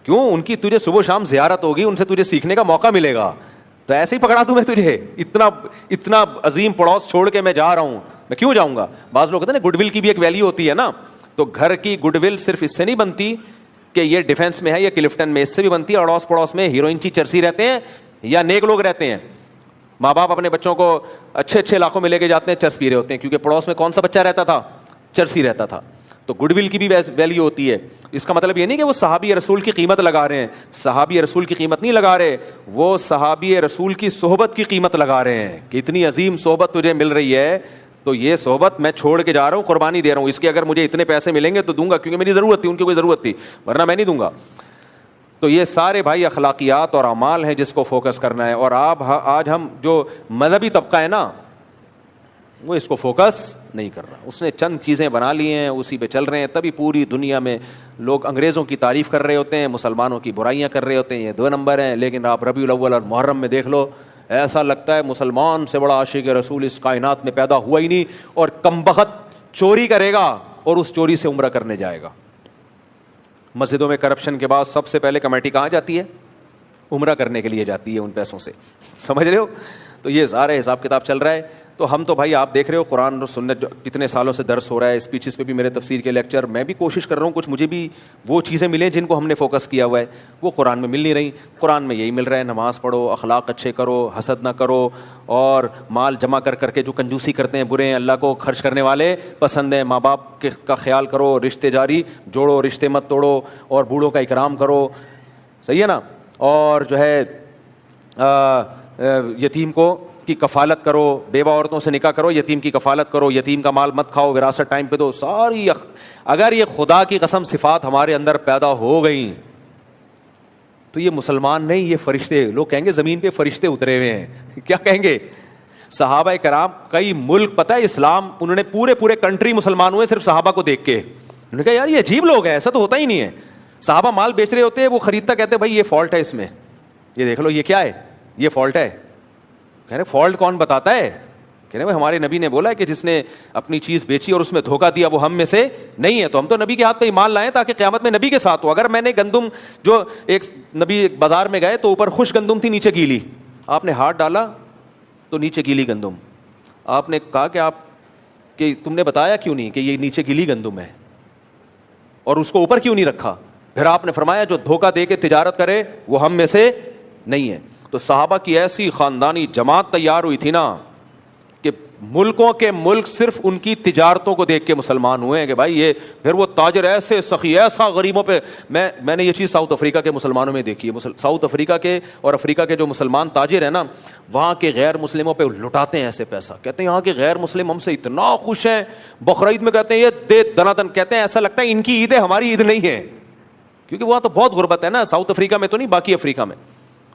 کیوں؟ ان کی تجھے صبح شام زیارت ہوگی, ان سے تجھے سیکھنے کا موقع ملے گا. تو ایسے ہی پکڑا دوں میں تجھے؟ اتنا عظیم پڑوس چھوڑ کے میں جا رہا ہوں, میں کیوں جاؤں گا؟ بعض لوگ کہتے ہیں نا گڈ ول کی بھی ایک ویلیو ہوتی ہے نا. تو گھر کی گڈ ول صرف اس سے نہیں بنتی کہ یہ ڈیفینس میں ہے یا کلفٹن میں, اس سے بھی بنتی ہے اڑوس پڑوس میں ہیروئن کی چرسی رہتے ہیں یا نیک لوگ رہتے ہیں. ماں باپ اپنے بچوں کو اچھے علاقوں میں لے کے جاتے ہیں, چرس پی رہے ہوتے ہیں کیونکہ پڑوس میں کون سا بچہ رہتا تھا؟ چرسی رہتا تھا. تو گڈ ول کی بھی ویلیو ہوتی ہے. اس کا مطلب یہ نہیں کہ وہ صحابی رسول کی قیمت لگا رہے ہیں, صحابی رسول کی قیمت نہیں لگا رہے, وہ صحابی رسول کی صحبت کی قیمت لگا رہے ہیں کہ اتنی عظیم صحبت تجھے مل رہی ہے تو یہ صحبت میں چھوڑ کے جا رہا ہوں, قربانی دے رہا ہوں. اس کے اگر مجھے اتنے پیسے ملیں گے تو دوں گا کیونکہ میری ضرورت تھی, ان کی کوئی ضرورت تھی, ورنہ میں نہیں دوں گا. تو یہ سارے بھائی اخلاقیات اور اعمال ہیں جس کو فوکس کرنا ہے. اور آج ہم جو مذہبی طبقہ ہے نا وہ اس کو فوکس نہیں کر رہا. اس نے چند چیزیں بنا لی ہیں, اسی پہ چل رہے ہیں. تبھی پوری دنیا میں لوگ انگریزوں کی تعریف کر رہے ہوتے ہیں, مسلمانوں کی برائیاں کر رہے ہوتے ہیں. یہ 2 نمبر ہیں. لیکن آپ ربیع الاول اور محرم میں دیکھ لو, ایسا لگتا ہے مسلمان سے بڑا عاشق رسول اس کائنات میں پیدا ہوا ہی نہیں. اور کمبخت چوری کرے گا اور اس چوری سے عمرہ کرنے جائے گا. مسجدوں میں کرپشن کے بعد سب سے پہلے کمیٹی کہاں جاتی ہے؟ عمرہ کرنے کے لیے جاتی ہے ان پیسوں سے. سمجھ رہے ہو؟ تو یہ سارا حساب کتاب چل رہا ہے. تو ہم تو بھائی آپ دیکھ رہے ہو قرآن اور سنت کتنے سالوں سے درس ہو رہا ہے, اسپیچز پہ بھی میرے تفسیر کے لیکچر, میں بھی کوشش کر رہا ہوں کچھ مجھے بھی وہ چیزیں ملیں جن کو ہم نے فوکس کیا ہوا ہے, وہ قرآن میں مل نہیں رہی. قرآن میں یہی مل رہا ہے, نماز پڑھو, اخلاق اچھے کرو, حسد نہ کرو, اور مال جمع کر کے جو کنجوسی کرتے ہیں برے ہیں, اللہ کو خرچ کرنے والے پسند ہیں. ماں باپ کا خیال کرو, رشتے جاری جوڑو, رشتے مت توڑو, اور بوڑھوں کا اکرام کرو. صحیح ہے نا؟ اور جو ہے یتیم کو کی کفالت کرو, بیوہ عورتوں سے نکاح کرو, یتیم کی کفالت کرو, یتیم کا مال مت کھاؤ, وراثت ٹائم پہ دو. ساری اگر یہ خدا کی قسم صفات ہمارے اندر پیدا ہو گئیں تو یہ مسلمان نہیں, یہ فرشتے. لوگ کہیں گے زمین پہ فرشتے اترے ہوئے ہیں, کیا کہیں گے؟ صحابہ کرام کئی ملک پتہ ہے اسلام انہوں نے پورے کنٹری مسلمان ہوئے صرف صحابہ کو دیکھ کے. انہوں نے کہا یار یہ عجیب لوگ ہیں, ایسا تو ہوتا ہی نہیں ہے. صحابہ مال بیچ رہے ہوتے ہیں, وہ خریدتا کہتے بھائی یہ فالٹ ہے اس میں, یہ دیکھ لو یہ کیا ہے, یہ فالٹ ہے. کہہ رہے فالٹ کون بتاتا ہے؟ کہہ رہے ہمارے نبی نے بولا ہے کہ جس نے اپنی چیز بیچی اور اس میں دھوکہ دیا وہ ہم میں سے نہیں ہے. تو ہم تو نبی کے ہاتھ پہ ایمان لائیں تاکہ قیامت میں نبی کے ساتھ ہو. اگر میں نے گندم جو ایک نبی بازار میں گئے تو اوپر خشک گندم تھی, نیچے گیلی, آپ نے ہاتھ ڈالا تو نیچے گیلی گندم. آپ نے کہا کہ تم نے بتایا کیوں نہیں کہ یہ نیچے گیلی گندم ہے اور اس کو اوپر کیوں نہیں رکھا؟ پھر آپ نے فرمایا جو دھوکہ دے کے تجارت کرے وہ ہم میں سے نہیں ہے. تو صحابہ کی ایسی خاندانی جماعت تیار ہوئی تھی نا کہ ملکوں کے ملک صرف ان کی تجارتوں کو دیکھ کے مسلمان ہوئے ہیں کہ بھائی یہ پھر وہ تاجر ایسے سخی ایسا غریبوں پہ. میں نے یہ چیز ساؤتھ افریقہ کے مسلمانوں میں دیکھی ہے. ساؤتھ افریقہ کے اور افریقہ کے جو مسلمان تاجر ہیں نا, وہاں کے غیر مسلموں پہ لٹاتے ہیں ایسے پیسہ. کہتے ہیں یہاں کے غیر مسلم ہم سے اتنا خوش ہیں, بقرعید میں کہتے ہیں یہ دے دنا دن, کہتے ہیں ایسا لگتا ہے ان کی عید ہے ہماری عید نہیں ہے, کیونکہ وہاں تو بہت غربت ہے نا, ساؤتھ افریقہ میں تو نہیں, باقی افریقہ میں.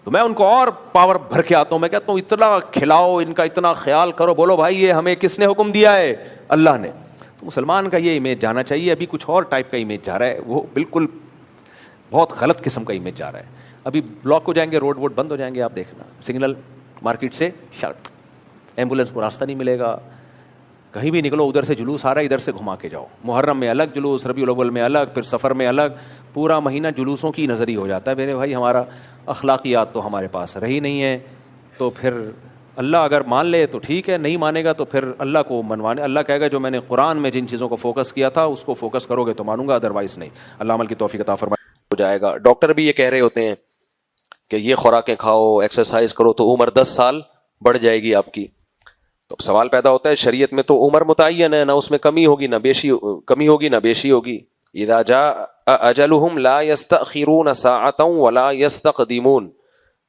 تو میں ان کو اور پاور بھر کے آتا ہوں, میں کہتا ہوں اتنا کھلاؤ, ان کا اتنا خیال کرو, بولو بھائی یہ ہمیں کس نے حکم دیا ہے؟ اللہ نے. تو مسلمان کا یہ امیج جانا چاہیے. ابھی کچھ اور ٹائپ کا امیج جا رہا ہے, وہ بالکل بہت غلط قسم کا امیج جا رہا ہے. ابھی بلاک ہو جائیں گے, روڈ ووڈ بند ہو جائیں گے, آپ دیکھنا سگنل مارکیٹ سے شرط, ایمبولینس کو راستہ نہیں ملے گا, کہیں بھی نکلو ادھر سے جلوس آ رہا ہے, ادھر سے گھما کے جاؤ. محرم میں الگ جلوس, ربیع الاول میں الگ, پھر سفر میں الگ, پورا مہینہ جلوسوں کی نظر ہی ہو جاتا ہے. میرے بھائی ہمارا اخلاقیات تو ہمارے پاس رہی نہیں ہے. تو پھر اللہ اگر مان لے تو ٹھیک ہے, نہیں مانے گا تو پھر اللہ کو منوانے. اللہ کہے گا جو میں نے قرآن میں جن چیزوں کو فوکس کیا تھا اس کو فوکس کرو گے تو مانوں گا, ادروائز نہیں. اللہ عمل کی توفیق عطا فرمائے. ہو جائے گا. ڈاکٹر بھی یہ کہہ رہے ہوتے ہیں کہ یہ خوراکیں کھاؤ, ایکسرسائز کرو تو عمر 10 سال بڑھ جائے گی آپ کی. تو سوال پیدا ہوتا ہے, شریعت میں تو عمر متعین ہے, نہ اس میں کمی ہوگی نہ بیشی, کمی ہوگی نہ بیشی ہوگی. اذا جاء اجلهم لا يستأخرون ساعة ولا يستقدمون.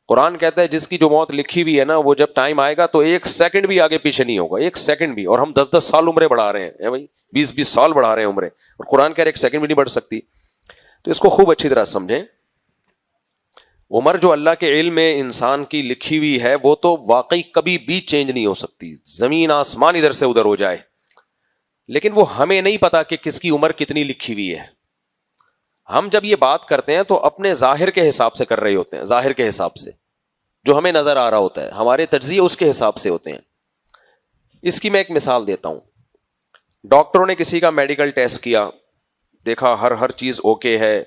قرآن کہتا ہے جس کی جو موت لکھی ہوئی ہے نا, وہ جب ٹائم آئے گا تو ایک سیکنڈ بھی آگے پیچھے نہیں ہوگا, ایک سیکنڈ بھی. اور ہم 10 سال عمریں بڑھا رہے ہیں بھائی, 20 سال بڑھا رہے ہیں عمریں, اور قرآن کہہ رہے ایک سیکنڈ بھی نہیں بڑھ سکتی. تو اس کو خوب اچھی طرح سمجھیں. عمر جو اللہ کے علم میں انسان کی لکھی ہوئی ہے وہ تو واقعی کبھی بھی چینج نہیں ہو سکتی, زمین آسمان ادھر سے ادھر ہو جائے. لیکن وہ ہمیں نہیں پتا کہ کس کی عمر کتنی لکھی ہوئی ہے. ہم جب یہ بات کرتے ہیں تو اپنے ظاہر کے حساب سے کر رہے ہوتے ہیں, ظاہر کے حساب سے جو ہمیں نظر آ رہا ہوتا ہے, ہمارے تجزیے اس کے حساب سے ہوتے ہیں. اس کی میں ایک مثال دیتا ہوں. ڈاکٹروں نے کسی کا میڈیکل ٹیسٹ کیا, دیکھا ہر چیز اوکے ہے.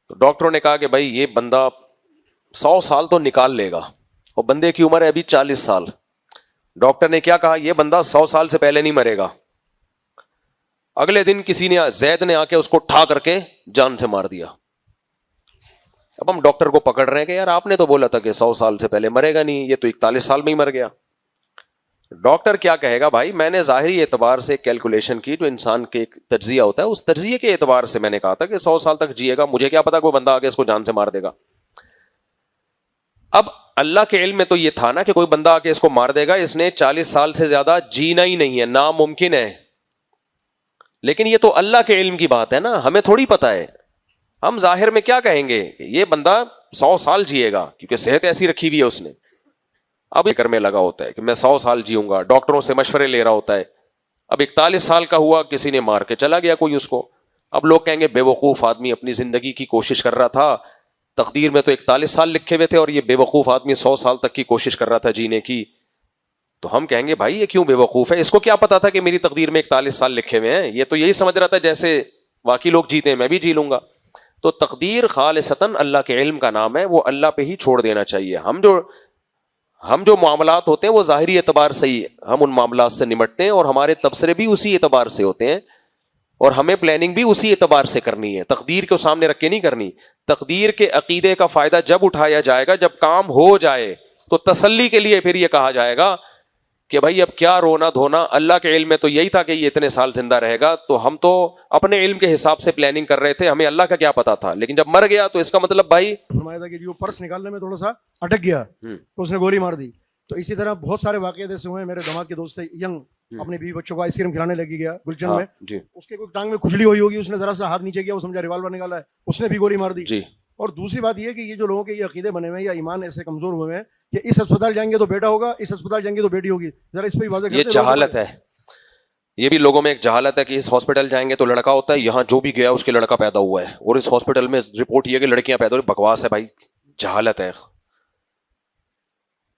تو ڈاکٹروں نے کہا کہ بھائی یہ بندہ 100 سال تو نکال لے گا, اور بندے کی عمر ہے ابھی 40 سال. ڈاکٹر نے کیا کہا, یہ بندہ 100 سال سے پہلے نہیں مرے گا. اگلے دن کسی نے, زید نے آ کے اس کو ٹھا کر کے جان سے مار دیا. اب ہم ڈاکٹر کو پکڑ رہے ہیں کہ یار آپ نے تو بولا تھا کہ 100 سال سے پہلے مرے گا نہیں, یہ تو 41 سال میں ہی مر گیا. ڈاکٹر کیا کہے گا, بھائی میں نے ظاہری اعتبار سے کیلکولیشن کی, جو انسان کے ایک تجزیہ ہوتا ہے, اس تجزیے کے اعتبار سے میں نے کہا تھا کہ 100 سال تک جیے گا, مجھے کیا پتا کوئی بندہ آگے اس کو جان سے مار دے گا. اب اللہ کے علم میں تو یہ تھا نا کہ کوئی بندہ آگے اس کو مار دے گا, اس نے 40 سال سے زیادہ جینا ہی نہیں ہے, ناممکن ہے. لیکن یہ تو اللہ کے علم کی بات ہے نا, ہمیں تھوڑی پتا ہے. ہم ظاہر میں کیا کہیں گے, یہ بندہ 100 سال جیے گا کیونکہ صحت ایسی رکھی ہوئی ہے اس نے. اب فکر میں لگا ہوتا ہے کہ میں 100 سال جیوں گا, ڈاکٹروں سے مشورے لے رہا ہوتا ہے. اب 41 سال کا ہوا, کسی نے مار کے چلا گیا کوئی اس کو. اب لوگ کہیں گے بے وقوف آدمی اپنی زندگی کی کوشش کر رہا تھا, تقدیر میں تو 41 سال لکھے ہوئے تھے, اور یہ بے وقوف آدمی 100 سال تک کی کوشش کر رہا تھا جینے کی. تو ہم کہیں گے بھائی یہ کیوں بے وقوف ہے, اس کو کیا پتا تھا کہ میری تقدیر میں 41 سال لکھے ہوئے ہیں, یہ تو یہی سمجھ رہا تھا جیسے باقی لوگ جیتے ہیں میں بھی جی لوں گا. تو تقدیر خالصتاً اللہ کے علم کا نام ہے, وہ اللہ پہ ہی چھوڑ دینا چاہیے. ہم جو معاملات ہوتے ہیں وہ ظاہری اعتبار سے ہی ہم ان معاملات سے نمٹتے ہیں, اور ہمارے تبصرے بھی اسی اعتبار سے ہوتے ہیں, اور ہمیں پلاننگ بھی اسی اعتبار سے کرنی ہے, تقدیر کو سامنے رکھ کے نہیں کرنی. تقدیر کے عقیدے کا فائدہ جب اٹھایا جائے گا جب کام ہو جائے, تو تسلی کے لیے پھر یہ کہا جائے گا کہ بھائی اب کیا رونا دھونا, اللہ کے علم میں تو یہی تھا کہ یہ اتنے سال زندہ رہے گا, تو ہم تو اپنے علم کے حساب سے پلاننگ کر رہے تھے, ہمیں اللہ کا کیا پتا تھا. لیکن جب مر گیا تو اس کا مطلب بھائی فرمایا تھا کہ جو پرس نکالنے میں تھوڑا سا اٹک گیا تو اس نے گولی مار دی. تو اسی طرح بہت سارے واقعات ایسے ہوئے. میرے دماغ کے دوست ینگ اپنے بیوی بچوں کو آئس کریم کھلانے لگی گیا گلچن میں, اس کے کوئی ٹانگ میں کھجلی ہوئی ہوگی, اس نے ذرا سا ہاتھ نیچے کیا, وہ سمجھا ریوالور نکالا ہے, اس نے بھی گولی مار دی. اور دوسری بات یہ کہ یہ جو لوگوں کے یہ عقیدے بنے ہوئے ہیں یا ایمان ایسے کمزور ہوئے ہیں کہ اس اسپتال جائیں گے تو بیٹا ہوگا, اس اسپتال جائیں گے تو بیٹی ہوگی, ذرا اس پہ واضح کرتے ہیں. یہ جہالت ہے, یہ بھی لوگوں میں ایک جہالت ہے کہ اس ہاسپٹل جائیں گے تو لڑکا ہوتا ہے, یہاں جو بھی گیا اس کے لڑکا پیدا ہوا ہے, اور اس ہاسپٹل میں رپورٹ یہ کہ لڑکیاں پیدا ہوئی. بکواس ہے بھائی, جہالت ہے.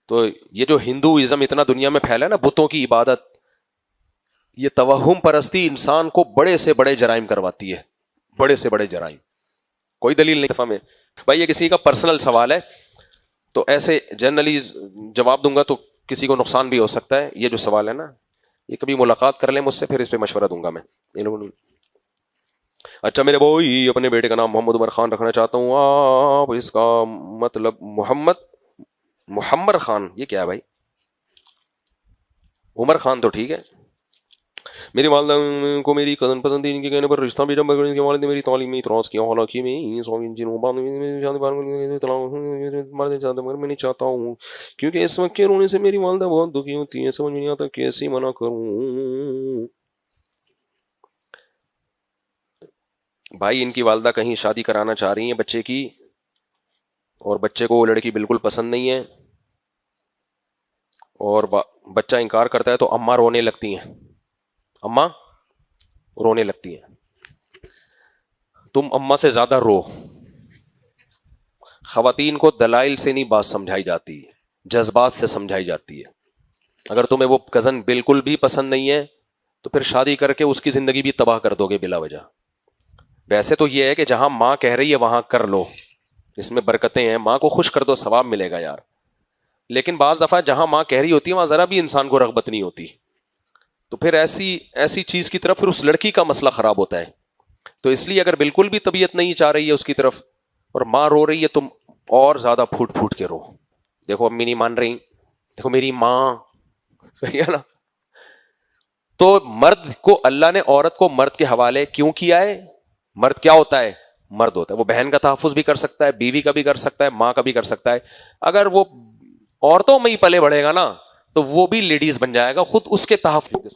تو یہ جو ہندوازم اتنا دنیا میں پھیلا ہے نا, بتوں کی عبادت, یہ توہم پرستی انسان کو بڑے سے بڑے جرائم کرواتی ہے, بڑے سے بڑے جرائم. کوئی دلیل نہیں دفعہ میں بھائی, یہ کسی کا پرسنل سوال ہے تو ایسے جنرلی جواب دوں گا تو کسی کو نقصان بھی ہو سکتا ہے. یہ جو سوال ہے نا, یہ کبھی ملاقات کر لیں مجھ سے, پھر اس پہ مشورہ دوں گا میں. اچھا میرے بھائی, اپنے بیٹے کا نام محمد عمر خان رکھنا چاہتا ہوں, آپ اس کا مطلب محمد خان, یہ کیا ہے بھائی؟ عمر خان تو ٹھیک ہے. میری والدہ کو میری کزن پسند تھی, ان کے کہنے پر رشتہ بھیجا, مگر ان کے والد نے میری تعلیمی اعتراض کیا. حالانکہ میں نہیں چاہتا ہوں کیونکہ اس وقت کے رونے سے میری والدہ بہت دکھی ہوتی ہے, سمجھ میں نہیں آتا کیسے منع کروں. بھائی ان کی والدہ کہیں شادی کرانا چاہ رہی ہیں بچے کی, اور بچے کو وہ لڑکی بالکل پسند نہیں ہے, اور بچہ انکار کرتا ہے, تو اماں رونے لگتی ہیں, اماں رونے لگتی ہیں. تم اماں سے زیادہ رو. خواتین کو دلائل سے نہیں بات سمجھائی جاتی, جذبات سے سمجھائی جاتی ہے. اگر تمہیں وہ کزن بالکل بھی پسند نہیں ہے تو پھر شادی کر کے اس کی زندگی بھی تباہ کر دو گے بلا وجہ. ویسے تو یہ ہے کہ جہاں ماں کہہ رہی ہے وہاں کر لو, اس میں برکتیں ہیں, ماں کو خوش کر دو ثواب ملے گا یار. لیکن بعض دفعہ جہاں ماں کہہ رہی ہوتی ہے وہاں ذرا بھی انسان کو رغبت نہیں ہوتی, تو پھر ایسی چیز کی طرف پھر اس لڑکی کا مسئلہ خراب ہوتا ہے. تو اس لیے اگر بالکل بھی طبیعت نہیں چاہ رہی ہے اس کی طرف اور ماں رو رہی ہے, تم اور زیادہ پھوٹ پھوٹ کے رو. دیکھو امی نہیں مان رہی, دیکھو میری ماں, صحیح ہے نا. تو مرد کو اللہ نے عورت کو مرد کے حوالے کیوں کیا ہے؟ مرد کیا ہوتا ہے؟ مرد ہوتا ہے. وہ بہن کا تحفظ بھی کر سکتا ہے, بیوی کا بھی کر سکتا ہے, ماں کا بھی کر سکتا ہے. اگر وہ عورتوں میں ہی پلے بڑھے گا نا تو وہ بھی لیڈیز بن جائے گا, خود اس کے تحفظ